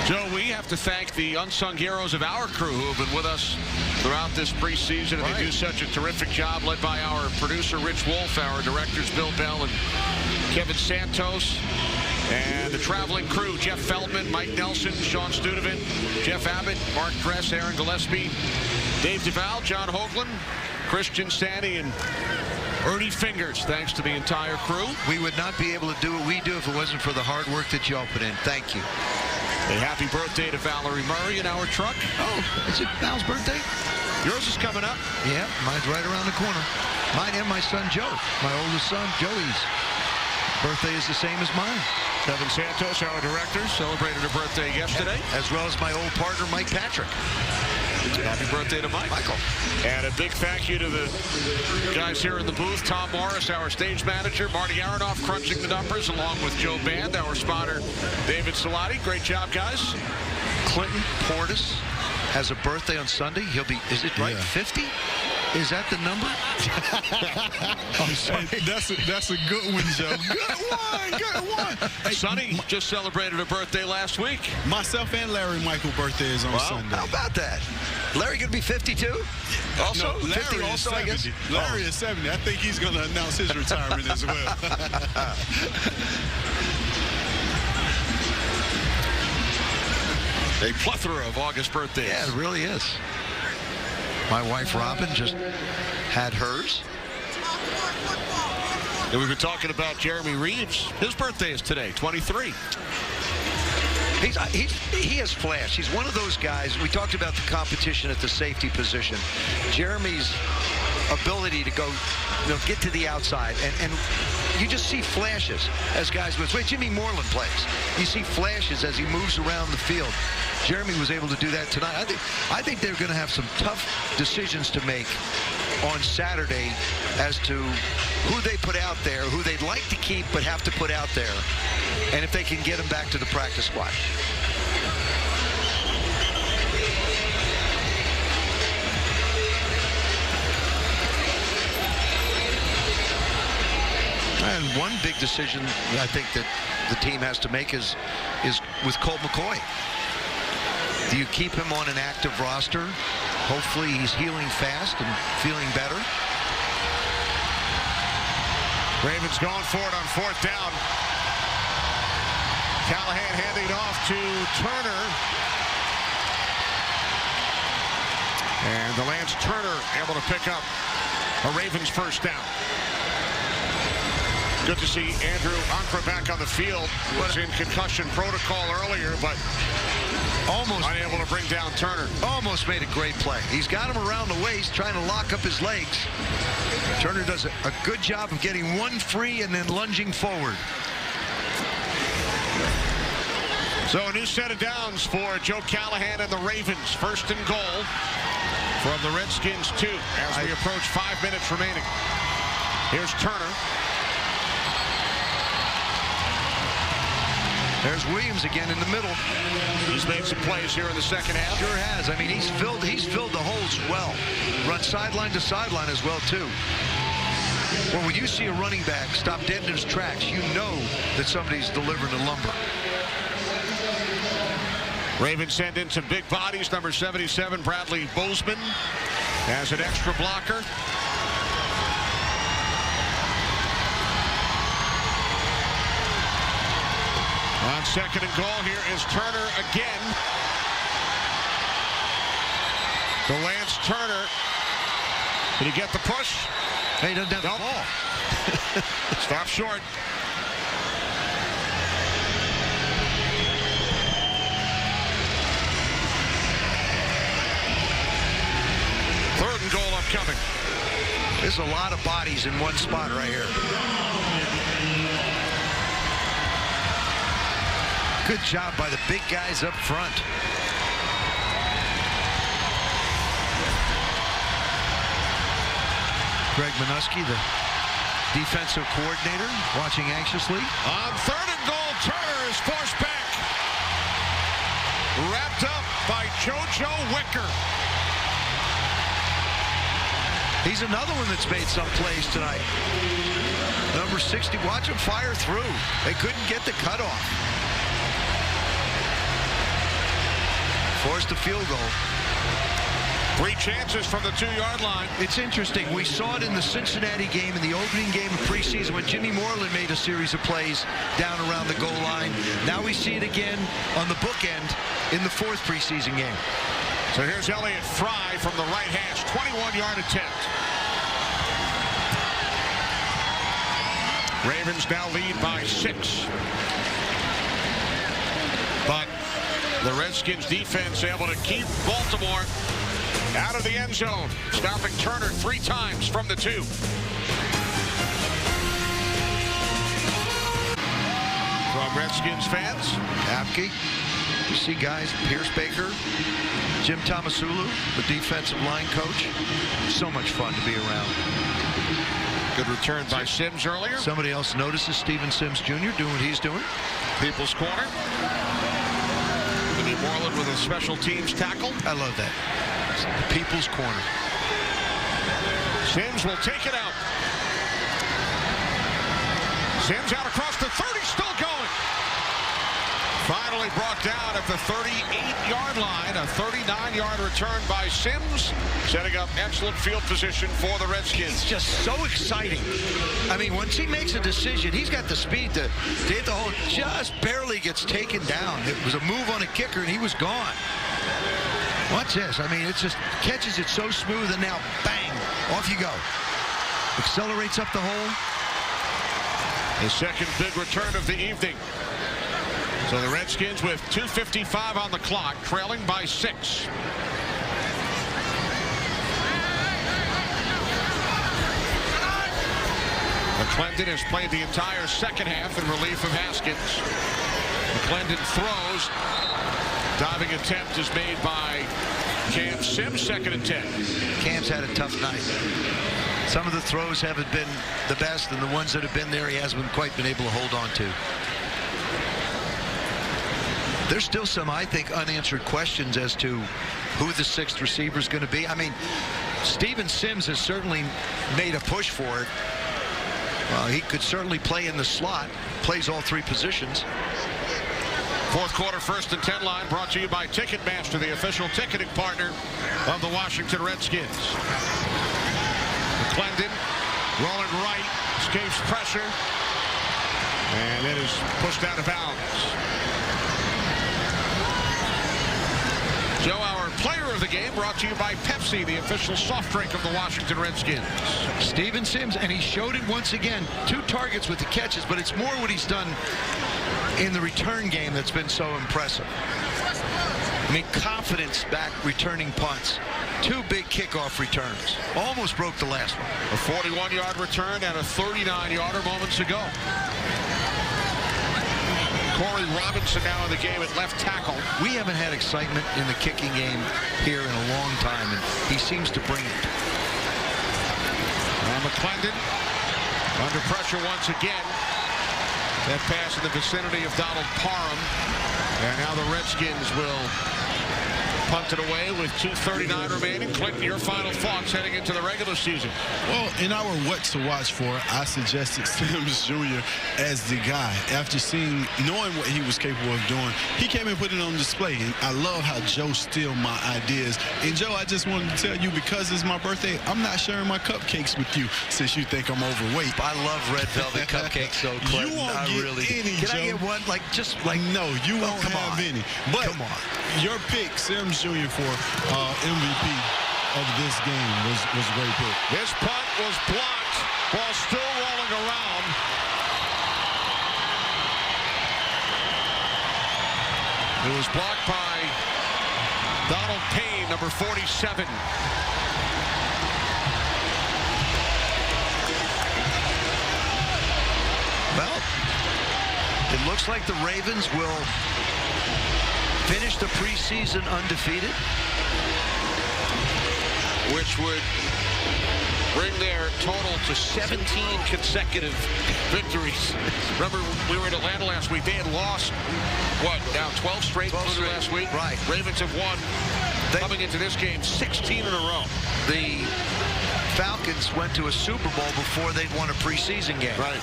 Joe, we have to thank the unsung heroes of our crew who have been with us throughout this preseason. And they do such a terrific job, led by our producer, Rich Wolf, our directors, Bill Bell and Kevin Santos, and the traveling crew, Jeff Feldman, Mike Nelson, Sean Studevant, Jeff Abbott, Mark Dress, Aaron Gillespie, Dave Duvall, John Hoagland, Christian Sandy, and Ernie Fingers. Thanks to the entire crew. We would not be able to do what we do if it wasn't for the hard work that y'all put in. Thank you. A happy birthday to Valerie Murray in our truck. Oh, is it Val's birthday? Yours is coming up. Yeah, mine's right around the corner. Mine and my son Joe, my oldest son Joey's birthday is the same as mine. Kevin Santos, our director, celebrated a birthday yesterday. As well as my old partner Mike Patrick. Happy birthday to Michael. And a big thank you to the guys here in the booth. Tom Morris, our stage manager. Marty Aronoff crunching the numbers, along with Joe Band, our spotter, David Salati. Great job, guys. Clinton Portis has a birthday on Sunday. He'll be, is it right, 50? Is that the number? Hey, that's a good one, Joe. Good one. Hey, Sonny just celebrated a birthday last week. Myself and Larry Michael birthday is on Sunday. How about that? Larry going to be 52? Also, no, Larry 50 also, 70. I guess. Larry is 70. I think he's going to announce his retirement as well. A plethora of August birthdays. Yeah, it really is. My wife, Robin, just had hers. And we've been talking about Jeremy Reeves. His birthday is today, 23. He has flash. He's one of those guys. We talked about the competition at the safety position. Jeremy's ability to go, get to the outside, and you just see flashes as guys with. Wait, Jimmy Moreland plays. You see flashes as he moves around the field. Jeremy was able to do that tonight. I think they're going to have some tough decisions to make on Saturday as to who they put out there, who they'd like to keep but have to put out there, and if they can get him back to the practice squad. And one big decision I think that the team has to make is with Colt McCoy. Do you keep him on an active roster? Hopefully he's healing fast and feeling better. Ravens going for it on 4th down. Callahan handing it off to Turner. And the Lance Turner able to pick up a Ravens 1st down. Good to see Andrew Ankra back on the field. Was in concussion protocol earlier, but almost unable to bring down Turner. Almost made a great play. He's got him around the waist, trying to lock up his legs. Turner does a good job of getting one free and then lunging forward. So a new set of downs for Joe Callahan and the Ravens. 1st and goal from the Redskins 2 as we approach 5 minutes remaining. Here's Turner. There's Williams again in the middle. He's made some plays here in the second half. Sure has. I mean, he's filled the holes well. Run sideline to sideline as well, too. Well, when you see a running back stop dead in his tracks, you know that somebody's delivering the lumber. Ravens send in some big bodies. Number 77, Bradley Bozeman, as an extra blocker. On 2nd and goal, here is Turner again. The Lance Turner. Did he get the push? Hey, he doesn't have the ball. Stop short. coming. There's a lot of bodies in one spot right here. Good job by the big guys up front. Greg Minuski, the defensive coordinator, watching anxiously. On 3rd and goal, Turner is forced back. Wrapped up by JoJo Wicker. He's another one that's made some plays tonight. Number 60, watch him fire through. They couldn't get the cutoff. Forced a field goal. 3 chances from the 2-yard line. It's interesting. We saw it in the Cincinnati game, in the opening game of preseason, when Jimmy Moreland made a series of plays down around the goal line. Now we see it again on the bookend in the 4th preseason game. So here's Elliott Fry from the right hash, 21-yard attempt. Ravens now lead by 6. But the Redskins defense able to keep Baltimore out of the end zone, stopping Turner 3 times from the 2. From Redskins fans, Apke, you see guys, Pierce Baker, Jim Tomasulu, the defensive line coach. So much fun to be around. Good return by Sims earlier. Somebody else notices Steven Sims Jr. doing what he's doing. People's corner. Jimmy Moreland with a special teams tackle. I love that. It's the People's corner. Sims will take it out. Sims out across the 30, still going. Finally brought down at the 38-yard line. A 39-yard return by Sims, setting up excellent field position for the Redskins. It's just so exciting. I mean, once he makes a decision, he's got the speed to hit the hole. Just barely gets taken down. It was a move on a kicker, and he was gone. Watch this. I mean, it just catches it so smooth, and now, bang, off you go. Accelerates up the hole. The second big return of the evening. So the Redskins with 2:55 on the clock, trailing by 6. McClendon has played the entire second half in relief of Haskins. McClendon throws. Diving attempt is made by Cam Sims, 2nd and 10. Cam's had a tough night. Some of the throws haven't been the best, and the ones that have been there, he hasn't quite been able to hold on to. There's still some, I think, unanswered questions as to who the 6th receiver is going to be. I mean, Steven Sims has certainly made a push for it. He could certainly play in the slot, plays all 3 positions. 4th quarter, 1st and 10 line, brought to you by Ticketmaster, the official ticketing partner of the Washington Redskins. McClendon rolling right, escapes pressure, and it is pushed out of bounds. Joe, our player of the game, brought to you by Pepsi, the official soft drink of the Washington Redskins. Steven Sims, and he showed it once again. 2 targets with the catches, but it's more what he's done in the return game that's been so impressive. I mean, confidence back returning punts. 2 big kickoff returns. Almost broke the last one. A 41-yard return and a 39-yarder moments ago. Corey Robinson now in the game at left tackle. We haven't had excitement in the kicking game here in a long time, and he seems to bring it. McClendon under pressure once again. That pass in the vicinity of Donald Parham. And now the Redskins will punt it away with 2:39 remaining. Clinton, your final thoughts heading into the regular season? Well, in our what to watch for, I suggested Sims Jr. as the guy. After knowing what he was capable of doing, he came and put it on display. And I love how Joe steals my ideas. And Joe, I just wanted to tell you, because it's my birthday, I'm not sharing my cupcakes with you since you think I'm overweight. I love red velvet cupcakes, so Clinton. You won't get any, Can Joe. I get one? No, you won't have any. But come on. Your pick, Sims Jr. for MVP of this game was a great pick. This punt was blocked while still rolling around. It was blocked by Donald Payne, number 47. It looks like the Ravens will finish the preseason undefeated, which would bring their total to 17 consecutive victories. Remember, we were in Atlanta last week. They had lost, what, now 12 straight last week? Right. Ravens have won, coming into this game, 16 in a row. The Falcons went to a Super Bowl before they'd won a preseason game. Right.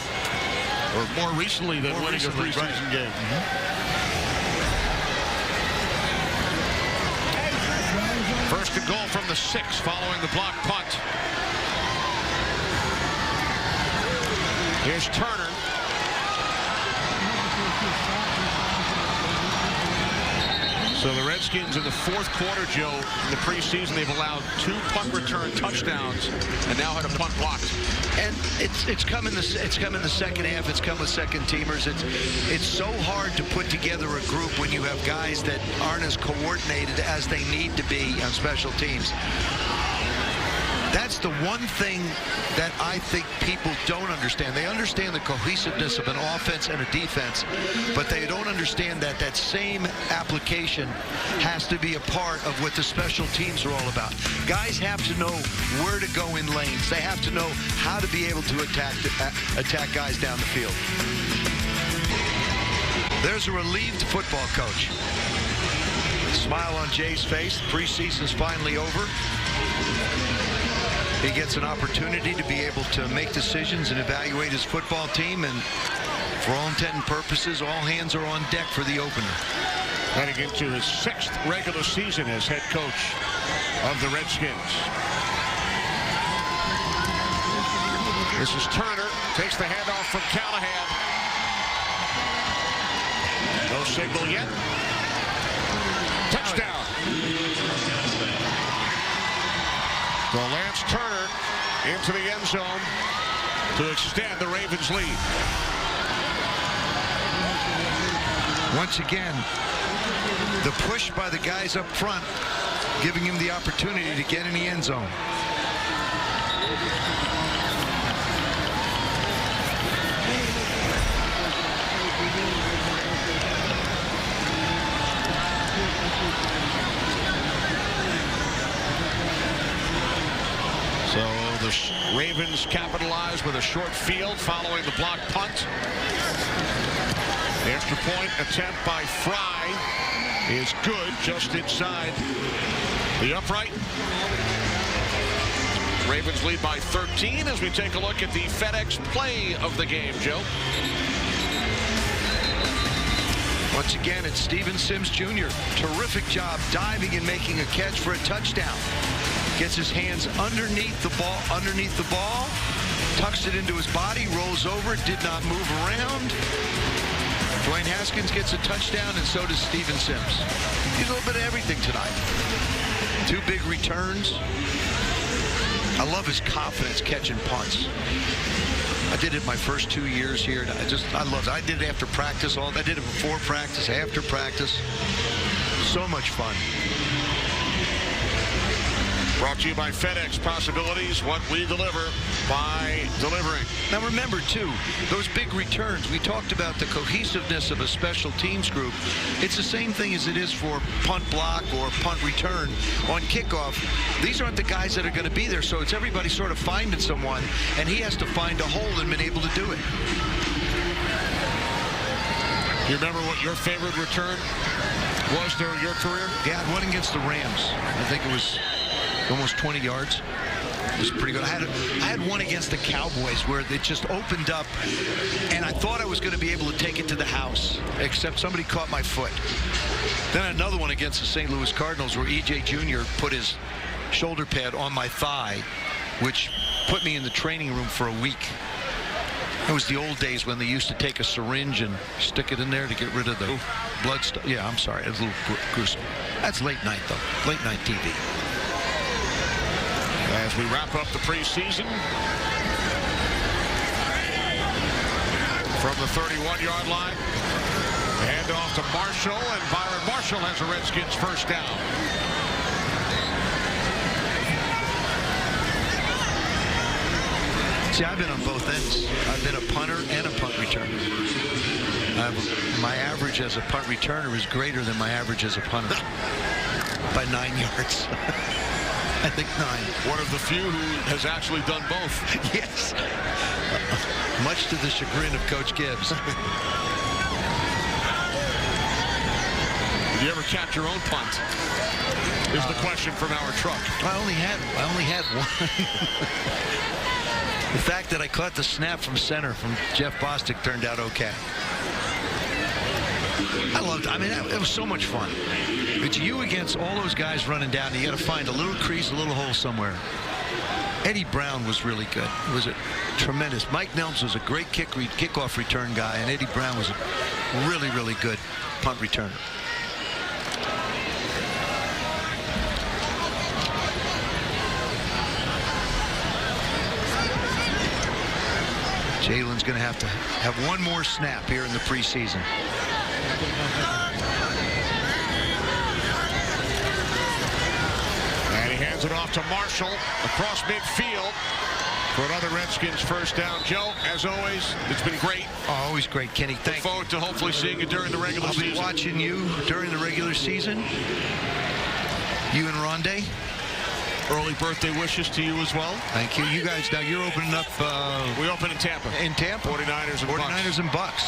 Or more recently than winning a preseason game. First and goal from the 6 following the block punt. Here's Turner. So the Redskins in the fourth quarter, Joe, in the preseason, they've allowed 2 punt return touchdowns and now had a punt blocked. And it's come in the second half. It's come with second teamers. It's so hard to put together a group when you have guys that aren't as coordinated as they need to be on special teams. That's the one thing that I think people don't understand. They understand the cohesiveness of an offense and a defense, but they don't understand that that same application has to be a part of what the special teams are all about. Guys have to know where to go in lanes. They have to know how to be able to attack guys down the field. There's a relieved football coach. Smile on Jay's face. Preseason's finally over. He gets an opportunity to be able to make decisions and evaluate his football team, and for all intent and purposes, all hands are on deck for the opener. Heading into his 6th regular season as head coach of the Redskins. This is Turner, takes the handoff from Callahan. No signal yet. Touchdown. So Lance Turner into the end zone to extend the Ravens' lead. Once again, the push by the guys up front, giving him the opportunity to get in the end zone. So the Ravens capitalize with a short field following the block punt. The extra point attempt by Fry is good, just inside the upright. Ravens lead by 13 as we take a look at the FedEx play of the game, Joe. Once again, it's Steven Sims Jr. Terrific job diving and making a catch for a touchdown. Gets his hands underneath the ball, tucks it into his body, rolls over, did not move around. Dwayne Haskins gets a touchdown, and so does Steven Sims. He's a little bit of everything tonight. 2 big returns. I love his confidence catching punts. I did it my first 2 years here, and I loved it. I did it after practice. I did it before practice, after practice. So much fun. Brought to you by FedEx. Possibilities, what we deliver by delivering. Now remember, too, those big returns, we talked about the cohesiveness of a special teams group. It's the same thing as it is for punt block or punt return on kickoff. These aren't the guys that are going to be there, so it's everybody sort of finding someone, and he has to find a hole and been able to do it. You remember what your favorite return was during your career? Yeah, one against the Rams. I think it was almost 20 yards. It was pretty good. I had one against the Cowboys where it just opened up, and I thought I was going to be able to take it to the house, except somebody caught my foot. Then another one against the St. Louis Cardinals where E.J. Jr. put his shoulder pad on my thigh, which put me in the training room for a week. It was the old days when they used to take a syringe and stick it in there to get rid of the blood stuff. Yeah, I'm sorry. It's a little gruesome. That's late night, though. Late night TV. As we wrap up the preseason, from the 31-yard line, hand off to Marshall, and Byron Marshall has a Redskins first down. See, I've been on both ends. I've been a punter and a punt returner. My average as a punt returner is greater than my average as a punter by 9 yards. I think 9. One of the few who has actually done both. Yes. Much to the chagrin of Coach Gibbs. Did you ever catch your own punt? Is the question from our truck. I only had one. The fact that I caught the snap from center from Jeff Bostic turned out okay. I loved it. I mean, it was so much fun. It's you against all those guys running down. You got to find a little crease, a little hole somewhere. Eddie Brown was really good. It was tremendous. Mike Nelms was a great kickoff return guy, and Eddie Brown was a really, really good punt returner. Jalen's going to have one more snap here in the preseason. And he hands it off to Marshall across midfield for another Redskins first down. Joe, as always, it's been great. Oh, always great, Kenny. Look forward to hopefully seeing you during the regular season. I'll be watching you during the regular season. You and Rondé. Early birthday wishes to you as well. Thank you. You guys, now you're opening up. We open in Tampa. In Tampa. 49ers and Bucks.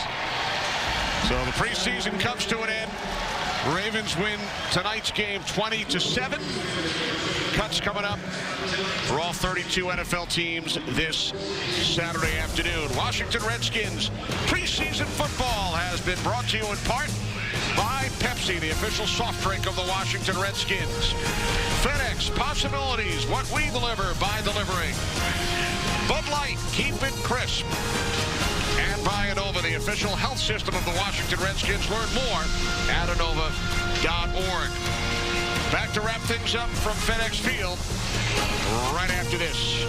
So the preseason comes to an end. Ravens win tonight's game 20-7. Cuts coming up for all 32 NFL teams this Saturday afternoon. Washington Redskins preseason football has been brought to you in part by Pepsi, the official soft drink of the Washington Redskins. FedEx, possibilities, what we deliver by delivering. Bud Light, keep it crisp. And by Inova, the official health system of the Washington Redskins. Learn more at Inova.org. Back to wrap things up from FedEx Field right after this.